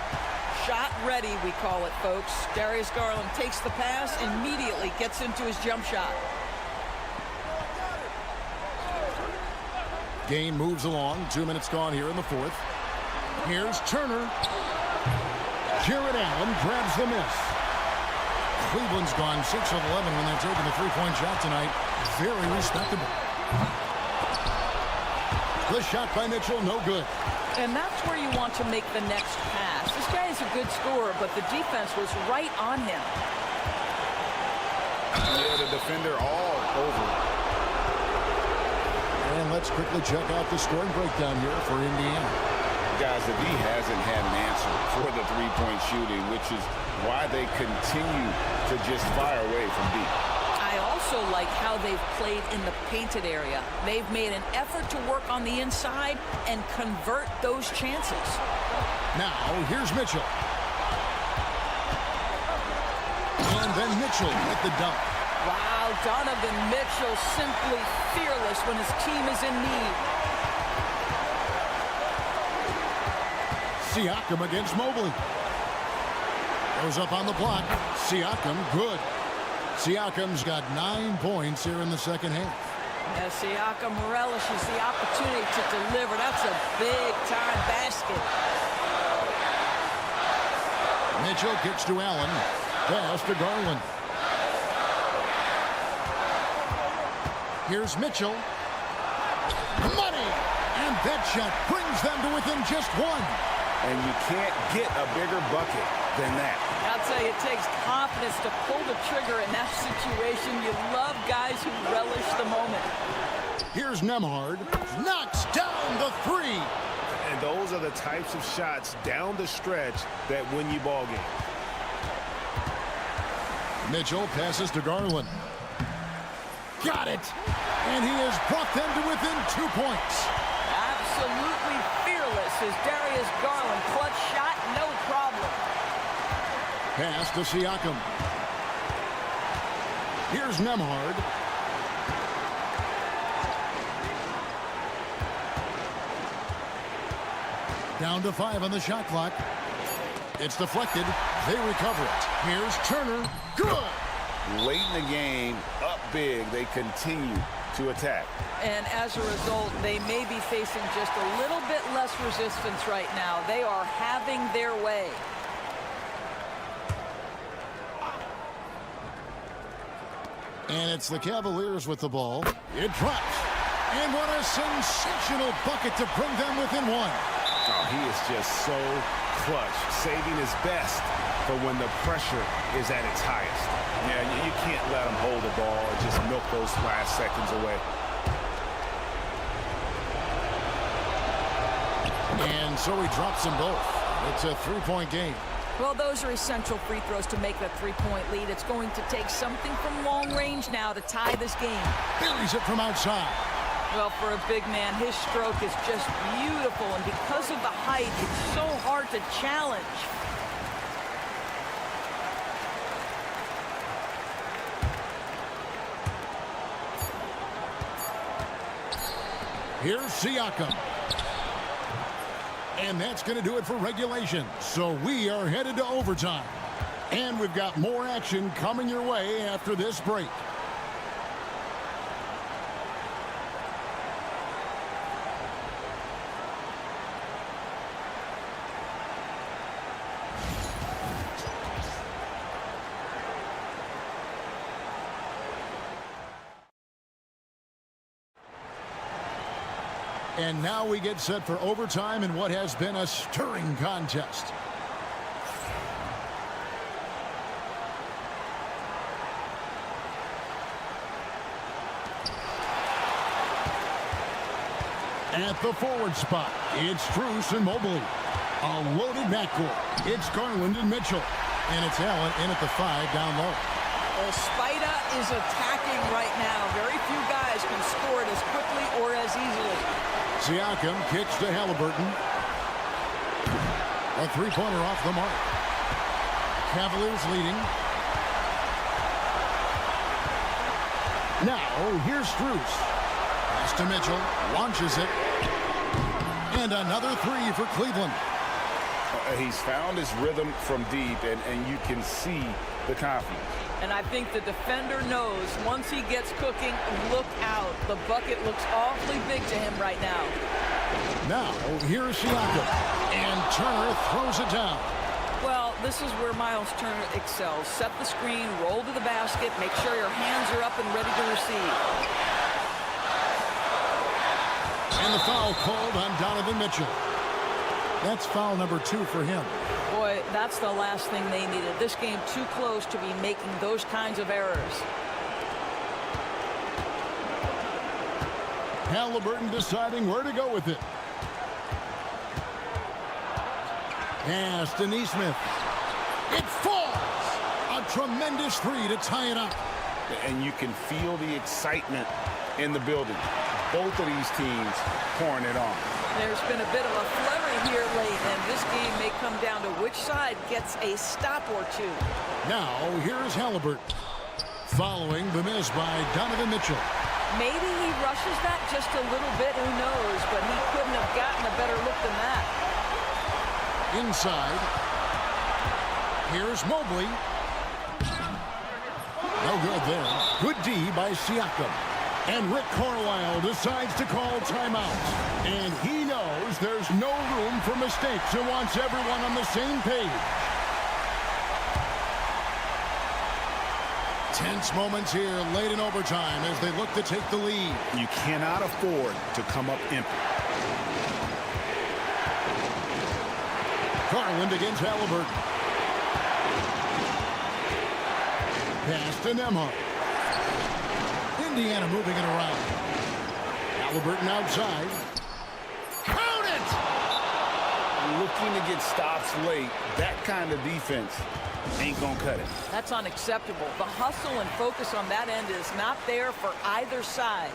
Shot ready, we call it, folks. Darius Garland takes the pass, immediately gets into his jump shot. Game moves along. 2 minutes gone here in the fourth. Here's Turner. Jared Allen grabs the miss. Cleveland's gone 6 of 11 when they're taking the three-point shot tonight. Very respectable. The shot by Mitchell, no good. And that's where you want to make the next pass. This guy is a good scorer, but the defense was right on him. Yeah, the defender all over. And let's quickly check out the scoring breakdown here for Indiana. Guys, the D hasn't had an answer for the three-point shooting, which is why they continue to just fire away from deep. I also like how they've played in the painted area. They've made an effort to work on the inside and convert those chances. Now, here's Mitchell. And then Mitchell with the dunk. Wow, Donovan Mitchell simply fearless when his team is in need. Siakam against Mobley. Goes up on the block. Siakam, good. Siakam's got 9 points here in the second half. As Siakam relishes the opportunity to deliver. That's a big-time basket. Mitchell kicks to Allen. Pass to Garland. Here's Mitchell. Money! And that shot brings them to within just one. And you can't get a bigger bucket than that. I'll tell you, it takes confidence to pull the trigger in that situation. You love guys who relish the moment. Here's Nembhard. Knocks down the three. And those are the types of shots down the stretch that win you ball games. Mitchell passes to Garland. Got it. And he has brought them to within 2 points. Absolutely fearless is Darius Garland. Clutch shot, no problem. Pass to Siakam. Here's Nembhard. Down to 5 on the shot clock. It's deflected. They recover it. Here's Turner. Good. Late in the game, up big, they continue to attack. And as a result, they may be facing just a little bit less resistance right now. They are having their way. And it's the Cavaliers with the ball. It drops. And what a sensational bucket to bring them within one. Oh, he is just so clutch, saving his best for when the pressure is at its highest. Yeah, you can't let him hold the ball and just milk those last seconds away. And so he drops them both. It's a three-point game. Well, those are essential free throws to make that three-point lead. It's going to take something from long range now to tie this game. Buries it from outside. Well, for a big man, his stroke is just beautiful, and because of the height, it's so hard to challenge. Here's Siakam. And that's going to do it for regulation. So we are headed to overtime. And we've got more action coming your way after this break. And now we get set for overtime in what has been a stirring contest. At the forward spot, it's Strus and Mobley. A loaded backcourt. It's Garland and Mitchell. And it's Allen in at the 5 down low. Well, Spida is attacking right now. Very few guys can score it as quickly or as easily. Siakam kicks to Halliburton. A three-pointer off the mark. Cavaliers leading. Now, here's Strus. Pass to Mitchell. Launches it. And another three for Cleveland. He's found his rhythm from deep, and you can see the confidence. And I think the defender knows once he gets cooking, look out. The bucket looks awfully big to him right now. Now, here's Siakam. And Turner throws it down. Well, this is where Miles Turner excels. Set the screen, roll to the basket, make sure your hands are up and ready to receive. And the foul called on Donovan Mitchell. That's foul number 2 for him. Boy, that's the last thing they needed. This game too close to be making those kinds of errors. Halliburton deciding where to go with it. Pass to Neesmith. It falls! A tremendous 3 to tie it up. And you can feel the excitement in the building. Both of these teams pouring it on. There's been a bit of a flurry here late, and this game may come down to which side gets a stop or two. Now, here's Halliburton. Following the miss by Donovan Mitchell. Maybe he rushes that just a little bit, who knows, but he couldn't have gotten a better look than that. Inside. Here's Mobley. No good there. Good D by Siakam. And Rick Carlisle decides to call timeouts. And he knows there's no room for mistakes and wants everyone on the same page. Tense moments here late in overtime as they look to take the lead. You cannot afford to come up empty. Garland against Halliburton. Pass to Nembhard. Indiana moving it around. Halliburton outside. Count it! Looking to get stops late, that kind of defense ain't gonna cut it. That's unacceptable. The hustle and focus on that end is not there for either side.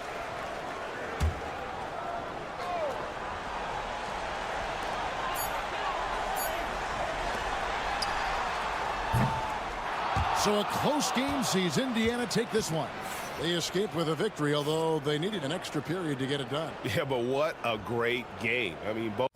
So a close game sees Indiana take this one. They escaped with a victory, although they needed an extra period to get it done. Yeah, but what a great game. I mean, both.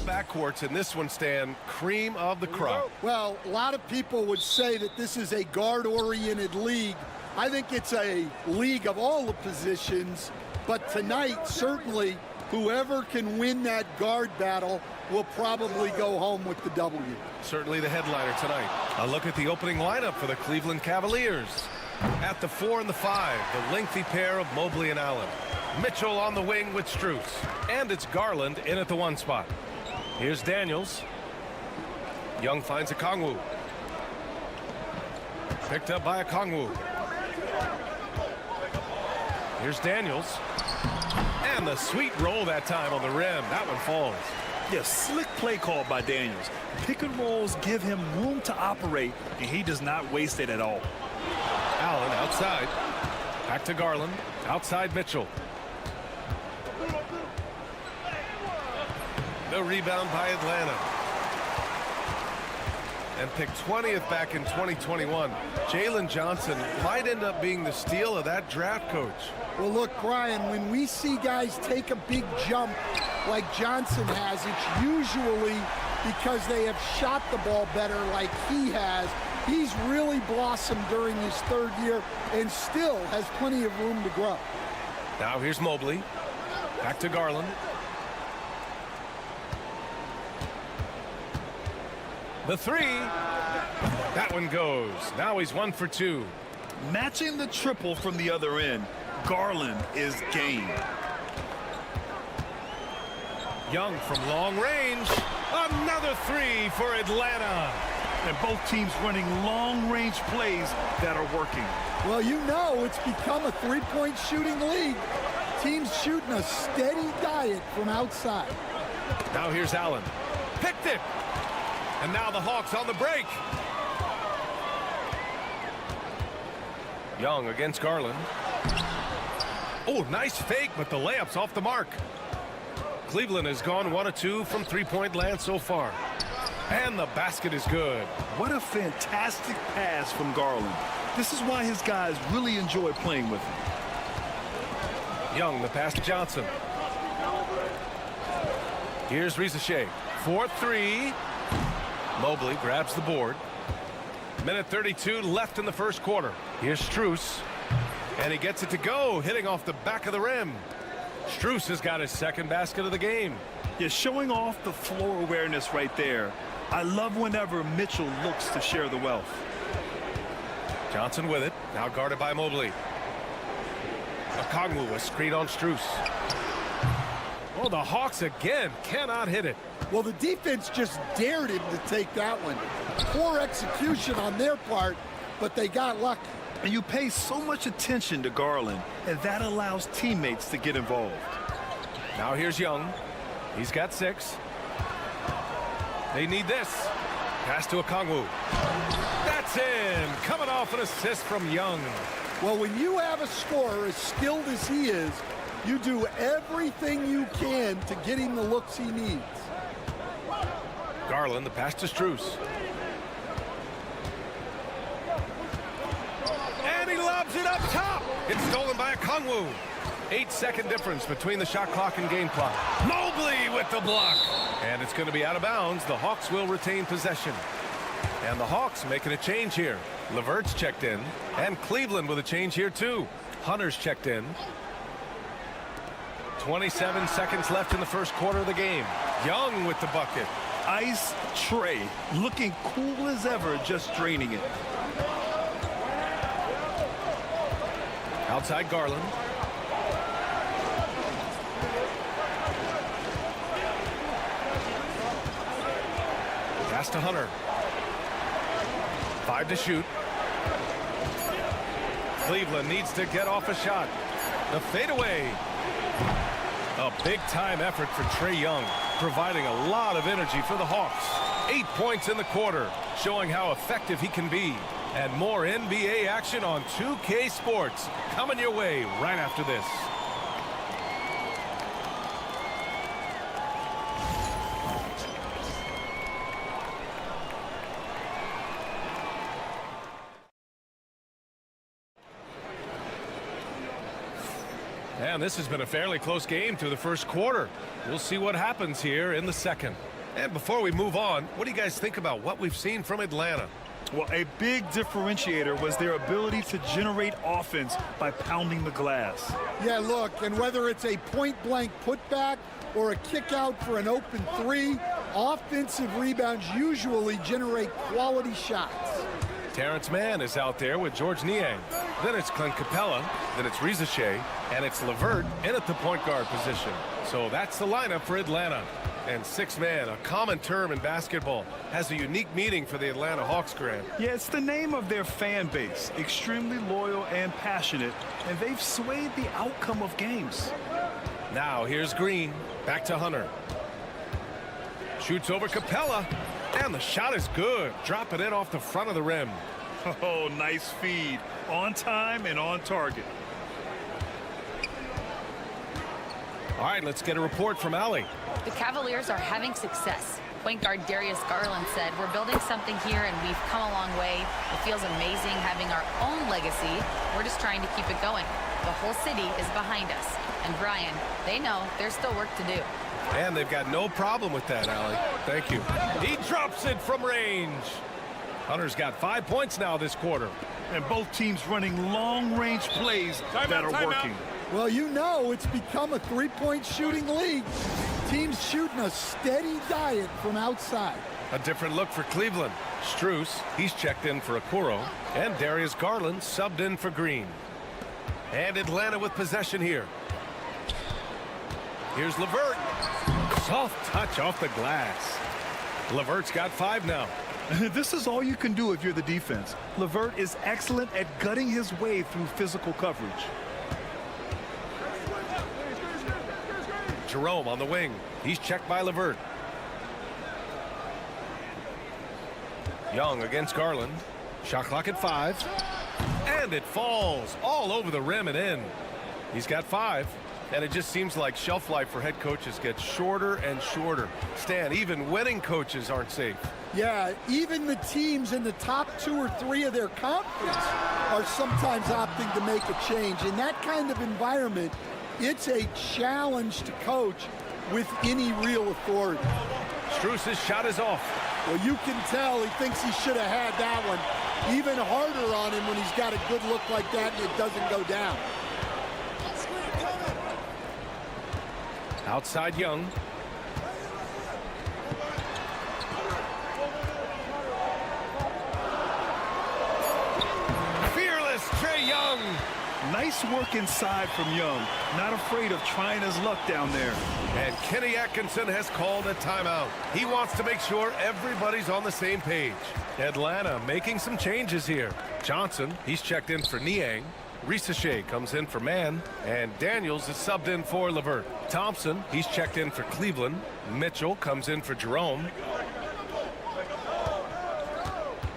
Backcourts in this one, Stan, cream of the crop. Well, a lot of people would say that this is a guard-oriented league. I think it's a league of all the positions, but tonight, certainly, whoever can win that guard battle will probably go home with the W. Certainly the headliner tonight. A look at the opening lineup for the Cleveland Cavaliers. At the 4 and the 5, the lengthy pair of Mobley and Allen. Mitchell on the wing with Strus. And it's Garland in at the 1 spot. Here's Daniels. Young finds Okongwu. Picked up by Okongwu. Here's Daniels. And the sweet roll that time on the rim. That one falls. Yeah, slick play call by Daniels. Pick and rolls give him room to operate, and he does not waste it at all. Allen outside. Back to Garland. Outside Mitchell. The rebound by Atlanta. And picked 20th back in 2021. Jalen Johnson might end up being the steal of that draft, coach. Well, look, Brian, when we see guys take a big jump like Johnson has, it's usually because they have shot the ball better like he has. He's really blossomed during his 3rd year and still has plenty of room to grow. Now here's Mobley. Back to Garland. The 3. That one goes. Now he's 1 for 2. Matching the triple from the other end, Garland is game. Young from long range. Another 3 for Atlanta. And both teams running long-range plays that are working. Well, you know it's become a three-point shooting league. Teams shooting a steady diet from outside. Now here's Allen. Picked it. And now the Hawks on the break. Young against Garland. Oh, nice fake, but the layup's off the mark. Cleveland has gone 1 of 2 from three-point land so far. And the basket is good. What a fantastic pass from Garland. This is why his guys really enjoy playing with him. Young, the pass to Johnson. Here's Rizachet. 4-3. Mobley grabs the board. Minute 32 left in the first quarter. Here's Strus. And he gets it to go, hitting off the back of the rim. Strus has got his 2nd basket of the game. Yeah, showing off the floor awareness right there. I love whenever Mitchell looks to share the wealth. Johnson with it. Now guarded by Mobley. Okongwu, a screen on Strus. Oh, the Hawks again cannot hit it. Well, the defense just dared him to take that one. Poor execution on their part, but they got lucky. And you pay so much attention to Garland, and that allows teammates to get involved. Now here's Young. He's got 6. They need this. Pass to Okongwu. That's in. Coming off an assist from Young. Well, when you have a scorer as skilled as he is, you do everything you can to get him the looks he needs. Garland, the pass to Strus. And he lobs it up top. It's stolen by Okongwu. 8-second difference between the shot clock and game clock. Mobley with the block. And it's going to be out of bounds. The Hawks will retain possession. And the Hawks making a change here. LeVert's checked in. And Cleveland with a change here too. Hunter's checked in. 27 seconds left in the first quarter of the game. Young with the bucket. Ice tray, looking cool as ever, just draining it. Outside Garland. Pass to Hunter. 5 to shoot. Cleveland needs to get off a shot. The fadeaway. A big-time effort for Trae Young, providing a lot of energy for the Hawks. 8 points in the quarter, showing how effective he can be. And more NBA action on 2K Sports coming your way right after this. And this has been a fairly close game through the first quarter. We'll see what happens here in the second. And before we move on, what do you guys think about what we've seen from Atlanta? Well, a big differentiator was their ability to generate offense by pounding the glass. Yeah, look, and whether it's a point-blank putback or a kick out for an open three, offensive rebounds usually generate quality shots. Terrence Mann is out there with George Niang. Then it's Clint Capella. Then it's Rizachet. And it's LeVert in at the point guard position. So that's the lineup for Atlanta. And six-man, a common term in basketball, has a unique meaning for the Atlanta Hawks, Grant. Yeah, it's the name of their fan base. Extremely loyal and passionate. And they've swayed the outcome of games. Now here's Green. Back to Hunter. Shoots over Capella. And the shot is good. Drop it in off the front of the rim. Oh, nice feed. On time and on target. All right, let's get a report from Allie. The Cavaliers are having success. Point guard Darius Garland said, "We're building something here and we've come a long way. It feels amazing having our own legacy. We're just trying to keep it going. The whole city is behind us." And Brian, they know there's still work to do. And they've got no problem with that, Allie. Thank you. He drops it from range. Hunter's got 5 points now this quarter. And both teams running long-range plays that are working. Well, you know it's become a three-point shooting league. Teams shooting a steady diet from outside. A different look for Cleveland. Strus, he's checked in for Okoro. And Darius Garland subbed in for Green. And Atlanta with possession here. Here's LeVert. Soft touch off the glass. LeVert's got 5 now. This is all you can do if you're the defense. LeVert is excellent at gutting his way through physical coverage. Jerome on the wing. He's checked by LeVert. Young against Garland. Shot clock at 5. And it falls all over the rim and in. He's got 5. And it just seems like shelf life for head coaches gets shorter and shorter. Stan, even winning coaches aren't safe. Yeah, even the teams in the top 2 or 3 of their conference are sometimes opting to make a change. In that kind of environment, it's a challenge to coach with any real authority. Strus's shot is off. Well, you can tell he thinks he should have had that one. Even harder on him when he's got a good look like that and it doesn't go down. Outside Young. Fearless Trae Young. Nice work inside from Young. Not afraid of trying his luck down there. And Kenny Atkinson has called a timeout. He wants to make sure everybody's on the same page. Atlanta making some changes here. Johnson, he's checked in for Niang. Rizachet comes in for Mann, and Daniels is subbed in for LeVert. Thompson, he's checked in for Cleveland. Mitchell comes in for Jerome.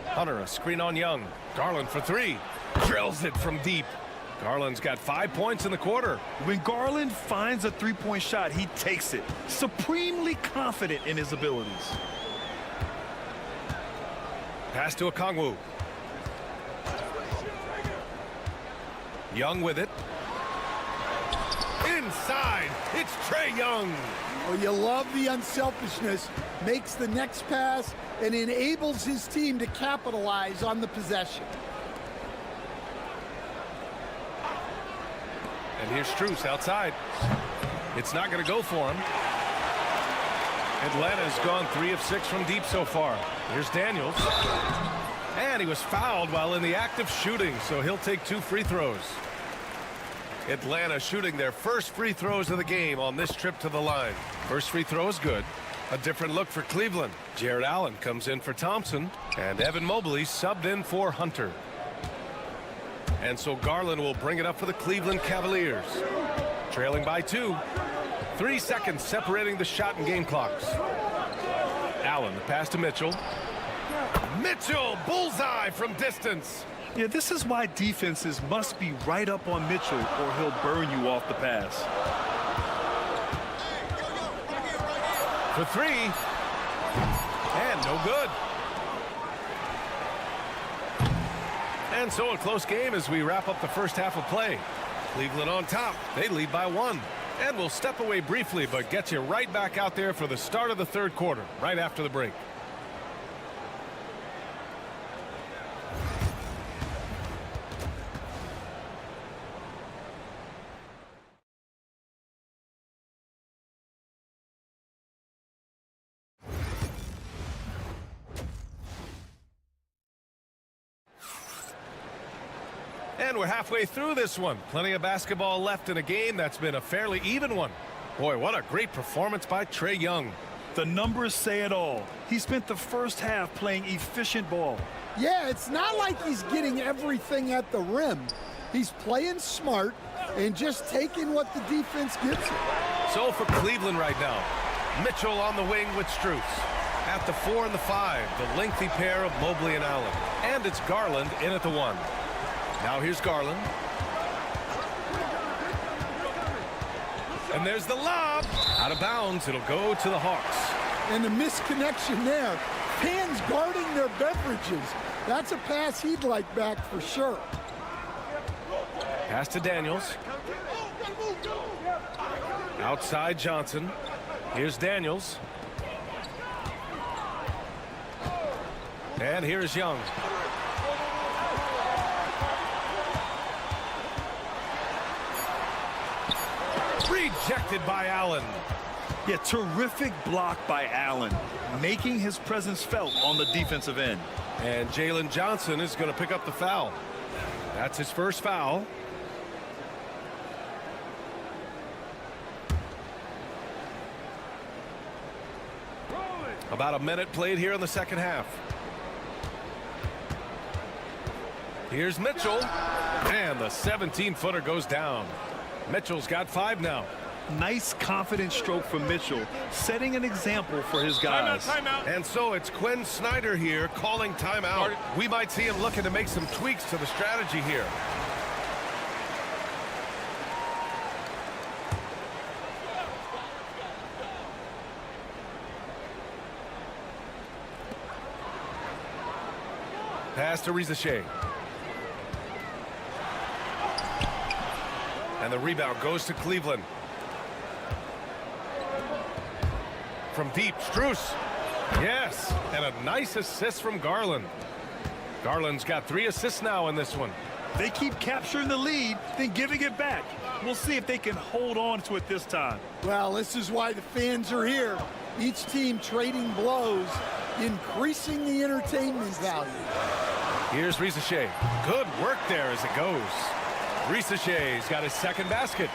Hunter, a screen on Young. Garland for 3. Drills it from deep. Garland's got 5 points in the quarter. When Garland finds a three-point shot, he takes it. Supremely confident in his abilities. Pass to Okongwu. Young with it. Inside, it's Trae Young. Oh, you love the unselfishness. Makes the next pass and enables his team to capitalize on the possession. And here's Strus outside. It's not going to go for him. Atlanta's gone 3 of 6 from deep so far. Here's Daniels. And he was fouled while in the act of shooting, so he'll take 2 free throws. Atlanta shooting their first free throws of the game on this trip to the line. First free throw is good. A different look for Cleveland. Jared Allen comes in for Thompson, and Evan Mobley subbed in for Hunter. And so Garland will bring it up for the Cleveland Cavaliers. Trailing by 2. 3 seconds separating the shot and game clocks. Allen, the pass to Mitchell. Mitchell, bullseye from distance. Yeah, this is why defenses must be right up on Mitchell or he'll burn you off the pass. For 3. And no good. And so a close game as we wrap up the first half of play. Cleveland on top. They lead by 1. And we'll step away briefly, but get you right back out there for the start of the third quarter, right after the break. And we're halfway through this one. Plenty of basketball left in a game that's been a fairly even one. Boy, what a great performance by Trae Young. The numbers say it all. He spent the first half playing efficient ball. Yeah, it's not like he's getting everything at the rim. He's playing smart and just taking what the defense gives him. So for Cleveland right now, Mitchell on the wing with Strus. At the 4 and the 5, the lengthy pair of Mobley and Allen. And it's Garland in at the 1. Now here's Garland. And there's the lob. Out of bounds. It'll go to the Hawks. And the misconnection there. Fans guarding their beverages. That's a pass he'd like back for sure. Pass to Daniels. Outside Johnson. Here's Daniels. And here's Young. Rejected by Allen. Yeah, terrific block by Allen, making his presence felt on the defensive end. And Jalen Johnson is going to pick up the foul. That's his first foul. About a minute played here in the second half. Here's Mitchell. And the 17-footer goes down. Mitchell's got 5 now. Nice confident stroke from Mitchell, setting an example for his guys. Timeout. And so it's Quinn Snyder here calling timeout. We might see him looking to make some tweaks to the strategy here. Pass to Rizachet. And the rebound goes to Cleveland. From deep, Strus. Yes, and a nice assist from Garland. Garland's got 3 assists now in this one. They keep capturing the lead, then giving it back. We'll see if they can hold on to it this time. Well, this is why the fans are here. Each team trading blows, increasing the entertainment value. Here's Rizachet. Good work there as it goes. Risachet's got his second basket.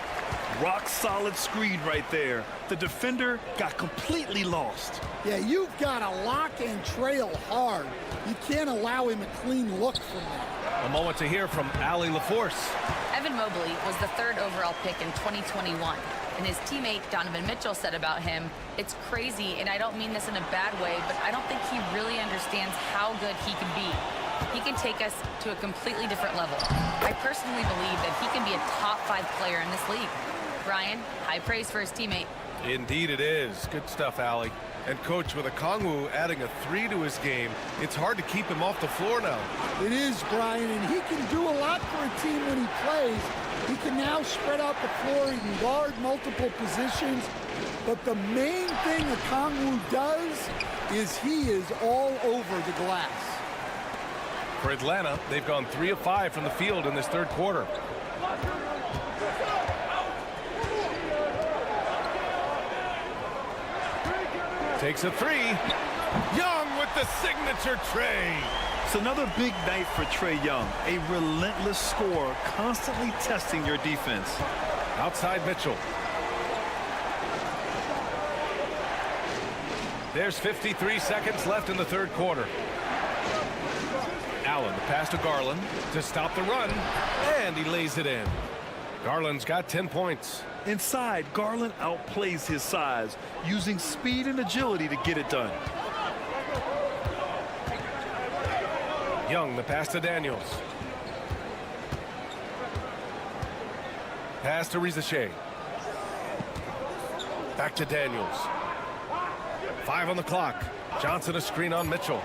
Rock solid screen right there. The defender got completely lost. Yeah, you've got to lock and trail hard. You can't allow him a clean look from that. A moment to hear from Allie LaForce. Evan Mobley was the 3rd overall pick in 2021. And his teammate Donovan Mitchell said about him, "It's crazy, and I don't mean this in a bad way, but I don't think he really understands how good he can be. He can take us to a completely different level. I personally believe that he can be a top 5 player in this league." Brian, high praise for his teammate. Indeed it is. Good stuff, Allie. And Coach, with Okongwu adding a 3 to his game, it's hard to keep him off the floor now. It is, Brian, and he can do a lot for a team when he plays. He can now spread out the floor. He can guard multiple positions. But the main thing that Kongwu does is he is all over the glass. For Atlanta, they've gone 3 of 5 from the field in this third quarter. Takes a three. Young with the signature tray. It's another big night for Trae Young. A relentless scorer, constantly testing your defense. Outside Mitchell. There's 53 seconds left in the third quarter. Allen, the pass to Garland to stop the run, and he lays it in. Garland's got 10 points. Inside, Garland outplays his size, using speed and agility to get it done. Young, the pass to Daniels. Pass to Rizachet. Back to Daniels. 5 on the clock. Johnson a screen on Mitchell.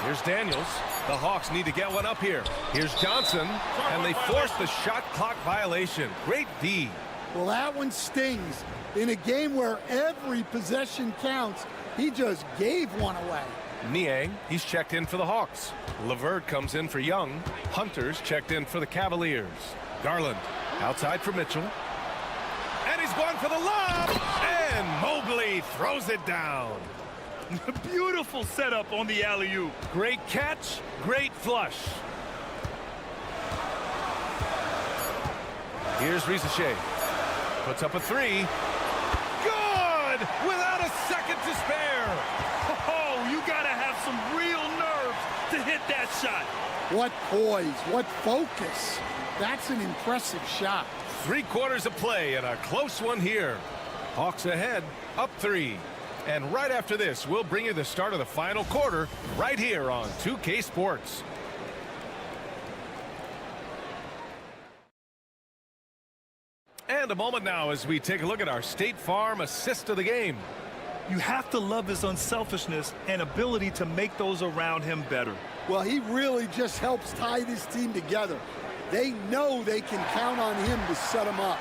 Here's Daniels. The Hawks need to get one up here. Here's Johnson, and they force the shot clock violation. Great D. Well, that one stings. In a game where every possession counts, he just gave one away. Niang, he's checked in for the Hawks. LeVert comes in for Young. Hunter's checked in for the Cavaliers. Garland outside for Mitchell. And he's going for the lob. And Mobley throws it down. Beautiful setup on the alley-oop. Great catch, great flush. Here's Rizachet. Puts up a three. Good! Without a second to spare. Oh, you gotta have some real nerves to hit that shot. What poise, what focus. That's an impressive shot. 3 quarters of play and a close one here. Hawks ahead, up 3. And right after this, we'll bring you the start of the final quarter right here on 2K Sports. And a moment now as we take a look at our State Farm assist of the game. You have to love his unselfishness and ability to make those around him better. Well, he really just helps tie this team together. They know they can count on him to set them up.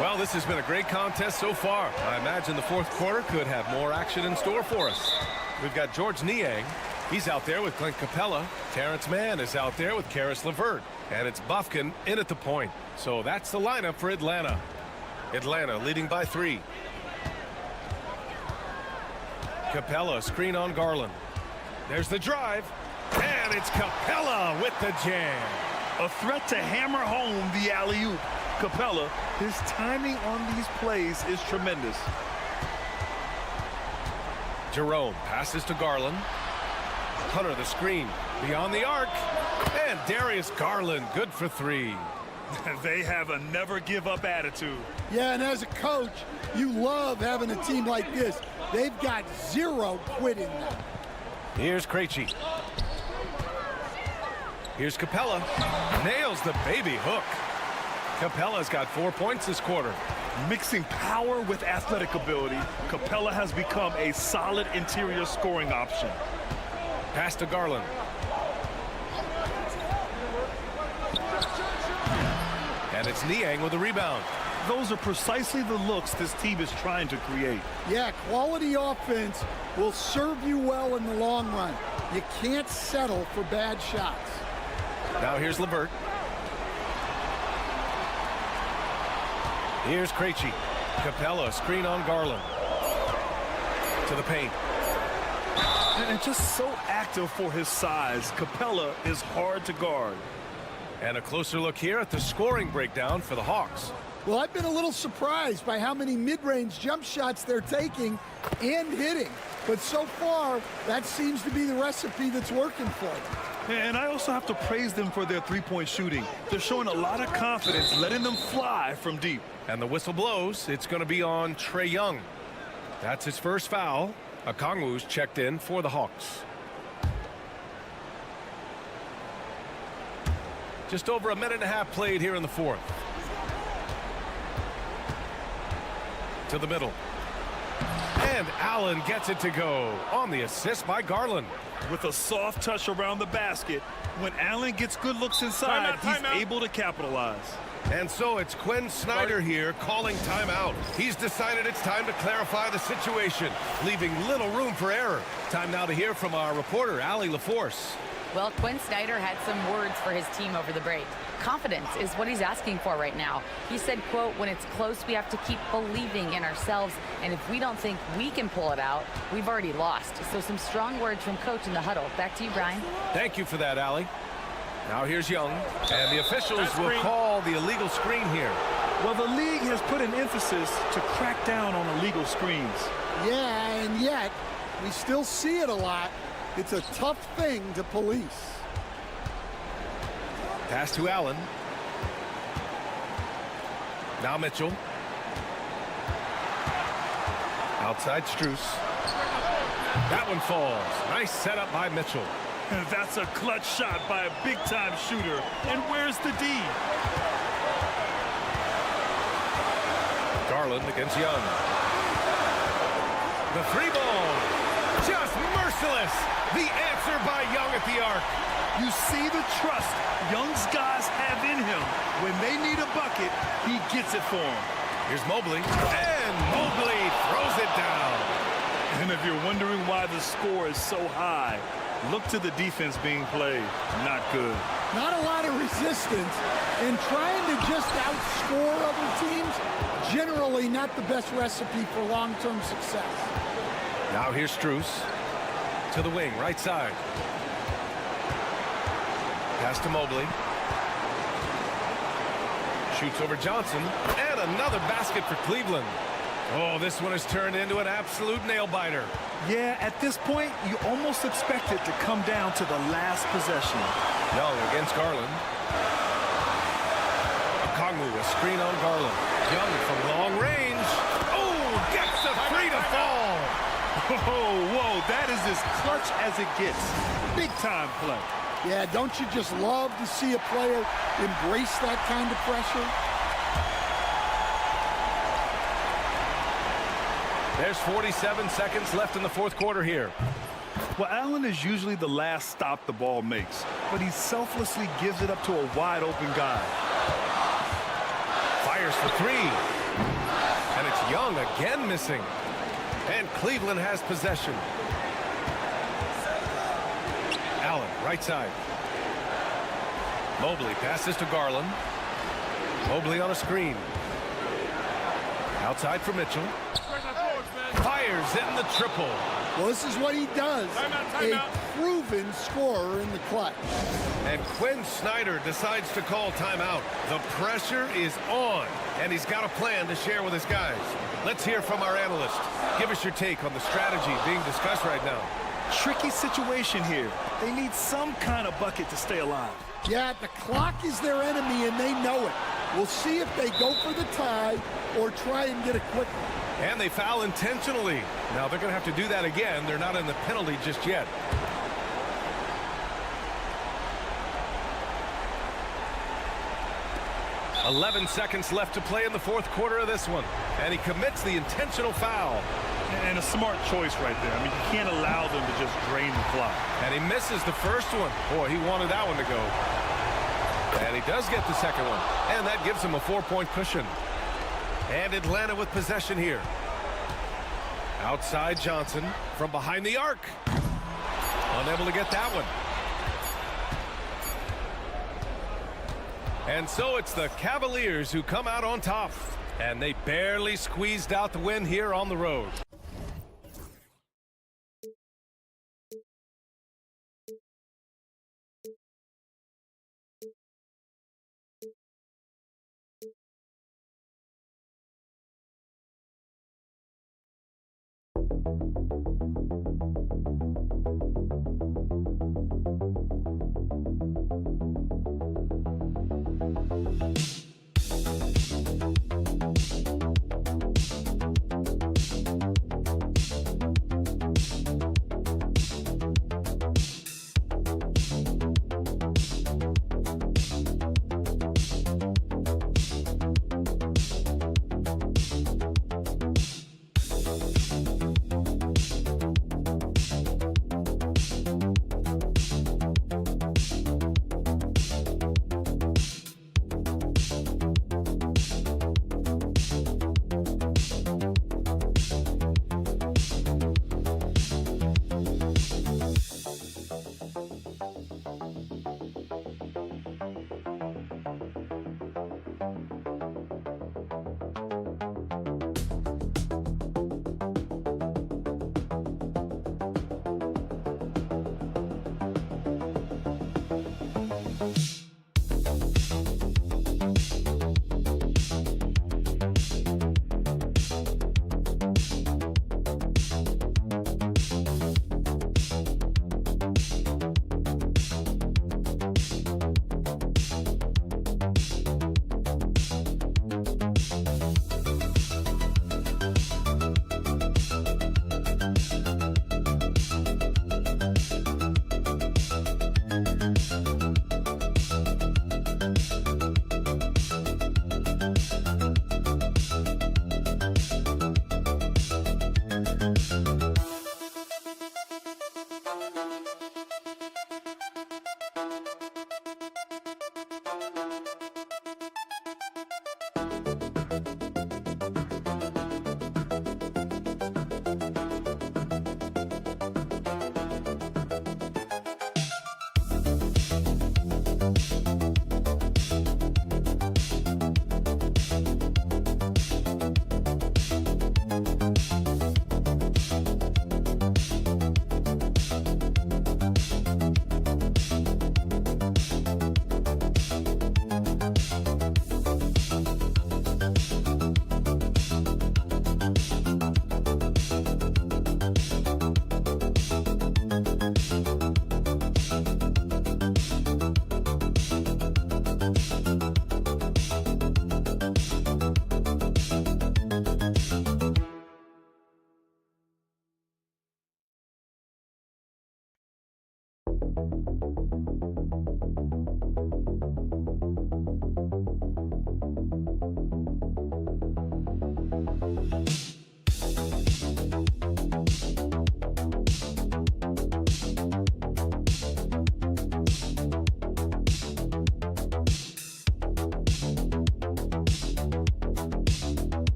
Well, this has been a great contest so far. I imagine the fourth quarter could have more action in store for us. We've got George Niang. He's out there with Clint Capella. Terrence Mann is out there with Karis LeVert. And it's Bufkin in at the point. So that's the lineup for Atlanta. Atlanta leading by 3. Capella screen on Garland. There's the drive. And it's Capella with the jam. A threat to hammer home the alley-oop. Capella, his timing on these plays is tremendous. Jerome passes to Garland. Hunter the screen beyond the arc. And Darius Garland good for 3. They have a never give up attitude. Yeah, and as a coach, you love having a team like this. They've got 0 quit in them. Here's Krejci. Here's Capella. Nails the baby hook. Capella's got 4 points this quarter. Mixing power with athletic ability, Capella has become a solid interior scoring option. Pass to Garland. And it's Niang with a rebound. Those are precisely the looks this team is trying to create. Yeah, quality offense will serve you well in the long run. You can't settle for bad shots. Now here's LeVert. Here's Krejci. Capella screen on Garland. To the paint. And just so active for his size, Capella is hard to guard. And a closer look here at the scoring breakdown for the Hawks. Well, I've been a little surprised by how many mid-range jump shots they're taking and hitting. But so far, that seems to be the recipe that's working for them. And I also have to praise them for their three-point shooting. They're showing a lot of confidence, letting them fly from deep. And the whistle blows. It's going to be on Trae Young. That's his first foul. Okongwu's checked in for the Hawks. Just over a minute and a half played here in the fourth. To the middle. And Allen gets it to go on the assist by Garland. With a soft touch around the basket, when Allen gets good looks inside, he's able to capitalize. And so it's Quinn Snyder here calling timeout. He's decided it's time to clarify the situation, leaving little room for error. Time now to hear from our reporter, Allie LaForce. Well, Quinn Snyder had some words for his team over the break. Confidence is what he's asking for right now. He said, quote, when it's close, we have to keep believing in ourselves. And if we don't think we can pull it out, we've already lost. So some strong words from coach in the huddle. Back to you, Brian. Thank you for that, Allie. Now here's Young. And the officials will call the illegal screen here. Well, the league has put an emphasis to crack down on illegal screens. Yeah, and yet we still see it a lot. It's a tough thing to police. Pass to Allen. Now Mitchell. Outside Strus. That one falls. Nice setup by Mitchell. And that's a clutch shot by a big-time shooter. And where's the D? Garland against Young. The three ball. Just merciless. The answer by Young at the arc. You see the trust Young's guys have in him. When they need a bucket, he gets it for them. Here's Mobley. And Mobley throws it down. And if you're wondering why the score is so high, look to the defense being played. Not good. Not a lot of resistance. And trying to just outscore other teams, generally not the best recipe for long-term success. Now here's Strus. To the wing, right side. Pass to Mobley. Shoots over Johnson. And another basket for Cleveland. Oh, this one has turned into an absolute nail-biter. Yeah, at this point, you almost expect it to come down to the last possession. Young against Garland. Okongwu, a screen on Garland. Young from long range. Oh, gets the three to fall. Whoa, that is as clutch as it gets. Big-time play. Yeah, don't you just love to see a player embrace that kind of pressure? There's 47 seconds left in the fourth quarter here. Well, Allen is usually the last stop the ball makes, but he selflessly gives it up to a wide-open guy. Fires for three. And it's Young again missing. And Cleveland has possession. Allen, right side. Mobley passes to Garland. Mobley on a screen. Outside for Mitchell. Fires in the triple. Well, this is what he does. A proven scorer in the clutch. And Quinn Snyder decides to call timeout. The pressure is on, and he's got a plan to share with his guys. Let's hear from our analyst. Give us your take on the strategy being discussed right now. Tricky situation here. They need some kind of bucket to stay alive. Yeah, the clock is their enemy, and they know it. We'll see if they go for the tie or try and get it quickly. And they foul intentionally. Now they're going to have to do that again. They're not in the penalty just yet. .11 seconds left to play in the fourth quarter of this one. And he commits the intentional foul. And a smart choice right there. I mean, you can't allow them to just drain the clock. And he misses the first one. Boy, he wanted that one to go. And he does get the second one. And that gives him a 4-point cushion. And Atlanta with possession here. Outside Johnson from behind the arc. Unable to get that one. And so it's the Cavaliers who come out on top. And they barely squeezed out the win here on the road.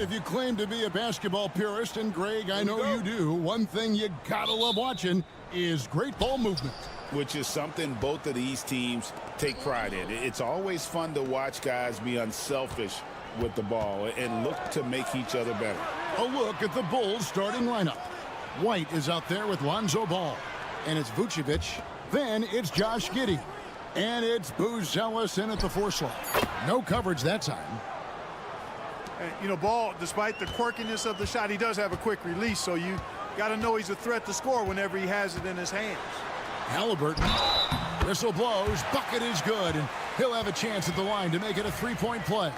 if you claim to be a basketball purist, and Greg, I know you do, one thing you gotta love watching is great ball movement. Which is something both of these teams take pride in. It's always fun to watch guys be unselfish with the ball and look to make each other better. A look at the Bulls starting lineup. White is out there with Lonzo Ball. And it's Vucevic. Then it's Josh Giddey. And it's Buzelis in at the 4 slot. No coverage that time. You know, Ball, despite the quirkiness of the shot, he does have a quick release, so you got to know he's a threat to score whenever he has it in his hands. Halliburton. Whistle blows. Bucket is good. And he'll have a chance at the line to make it a 3-point play.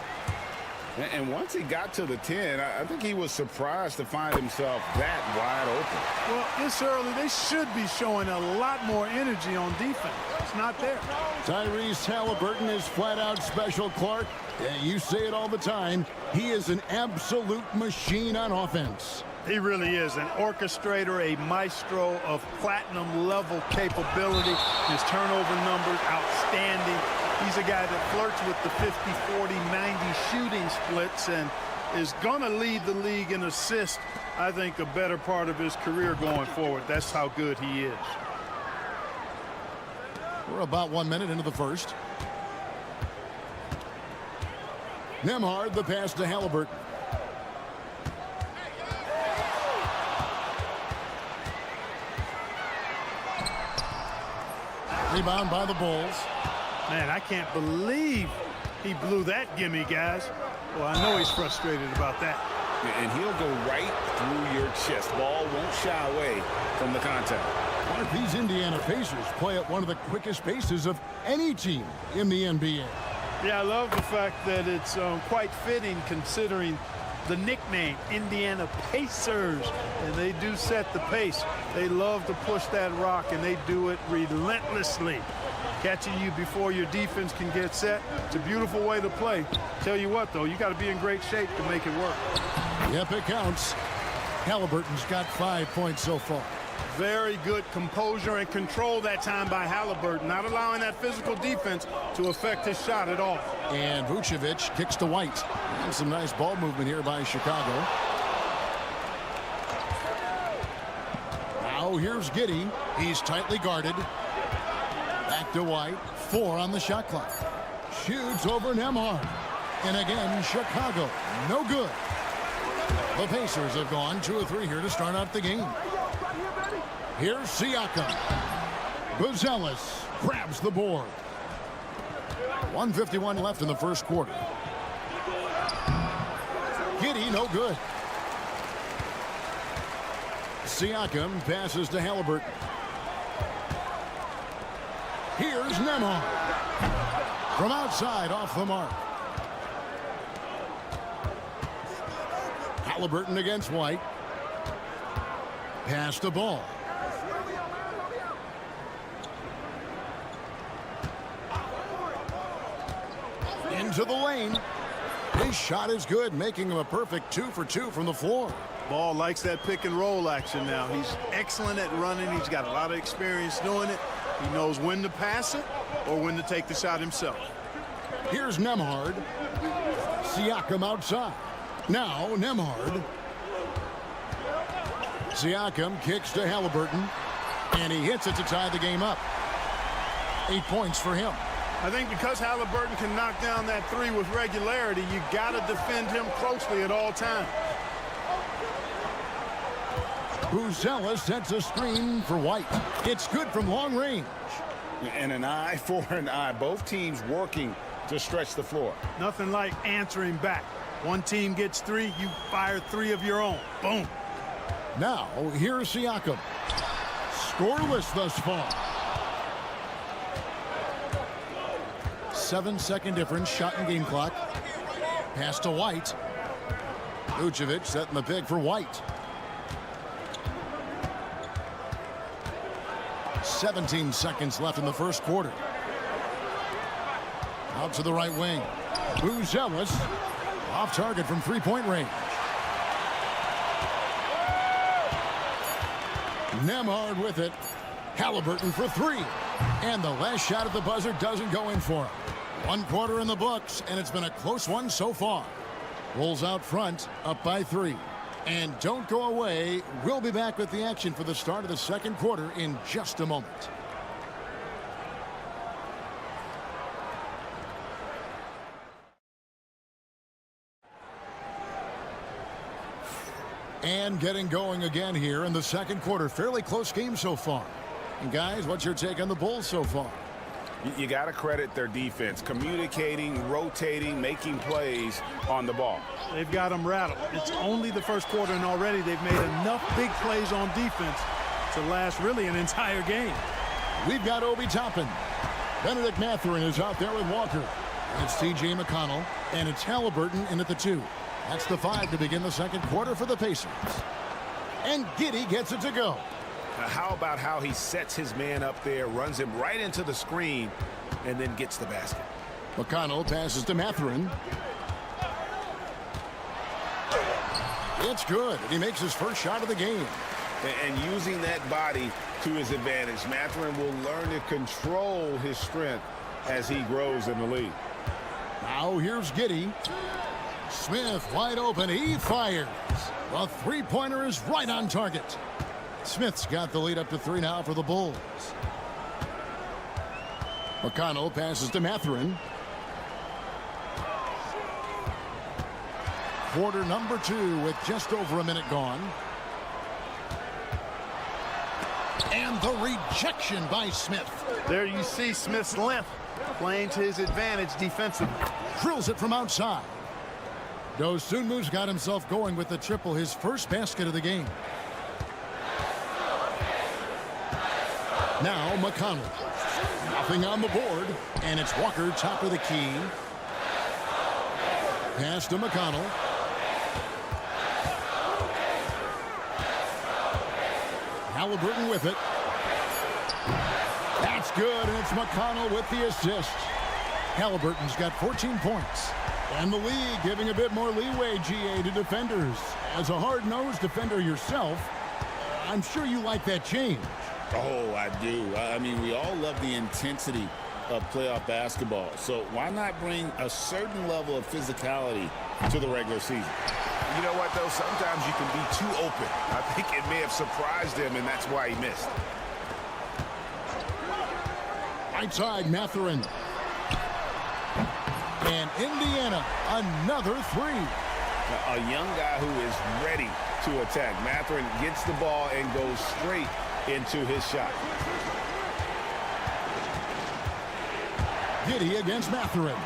And once he got to the 10, I think he was surprised to find himself that wide open. Well, this early, they should be showing a lot more energy on defense. It's not there. Tyrese Halliburton is flat out special, Clark. Yeah, you say it all the time. He is an absolute machine on offense. He really is an orchestrator, a maestro of platinum-level capability. His turnover numbers, outstanding. He's a guy that flirts with the 50, 40, 90 shooting splits and is going to lead the league in assists, I think, a better part of his career going forward. That's how good he is. We're about 1 minute into the first. Nembhard, the pass to Halliburton. Rebound by the Bulls. Man, I can't believe he blew that gimme, guys. Well, I know he's frustrated about that. And he'll go right through your chest. Ball won't shy away from the contact. Mark, these Indiana Pacers play at one of the quickest paces of any team in the NBA. Yeah, I love the fact that it's quite fitting considering the nickname, Indiana Pacers. And they do set the pace. They love to push that rock, and they do it relentlessly. Catching you before your defense can get set. It's a beautiful way to play. Tell you what, though, you got to be in great shape to make it work. Yep, it counts. Halliburton's got 5 points so far. Very good composure and control that time by Halliburton, not allowing that physical defense to affect his shot at all. And Vucevic kicks to White. And some nice ball movement here by Chicago. Now here's Giddey. He's tightly guarded. Back to White. 4 on the shot clock. Shoots over Nembhard. And again, Chicago. No good. The Pacers have gone 2 of 3 here to start out the game. Here's Siakam. Buzelis grabs the board. 1:51 left in the first quarter. Giddey, no good. Siakam passes to Halliburton. Here's Nembhard. From outside, off the mark. Halliburton against White. Pass the ball. Into the lane. His shot is good, making him a perfect 2 for 2 from the floor. Ball likes that pick and roll action now. He's excellent at running. He's got a lot of experience doing it. He knows when to pass it or when to take the shot himself. Here's Nembhard. Siakam outside. Now Nembhard. Siakam kicks to Halliburton. And he hits it to tie the game up. 8 points for him. I think because Halliburton can knock down that 3 with regularity, you got to defend him closely at all times. Buzelis sets a screen for White. It's good from long range. And an eye for an eye. Both teams working to stretch the floor. Nothing like answering back. One team gets 3, you fire 3 of your own. Boom. Now, here's Siakam. Scoreless thus far. 7-second difference, shot and game clock. Pass to White. Vucevic setting the pick for White. 17 seconds left in the first quarter. Out to the right wing. Buzelis off target from 3-point range. Nembhard with it. Halliburton for 3. And the last shot at the buzzer doesn't go in for him. 1 quarter in the books, and it's been a close one so far. Bulls out front, up by 3. And don't go away. We'll be back with the action for the start of the second quarter in just a moment. And getting going again here in the second quarter. Fairly close game so far. And guys, what's your take on the Bulls so far? You got to credit their defense, communicating, rotating, making plays on the ball. They've got them rattled. It's only the first quarter, and already they've made enough big plays on defense to last really an entire game. We've got Obi Toppin. Benedict Mathurin is out there with Walker. And it's T.J. McConnell, and it's Halliburton in at the 2. That's the 5 to begin the second quarter for the Pacers. And Giddey gets it to go. How about how he sets his man up there, runs him right into the screen, and then gets the basket. McConnell passes to Mathurin. It's good. He makes his first shot of the game. And using that body to his advantage, Mathurin will learn to control his strength as he grows in the league. Now here's Giddey. Smith wide open. He fires. The three-pointer is right on target. Smith's got the lead up to 3 now for the Bulls. McConnell passes to Mathurin. Quarter number 2 with just over a minute gone. And the rejection by Smith. There you see Smith's length playing to his advantage defensively. Drills it from outside. Dosunmu's got himself going with the triple, his first basket of the game. Now McConnell. Nothing on the board, and it's Walker top of the key. Pass to McConnell. Halliburton with it. That's good, and it's McConnell with the assist. Halliburton's got 14 points. And the league giving a bit more leeway, GA, to defenders. As a hard-nosed defender yourself, I'm sure you like that change. Oh, I do. I mean, we all love the intensity of playoff basketball. So why not bring a certain level of physicality to the regular season? You know what, though? Sometimes you can be too open. I think it may have surprised him, and that's why he missed. Right side, Mathurin. And Indiana, another 3. A young guy who is ready to attack. Mathurin gets the ball and goes straight into his shot. Giddey against Mathurin.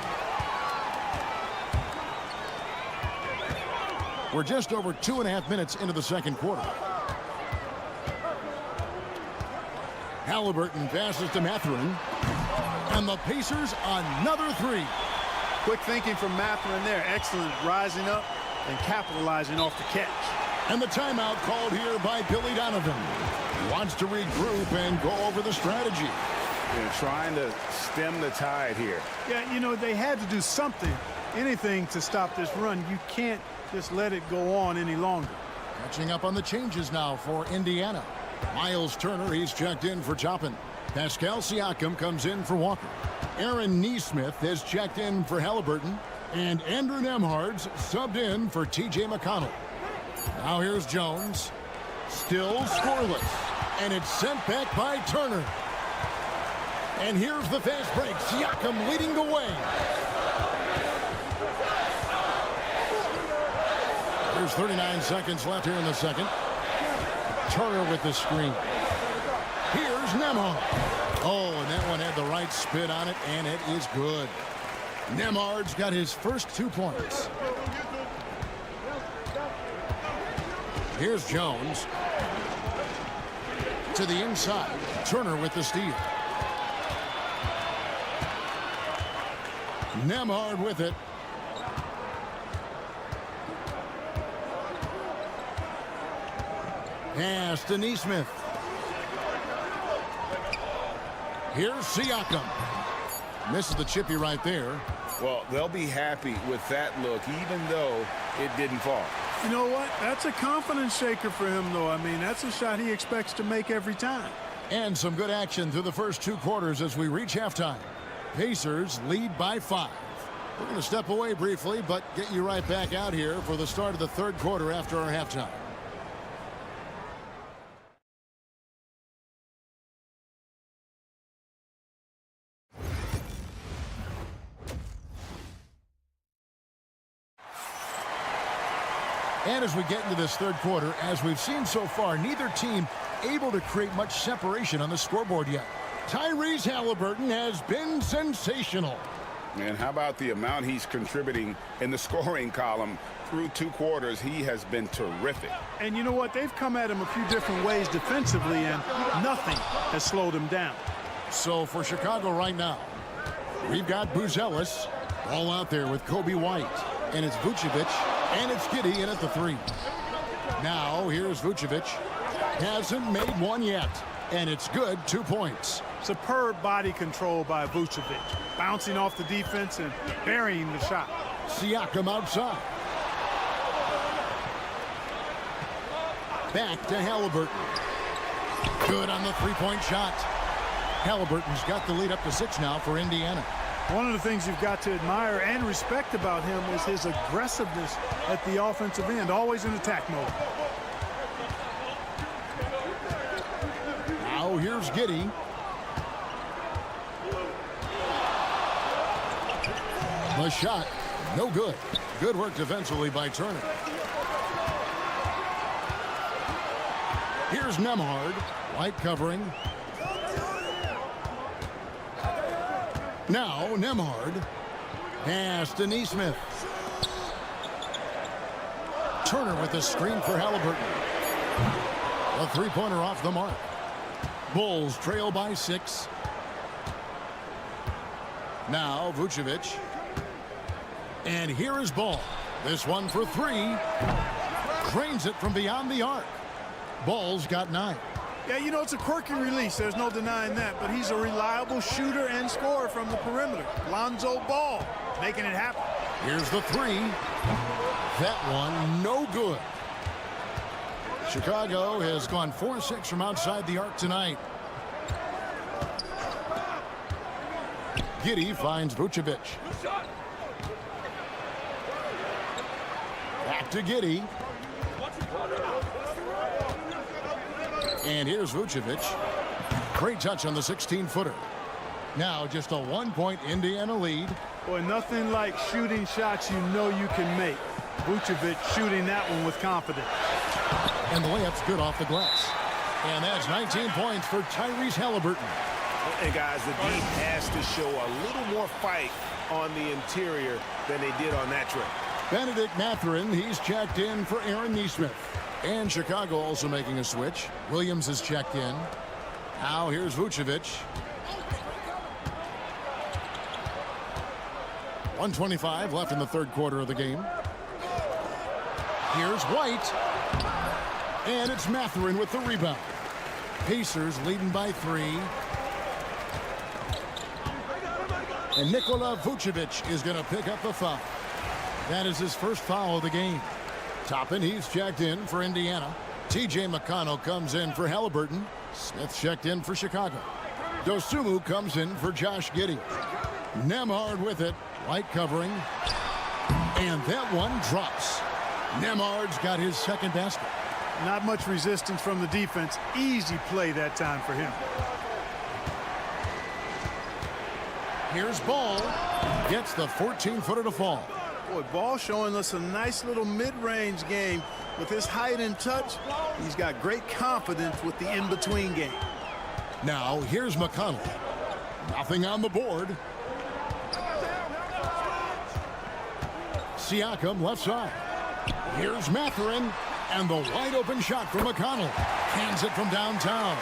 We're just over 2.5 minutes into the second quarter. Halliburton passes to Mathurin. And the Pacers, another 3. Quick thinking from Mathurin there. Excellent rising up and capitalizing off the catch. And the timeout called here by Billy Donovan. Wants to regroup and go over the strategy. They're trying to stem the tide here. Yeah, you know, they had to do something, anything to stop this run. You can't just let it go on any longer. Catching up on the changes now for Indiana. Miles Turner, he's checked in for Toppin. Pascal Siakam comes in for Walker. Aaron Nesmith has checked in for Halliburton. And Andrew Nembhard's subbed in for T.J. McConnell. Now here's Jones. Still scoreless. And it's sent back by Turner. And here's the fast break. Siakam leading the way. There's 39 seconds left here in the second. Turner with the screen. Here's Nembhard. Oh, and that one had the right spin on it, and it is good. Nembhard's got his first 2 points. Here's Jones. To the inside. Turner with the steal. Nembhard with it. Pass to Nesmith. Here's Siakam. Misses the chippy right there. Well, they'll be happy with that look, even though it didn't fall. You know what? That's a confidence shaker for him, though. I mean, that's a shot he expects to make every time. And some good action through the first 2 quarters as we reach halftime. Pacers lead by 5. We're going to step away briefly, but get you right back out here for the start of the third quarter after our halftime. And as we get into this third quarter, as we've seen so far, neither team able to create much separation on the scoreboard yet. Tyrese Halliburton has been sensational. And how about the amount he's contributing in the scoring column through 2 quarters? He has been terrific. And you know what? They've come at him a few different ways defensively, and nothing has slowed him down. So for Chicago right now, we've got Buzelis all out there with Kobe White. And it's Vucevic, and it's Giddey in at the 3. Now here's Vucevic. Hasn't made one yet, and it's good. 2 points. Superb body control by Vucevic, bouncing off the defense and burying the shot. Siakam outside. Back to Halliburton. Good on the 3-point shot. Halliburton's got the lead up to 6 now for Indiana. One of the things you've got to admire and respect about him is his aggressiveness at the offensive end, always in attack mode. Now here's Giddey. The shot, no good. Good work defensively by Turner. Here's Nembhard. White covering. Now Nembhard. Pass to Neesmith. Turner with the screen for Halliburton. A 3-pointer off the mark. Bulls trail by 6. Now Vucevic. And here is Ball. This one for 3. Cranes it from beyond the arc. Ball's got 9. Yeah, you know, it's a quirky release. There's no denying that. But he's a reliable shooter and scorer from the perimeter. Lonzo Ball making it happen. Here's the 3. That one no good. Chicago has gone 4-6 from outside the arc tonight. Giddey finds Vucevic. Back to Giddey. And here's Vucevic. Great touch on the 16-footer. Now just a 1-point Indiana lead. Boy, nothing like shooting shots you know you can make. Vucevic shooting that one with confidence. And the layup's good off the glass. And that's 19 points for Tyrese Halliburton. Hey, guys, the deep has to show a little more fight on the interior than they did on that trip. Benedict Mathurin, he's checked in for Aaron Neesmith. And Chicago also making a switch. Williams is checked in. Now here's Vucevic. 1:25 left in the third quarter of the game. Here's White. And it's Mathurin with the rebound. Pacers leading by 3. And Nikola Vucevic is going to pick up the foul. That is his first foul of the game. Toppin, he's checked in for Indiana. T.J. McConnell comes in for Halliburton. Smith checked in for Chicago. Dosunmu comes in for Josh Giddey. Nembhard with it. White covering. And that one drops. Nembhard's got his second basket. Not much resistance from the defense. Easy play that time for him. Here's Ball. Gets the 14-footer to fall. Boy, Ball showing us a nice little mid-range game. With his height and touch, he's got great confidence with the in-between game. Now, here's McConnell. Nothing on the board. Siakam left side. Here's Mathurin. And the wide-open shot from McConnell. Hands it from downtown.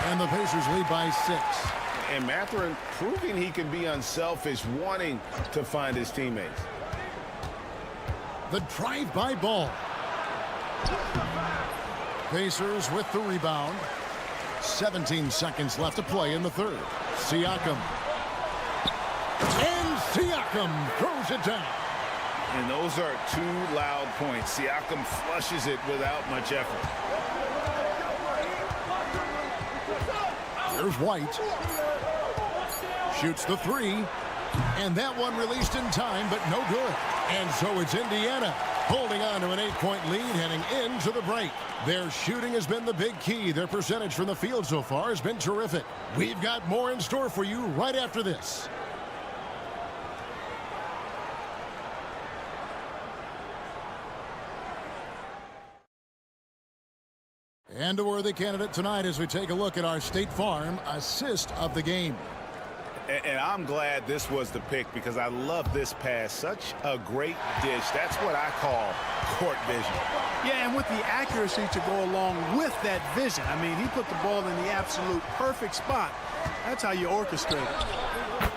And the Pacers lead by 6. And Mathurin proving he can be unselfish, wanting to find his teammates. The drive-by Ball. Pacers with the rebound. 17 seconds left to play in the third. Siakam. And Siakam throws it down. And those are 2 loud points. Siakam flushes it without much effort. Here's White. Shoots the 3. And that one released in time, but no good. And so it's Indiana holding on to an 8-point lead heading into the break. Their shooting has been the big key. Their percentage from the field so far has been terrific. We've got more in store for you right after this. And a worthy candidate tonight as we take a look at our State Farm assist of the game. And I'm glad this was the pick because I love this pass. Such a great dish. That's what I call court vision. Yeah, and with the accuracy to go along with that vision. I mean, he put the ball in the absolute perfect spot. That's how you orchestrate it.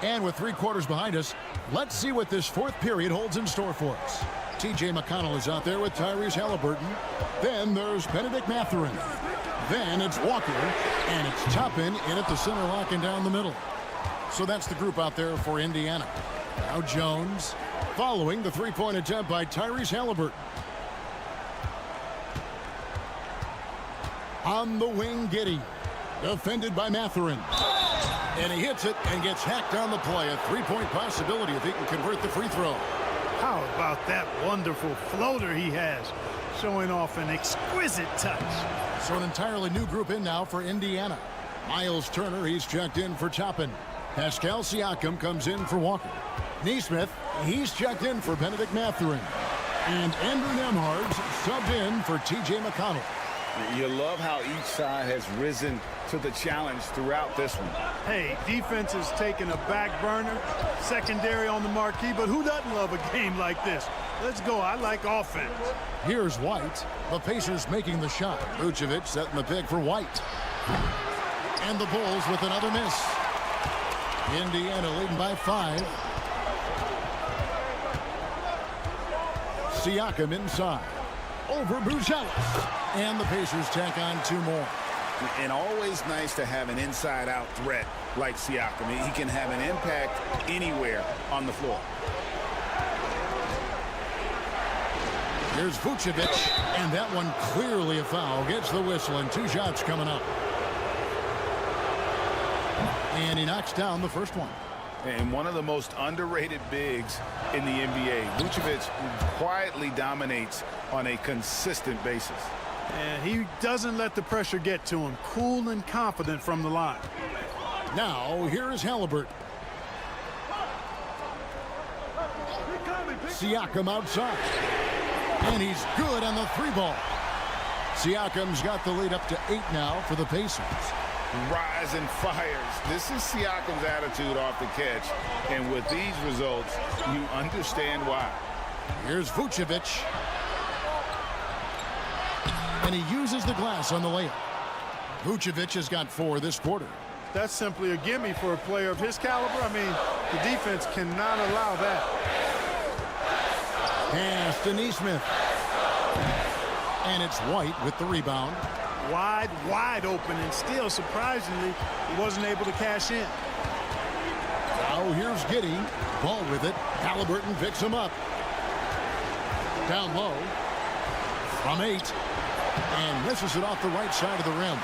And with 3 quarters behind us, let's see what this 4th period holds in store for us. T.J. McConnell is out there with Tyrese Halliburton. Then there's Benedict Mathurin. Then it's Walker, and it's Toppin in at the center, locking down the middle. So that's the group out there for Indiana. Now Jones, following the 3-point attempt by Tyrese Halliburton. On the wing, Giddey, defended by Mathurin. And he hits it and gets hacked on the play. A 3-point possibility if he can convert the free throw. How about that wonderful floater he has, showing off an exquisite touch. So an entirely new group in now for Indiana. Miles Turner, he's checked in for Toppin. Pascal Siakam comes in for Walker. Nesmith, he's checked in for Benedict Mathurin. And Andrew Nembhard's subbed in for T.J. McConnell. You love how each side has risen to the challenge throughout this one. Hey, defense is taking a back burner, secondary on the marquee, but who doesn't love a game like this? Let's go. I like offense. Here's White. The Pacers making the shot. Vucevic setting the pick for White. And the Bulls with another miss. Indiana leading by 5. Siakam inside. Over Buzelis. And the Pacers tack on 2 more. And always nice to have an inside-out threat like Siakam. He can have an impact anywhere on the floor. Here's Vucevic, and that one clearly a foul. Gets the whistle, and 2 shots coming up. And he knocks down the first one. And one of the most underrated bigs in the NBA. Vucevic quietly dominates on a consistent basis. And he doesn't let the pressure get to him. Cool and confident from the line. Now, here's Halliburton. Siakam outside. And he's good on the 3-ball. Siakam's got the lead up to 8 now for the Pacers. Rise and fires. This is Siakam's attitude off the catch. And with these results, you understand why. Here's Vucevic. And he uses the glass on the layup. Vucevic has got 4 this quarter. That's simply a gimme for a player of his caliber. I mean, the defense cannot allow that. Pass to Nesmith. And it's White with the rebound. Wide open, and still, surprisingly, he wasn't able to cash in. Now here's Giddey. Ball with it. Halliburton picks him up. Down low. From 8. And misses it off the right side of the rim.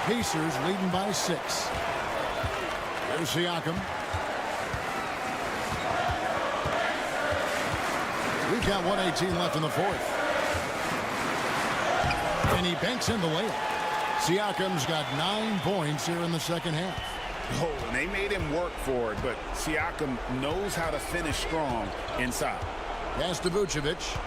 Pacers leading by 6. There's Siakam. We've got 1:18 left in the 4th. And he banks in the layup. Siakam's got 9 points here in the second half. Oh, and they made him work for it, but Siakam knows how to finish strong inside. Pass to Vucevic.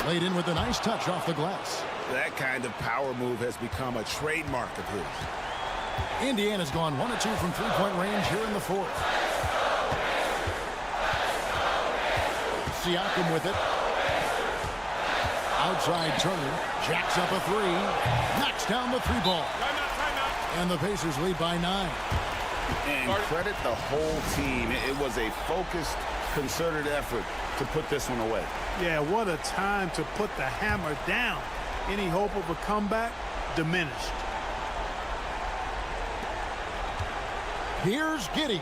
Laid in with a nice touch off the glass. That kind of power move has become a trademark of his. Indiana's gone 1 of 2 from 3-point range here in the 4th. Siakam with it. Outside Turner. Jacks up a 3. Knocks down the 3-ball. And the Pacers lead by 9. And credit the whole team. It was a focused, concerted effort to put this one away. Yeah, what a time to put the hammer down. Any hope of a comeback diminished. Here's Giddey.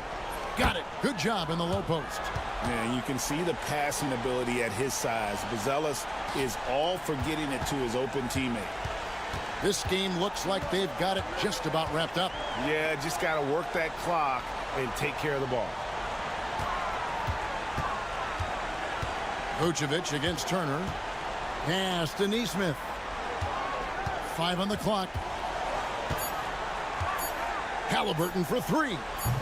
Got it. Good job in the low post. And you can see the passing ability at his size. Buzelis is all for getting it to his open teammate. This game looks like they've got it just about wrapped up. Yeah, just got to work that clock and take care of the ball. Vucevic against Turner. Pass to Neesmith. 5 on the clock. Halliburton for 3.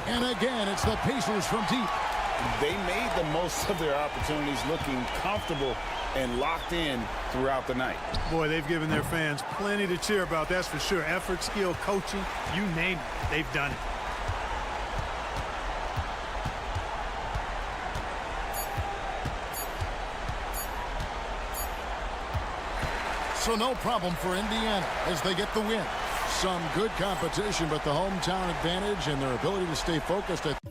And again, it's the Pacers from deep. They made the most of their opportunities, looking comfortable and locked in throughout the night. Boy, they've given their fans plenty to cheer about, that's for sure. Effort, skill, coaching, you name it, they've done it. So no problem for Indiana as they get the win. Some good competition, but the hometown advantage and their ability to stay focused at